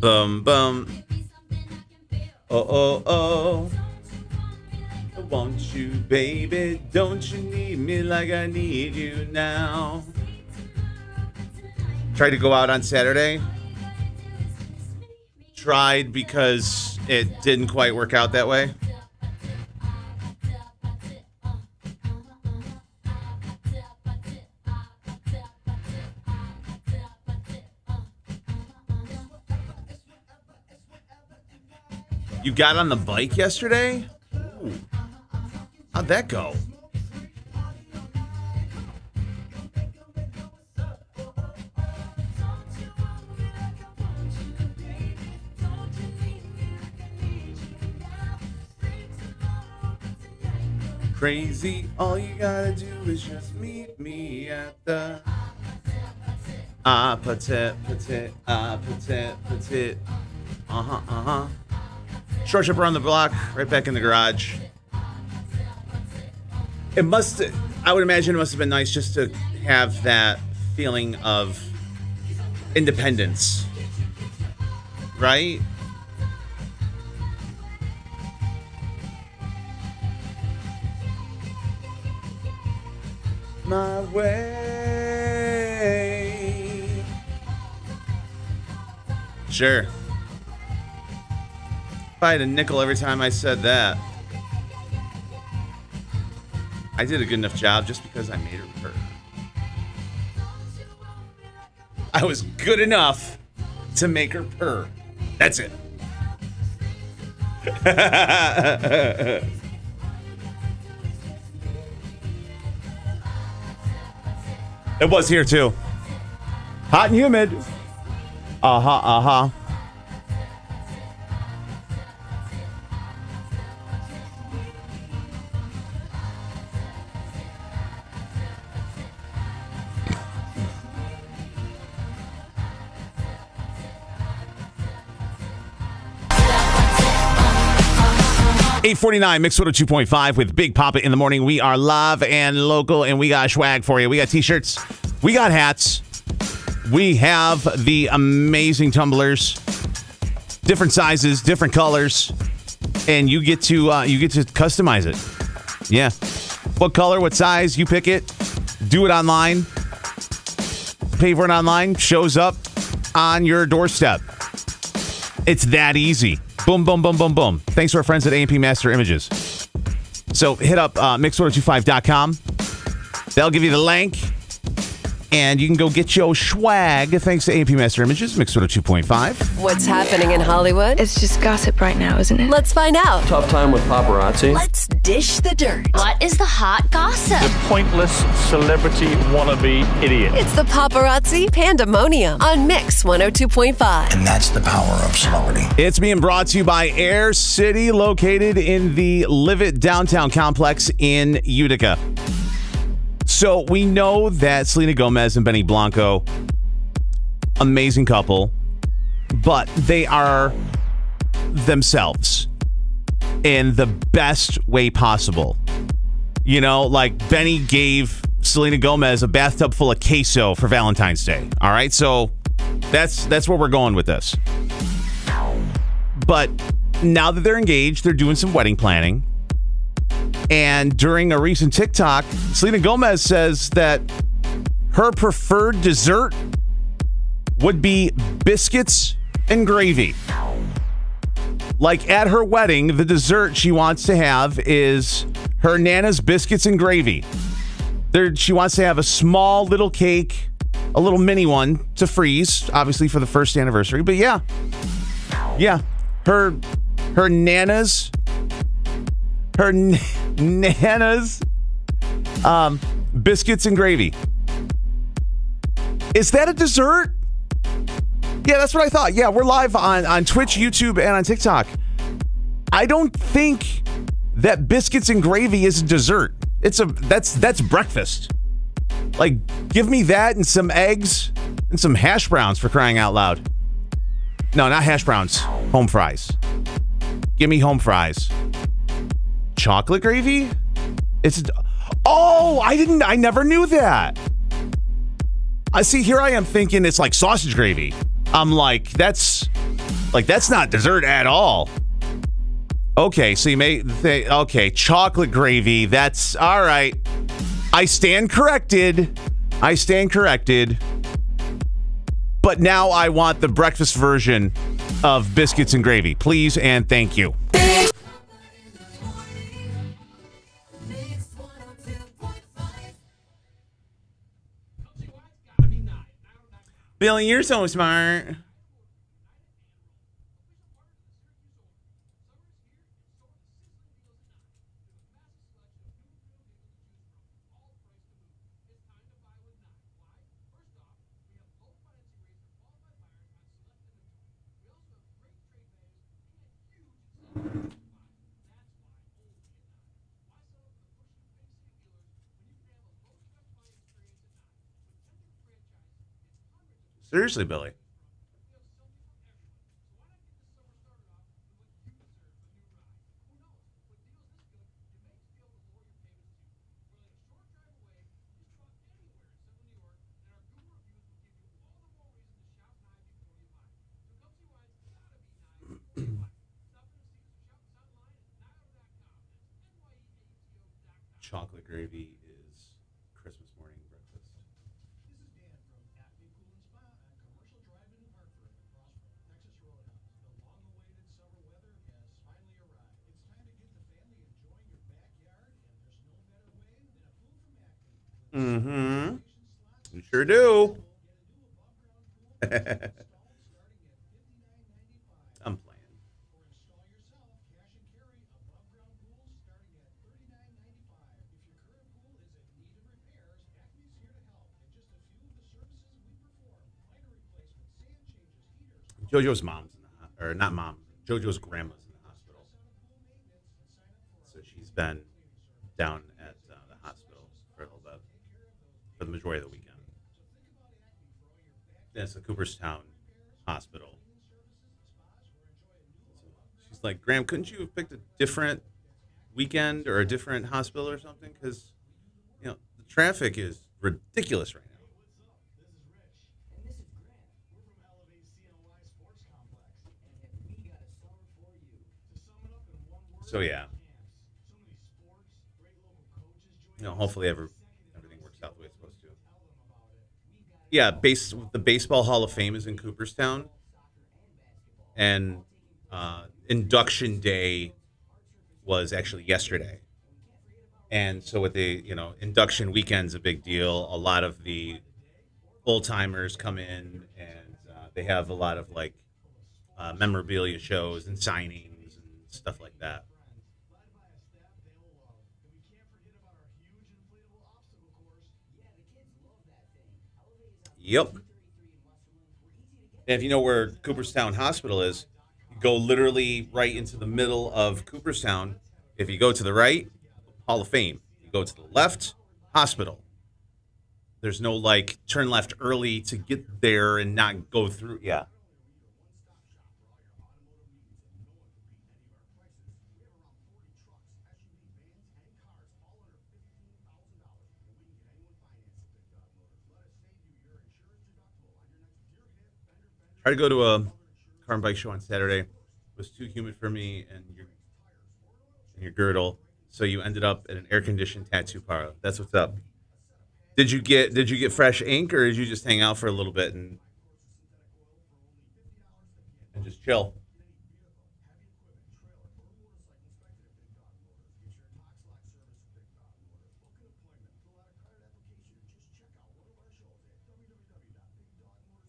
Bum. Oh. I want you, baby. Don't you need me like I need you now? Tried to go out on Saturday. Tried because it didn't quite work out that way. You got on the bike yesterday? Ooh. How'd that go? Crazy, all you gotta do is just meet me at the petit. Short trip around the block, right back in the garage. I would imagine it must have been nice just to have that feeling of independence, right? My way. Sure. If I had a nickel every time I said that, I did a good enough job just because I made her purr. I was good enough to make her purr. That's it. It was here too. Hot and humid. Uh-huh. 8:49, Mix 102.5 with Big Poppa in the morning. We are live and local, and we got swag for you. We got t-shirts. We got hats. We have the amazing tumblers. Different sizes, different colors. And you get to customize it. Yeah. What color, what size, you pick it. Do it online. Pay for it online. Shows up on your doorstep. It's that easy. Boom, boom, boom, boom, boom. Thanks to our friends at A&P Master Images. So hit up mix1025.com. They'll give you the link. And you can go get your swag thanks to A&P Master Images, Mix 102.5. What's happening in Hollywood? It's just gossip right now, isn't it? Let's find out. Tough time with paparazzi. Let's dish the dirt. What is the hot gossip? The pointless celebrity wannabe idiot. It's the paparazzi pandemonium on Mix 102.5. And that's the power of celebrity. It's being brought to you by Air City, located in the Live It downtown complex in Utica. So we know that Selena Gomez and Benny Blanco, amazing couple, but they are themselves in the best way possible. You know, like Benny gave Selena Gomez a bathtub full of queso for Valentine's Day. All right, so that's where we're going with this. But now that they're engaged, they're doing some wedding planning. And during a recent TikTok, Selena Gomez says that her preferred dessert would be biscuits and gravy. Like at her wedding, the dessert she wants to have is her Nana's biscuits and gravy. She wants to have a small little cake, a little mini one to freeze, obviously for the first anniversary. But yeah, her Nana's biscuits and gravy. Is that a dessert? Yeah, that's what I thought. Yeah, we're live on Twitch, YouTube, and on TikTok. I don't think that biscuits and gravy is a dessert. That's breakfast. Like, give me that and some eggs and some hash browns, for crying out loud. No, not hash browns. Home fries. Give me home fries. Chocolate gravy? I never knew that. I see, here I am thinking it's like sausage gravy. I'm like, that's not dessert at all. Okay, so you may think, okay, chocolate gravy, that's all right. I stand corrected. But now I want the breakfast version of biscuits and gravy. Please and thank you. Billy, you're so smart. Seriously, Billy. Chocolate gravy is Christmas morning breakfast. This is Dan from Acme Pool and Spa on Commercial Drive in Hartford, across from Texas Roadhouse. The long-awaited summer weather has finally arrived. It's time to get the family enjoying your backyard, and there's no better way than a pool from Acme. Mm-hmm. You sure do. I'm playing. Or install yourself cash and carry above ground pools starting at $39.95. If your current pool is in need of repairs, Acme's here to help. And just a few of the services we perform: liner replacement, sand changes, heaters. JoJo's mom's in the or not mom. JoJo's grandma's in the hospital. So she's been down at the hospital for a little bit for the majority of the weekend. That's the Cooperstown Hospital. She's like, Graham, couldn't you have picked a different weekend or a different hospital or something? Because, you know, the traffic is ridiculous right now. So, yeah. You know, hopefully everything works out the way it's supposed to. Yeah, the Baseball Hall of Fame is in Cooperstown. And induction day was actually yesterday. And so with the, induction weekend's a big deal. A lot of the old timers come in and they have a lot of like memorabilia shows and signings and stuff like that. Yep. And if you know where Cooperstown Hospital is, you go literally right into the middle of Cooperstown. If you go to the right, Hall of Fame. You go to the left, hospital. There's no like turn left early to get there and not go through. Yeah. Tried to go to a car and bike show on Saturday. It was too humid for me and your girdle, so you ended up at an air-conditioned tattoo parlor. That's what's up. Did you get fresh ink, or did you just hang out for a little bit and just chill?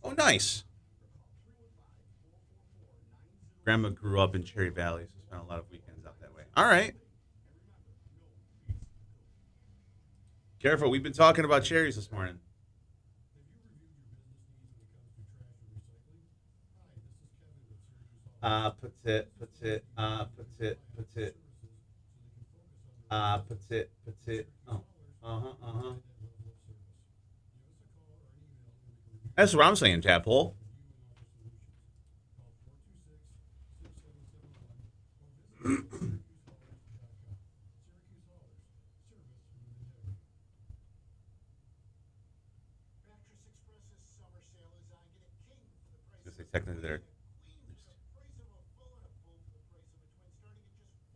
Oh, nice. Grandma grew up in Cherry Valley, so spent a lot of weekends out that way. All right. Careful, we've been talking about cherries this morning. Petit, petit, petit, petit. Petit, petit. Oh, uh-huh. That's what I'm saying, Tadpole. Just say technically there. Mix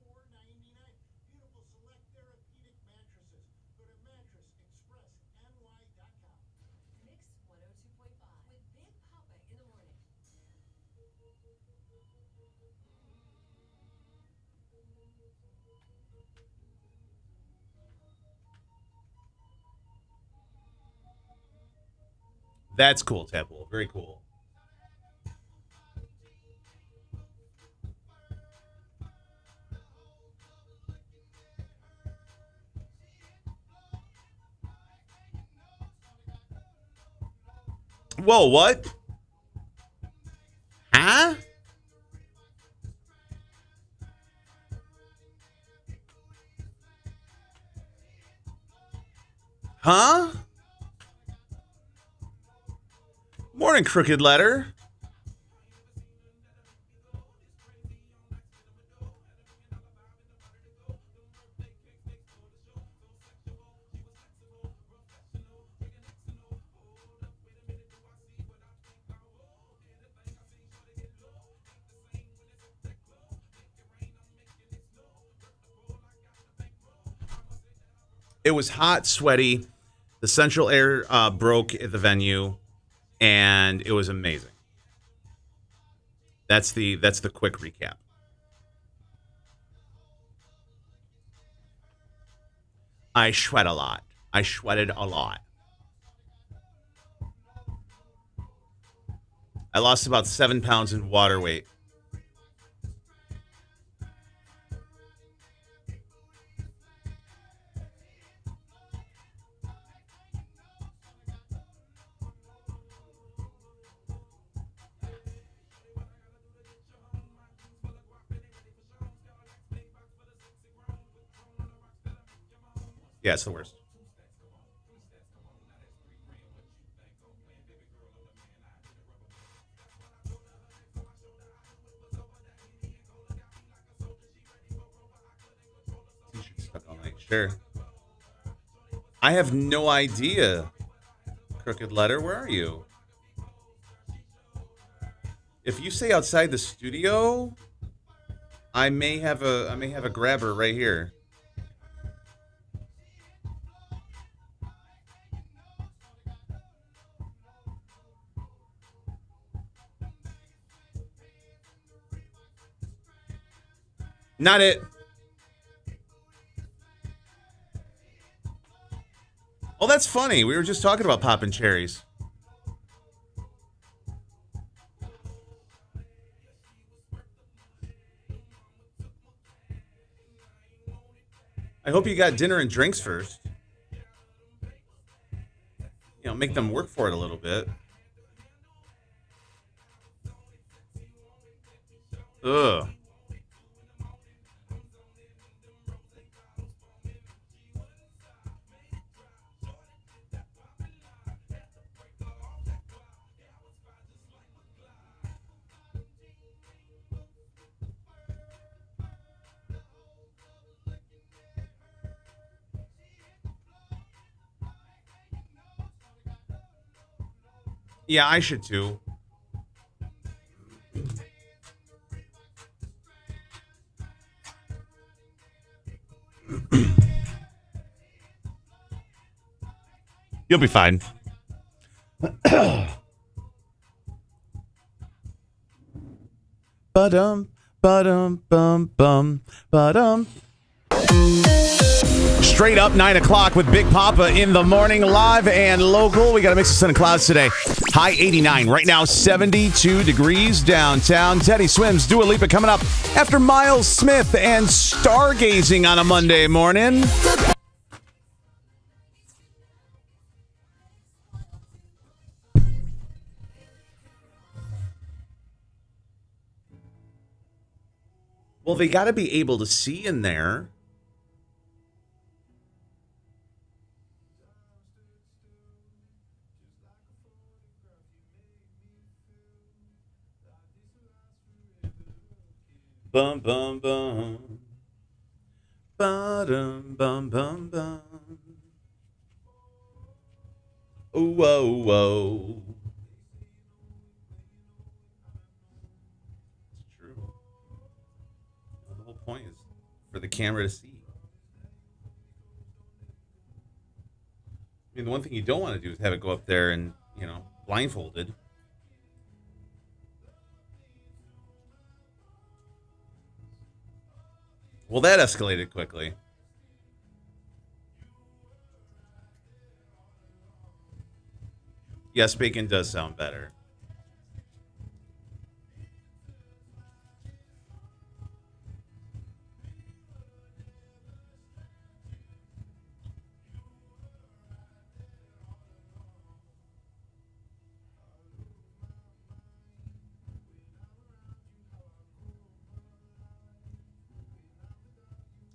102.5 with Big Poppa in the morning. That's cool, Tadpole. Very cool. Whoa, what? Huh? Huh? Morning, Crooked Letter. It was hot, sweaty. The central air broke at the venue, and it was amazing. That's the quick recap. I sweat a lot. I sweated a lot. I lost about 7 pounds in water weight. Yeah, it's the worst. T-shirt stuck all night. Sure. I have no idea. Crooked Letter, where are you? If you stay outside the studio, I may have a grabber right here. Not it. Oh, that's funny. We were just talking about popping cherries. I hope you got dinner and drinks first. You know, make them work for it a little bit. Ugh. Yeah, I should too. You'll be fine. Ba-dum, ba-dum, bum, bum, ba-dum. Straight up 9 o'clock with Big Poppa in the morning, live and local. We got a mix of sun and clouds today. High 89. Right now, 72 degrees downtown. Teddy Swims, Dua Lipa coming up after Miles Smith and stargazing on a Monday morning. Well, they got to be able to see in there. Bum, bum, bum. Ba-dum, bum, bum, bum. Ooh, whoa, whoa. It's true. The whole point is for the camera to see. I mean, the one thing you don't want to do is have it go up there and, blindfolded. Well, that escalated quickly. Yes, bacon does sound better.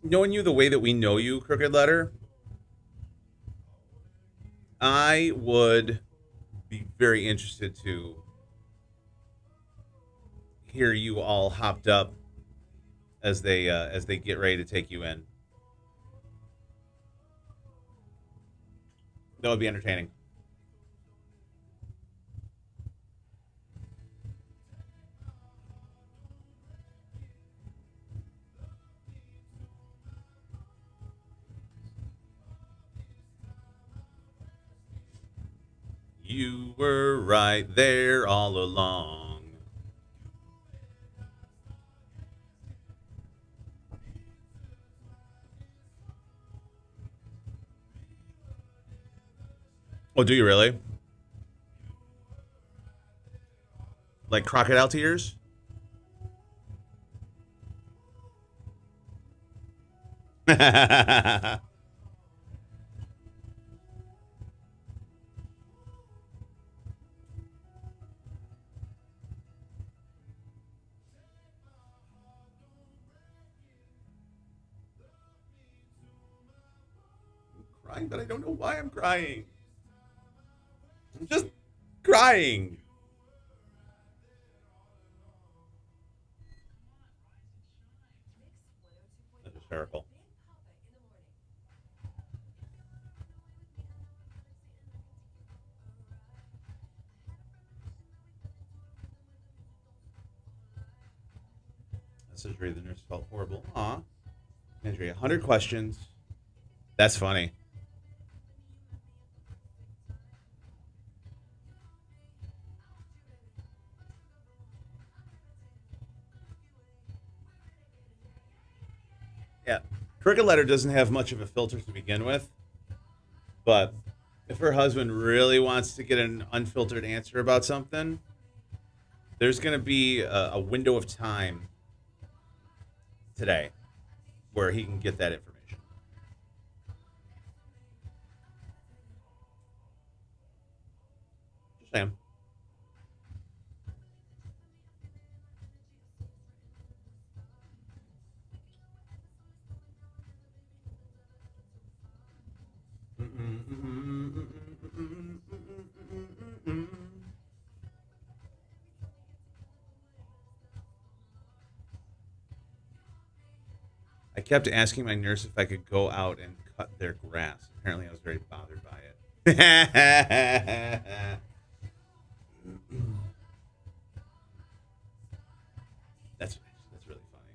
Knowing you the way that we know you, Crooked Letter, I would be very interested to hear you all hopped up as they get ready to take you in. That would be entertaining. You were right there all along. Oh, do you really? Like crocodile tears? Crying, but I don't know why I'm crying. I'm just crying. That's hysterical. Surgery, the nurse felt horrible. Aw. Andrea, 100 questions. That's funny. Yeah. Crooked Letter doesn't have much of a filter to begin with. But if her husband really wants to get an unfiltered answer about something, there's going to be a window of time today where he can get that information. Just saying. I kept asking my nurse if I could go out and cut their grass. Apparently, I was very bothered by it. That's really funny.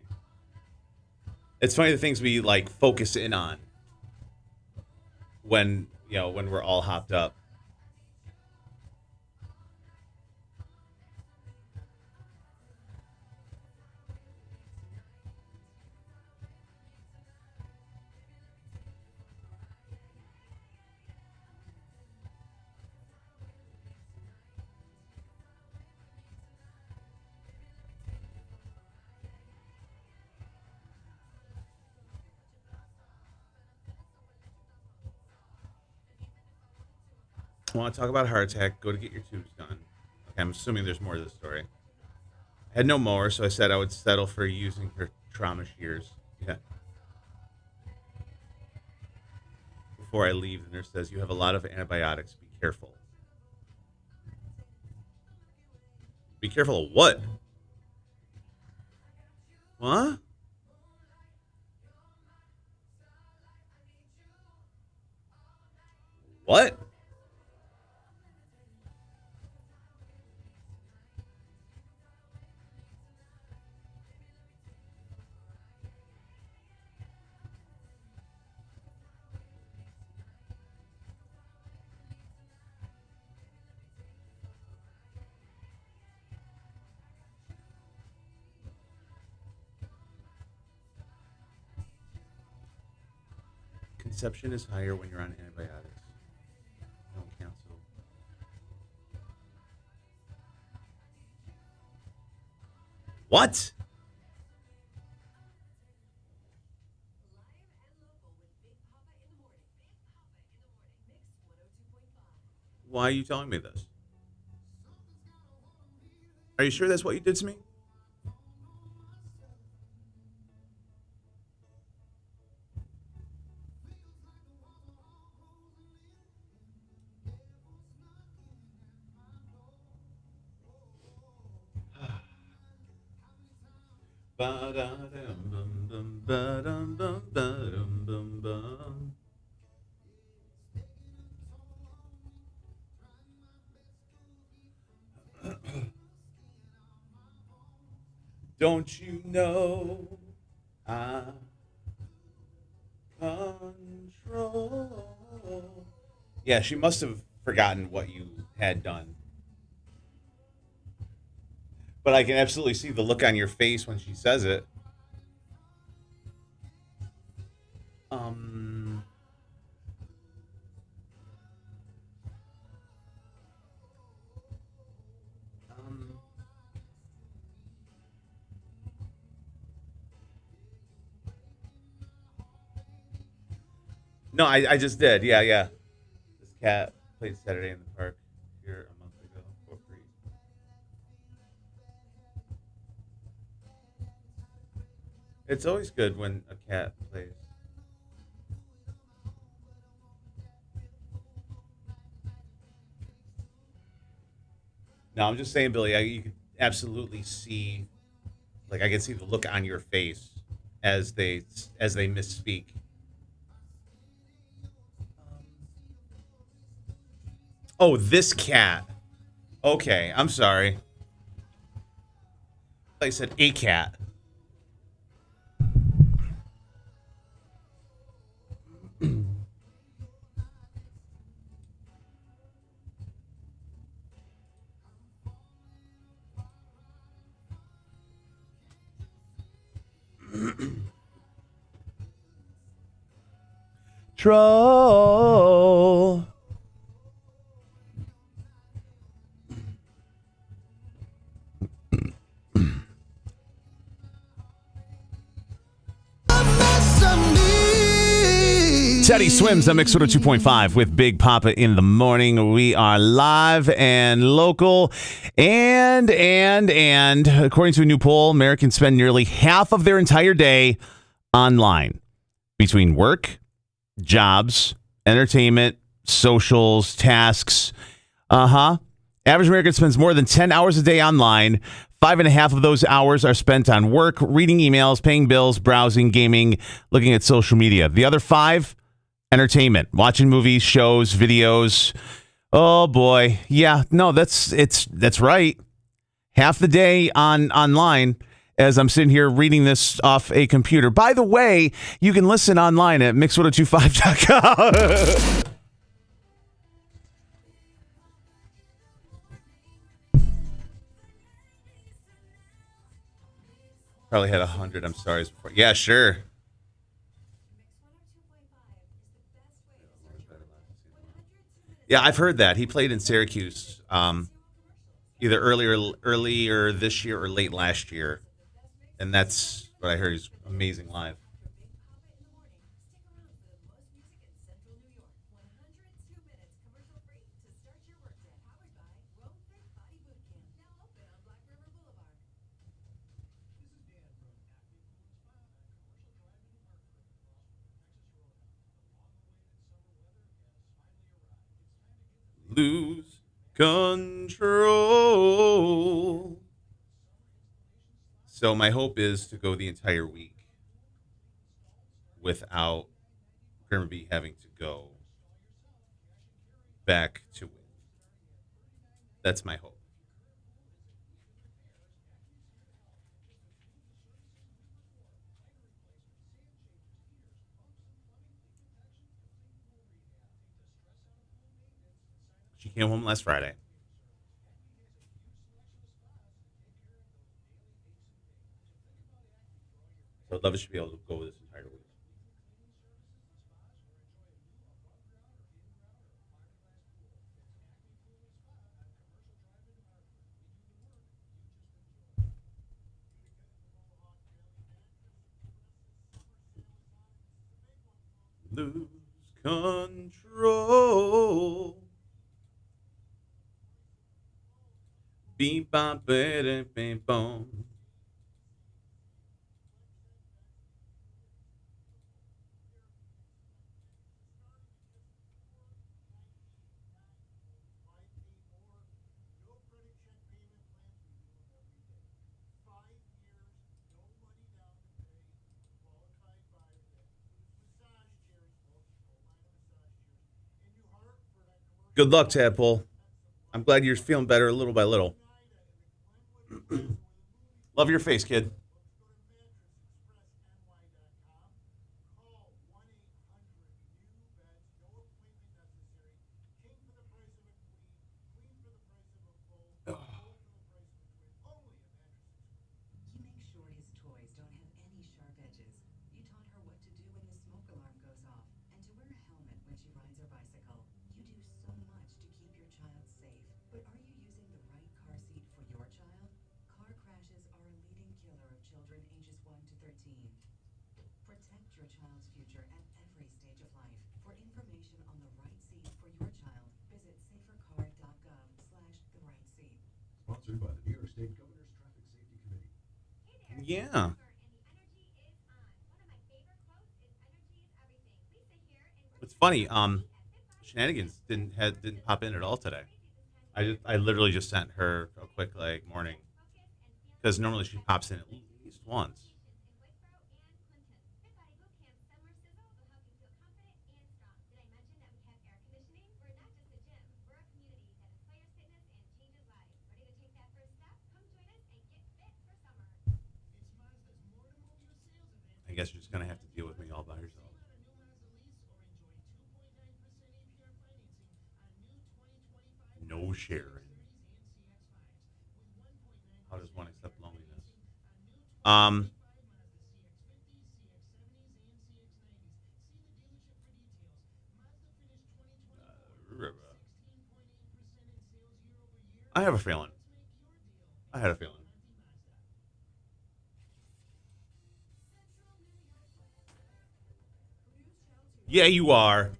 It's funny the things we like focus in on when we're all hopped up. Want to talk about a heart attack? Go to get your tubes done. Okay, I'm assuming there's more to the story. I had no mower, so I said I would settle for using her trauma shears. Yeah. Before I leave, the nurse says, "You have a lot of antibiotics. Be careful." Be careful of what? What? What? Conception is higher when you're on antibiotics. Don't cancel. What? Why are you telling me this? Are you sure that's what you did to me? Don't you know I control? Yeah, she must have forgotten what you had done. But I can absolutely see the look on your face when she says it. Um, um, no, I just did. Yeah, yeah. This cat played Saturday in the park here a month ago for free. It's always good when a cat plays. No, I'm just saying, Billy. You can absolutely see, like, I can see the look on your face as they misspeak. Oh, this cat. Okay, I'm sorry. I said a cat. Troll. Teddy Swims on Mix 2.5 with Big Poppa in the morning. We are live and local. And according to a new poll, Americans spend nearly half of their entire day online between work, jobs, entertainment, socials, tasks. Average American spends more than 10 hours a day online. 5.5 of those hours are spent on work, reading emails, paying bills, browsing, gaming, looking at social media. The other 5, entertainment, watching movies, shows, videos. Oh boy. Yeah, no, that's right. Half the day online as I'm sitting here reading this off a computer. By the way, you can listen online at mix1025.com. Probably had 100. I'm sorry. Yeah, sure. Yeah, I've heard that. He played in Syracuse either earlier this year or late last year. And that's what I heard. He's amazing live. lose control. So my hope is to go the entire week without Grimmerby having to go back to win. That's my hope. She came home last Friday. So I'd love if she'd be able to go this entire week. Lose control. Beep bop beep beep boom. Good luck, Tadpole. I'm glad you're feeling better little by little. Love your face, kid. You make sure his toys don't have any sharp edges. You taught her what to do when the smoke alarm goes off and to wear a helmet when she rides her bicycle. You do so much to keep your child safe. But are you using the right car seat for your child? Car crashes are a leading killer of children ages 1 to 13. Protect your child's future at every stage of life. For information on the right seat for your child, visit safercar.gov/the right seat. Sponsored by the New York State Governor's Traffic Safety Committee. Yeah. It's funny. Shenanigans didn't pop in at all today. I literally just sent her a quick morning because normally she pops in at least once. I guess you're just gonna have to deal with me all by yourself. No sharing. How does one accept loneliness? Um, I have a feeling. I had a feeling. Yeah, you are.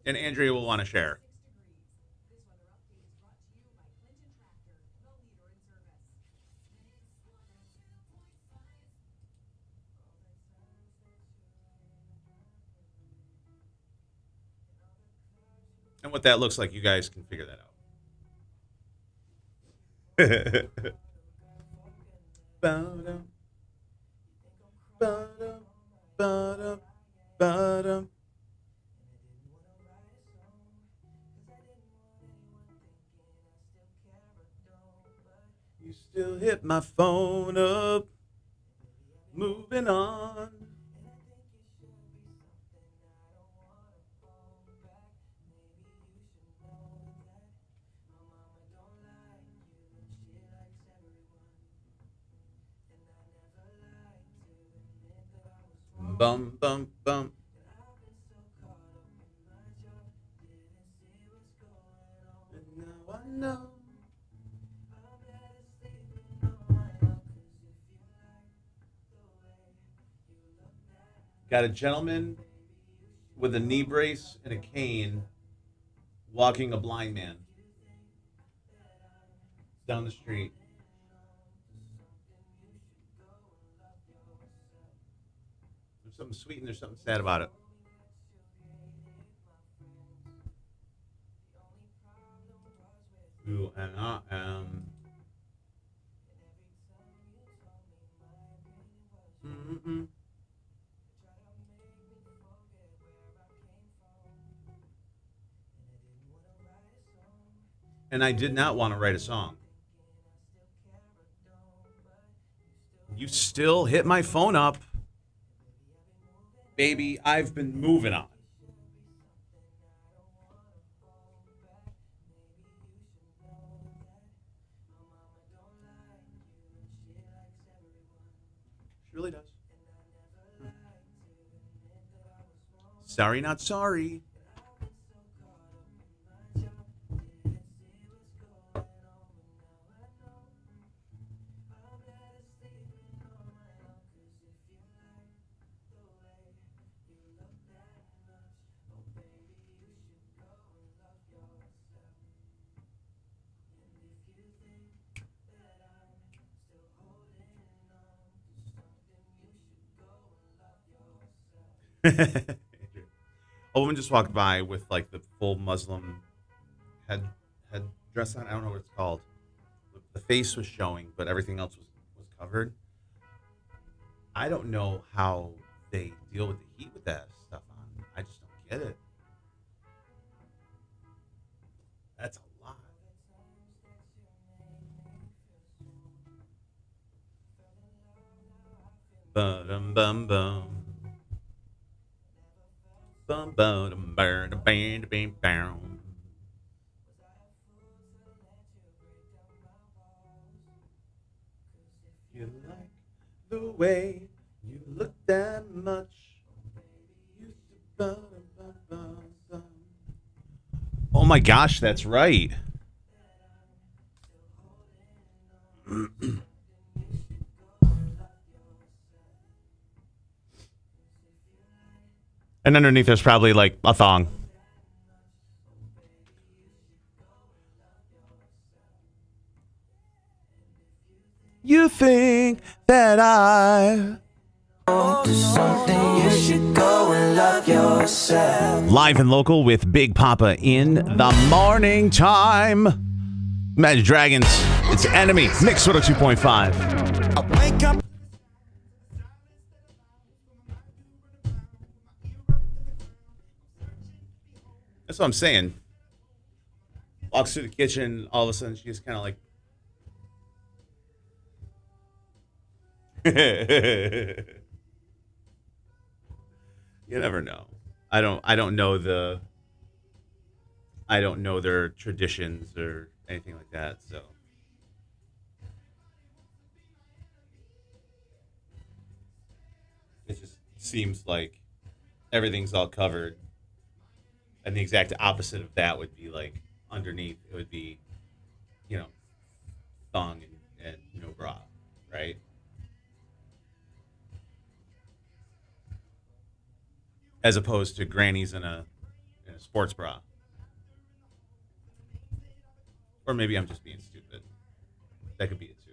And Andrea will want to share. And what that looks like, you guys can figure that out. Ba-dum, ba-dum, ba-dum, ba-dum. You still hit my phone up. Moving on. Bum, bum, bum. And now I know. Got a gentleman with a knee brace and a cane walking a blind man down the street. something sweet and there's something sad about it. Who and I am. Mm-mm. And I did not want to write a song. You still hit my phone up. Baby, I've been moving on. She really does. Sorry, not sorry. A woman just walked by with like the full Muslim head dress on. I don't know what it's called. The face was showing, but everything else was covered. I don't know how they deal with the heat with that stuff on. I just don't get it. That's a lot. Bum bum bum. Bum bum bum bam bam bam. You like the way you look that much. Oh my gosh, that's right. And underneath there's probably like a thong. You think that I something you should go and love yourself. Live and local with Big Poppa in the morning time. Imagine Dragons, it's Enemy, Mix 102.5. I wake up. That's what I'm saying. Walks through the kitchen, all of a sudden she's kind of like, you never know. I don't know their traditions or anything like that, so it just seems like everything's all covered. And the exact opposite of that would be like underneath it would be, thong and no bra, right? As opposed to grannies in a sports bra. Or maybe I'm just being stupid. That could be it too.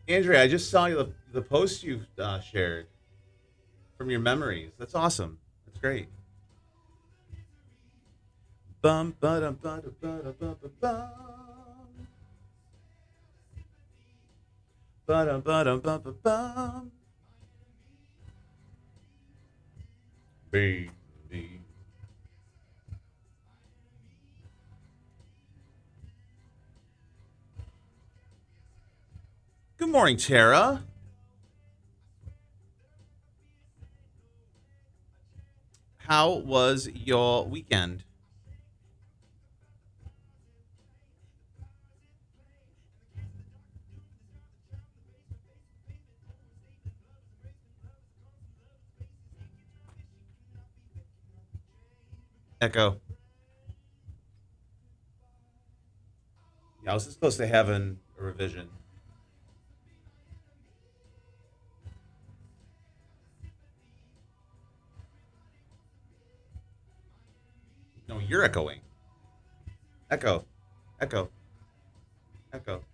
Andrea, I just saw the post you shared from your memories. That's awesome. That's great. Bum ba dum ba da ba da ba ba bum. Ba dum ba dum ba ba bum. Baby. Good morning, Tara. How was your weekend? Echo. Yeah, I was supposed to have a revision. No, you're echoing. Echo. Echo. Echo.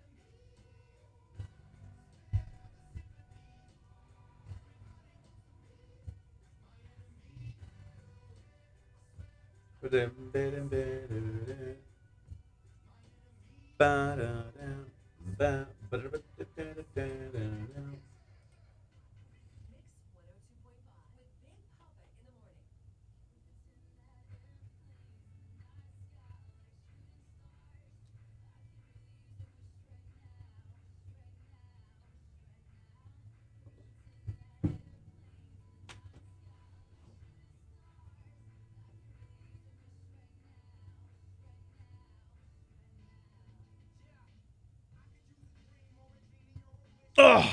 Ugh.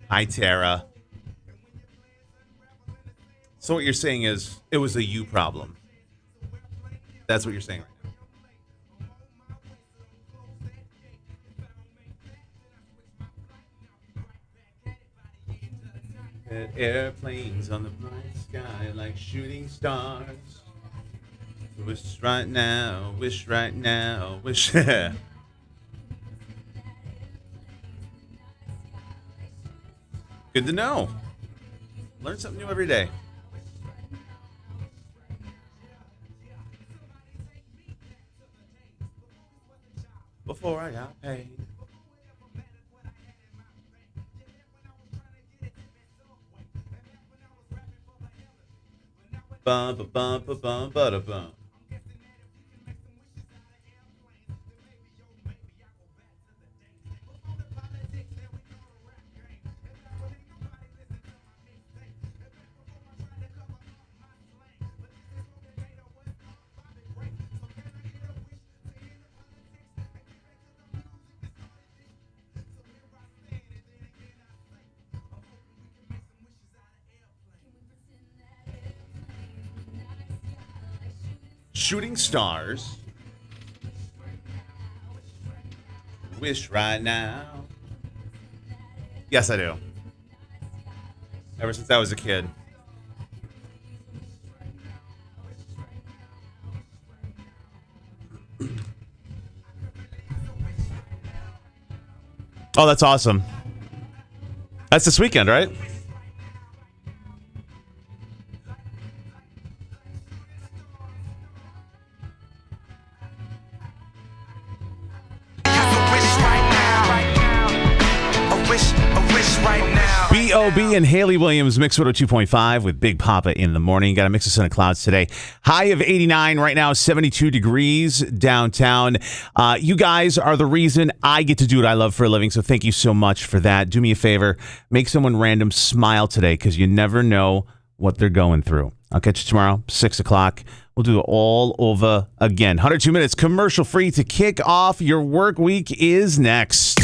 Hi, Tara. So what you're saying is it was a you problem. That's what you're saying right now. And airplanes on the bright sky like shooting stars. Wish right now, wish right now, wish. Good to know. Learn something new every day. Before I got paid. Bum ba bum ba bum ba da bum. Shooting stars. Wish right now. Yes, I do. Ever since I was a kid. Oh, that's awesome. That's this weekend, right? B.O.B. and Haley Williams, Mix 102.5 with Big Poppa in the morning. Got a mix of sun and clouds today. High of 89 right now, 72 degrees downtown. You guys are the reason I get to do what I love for a living, so thank you so much for that. Do me a favor, make someone random smile today because you never know what they're going through. I'll catch you tomorrow, 6 o'clock. We'll do it all over again. 102 minutes commercial free to kick off your work week is next.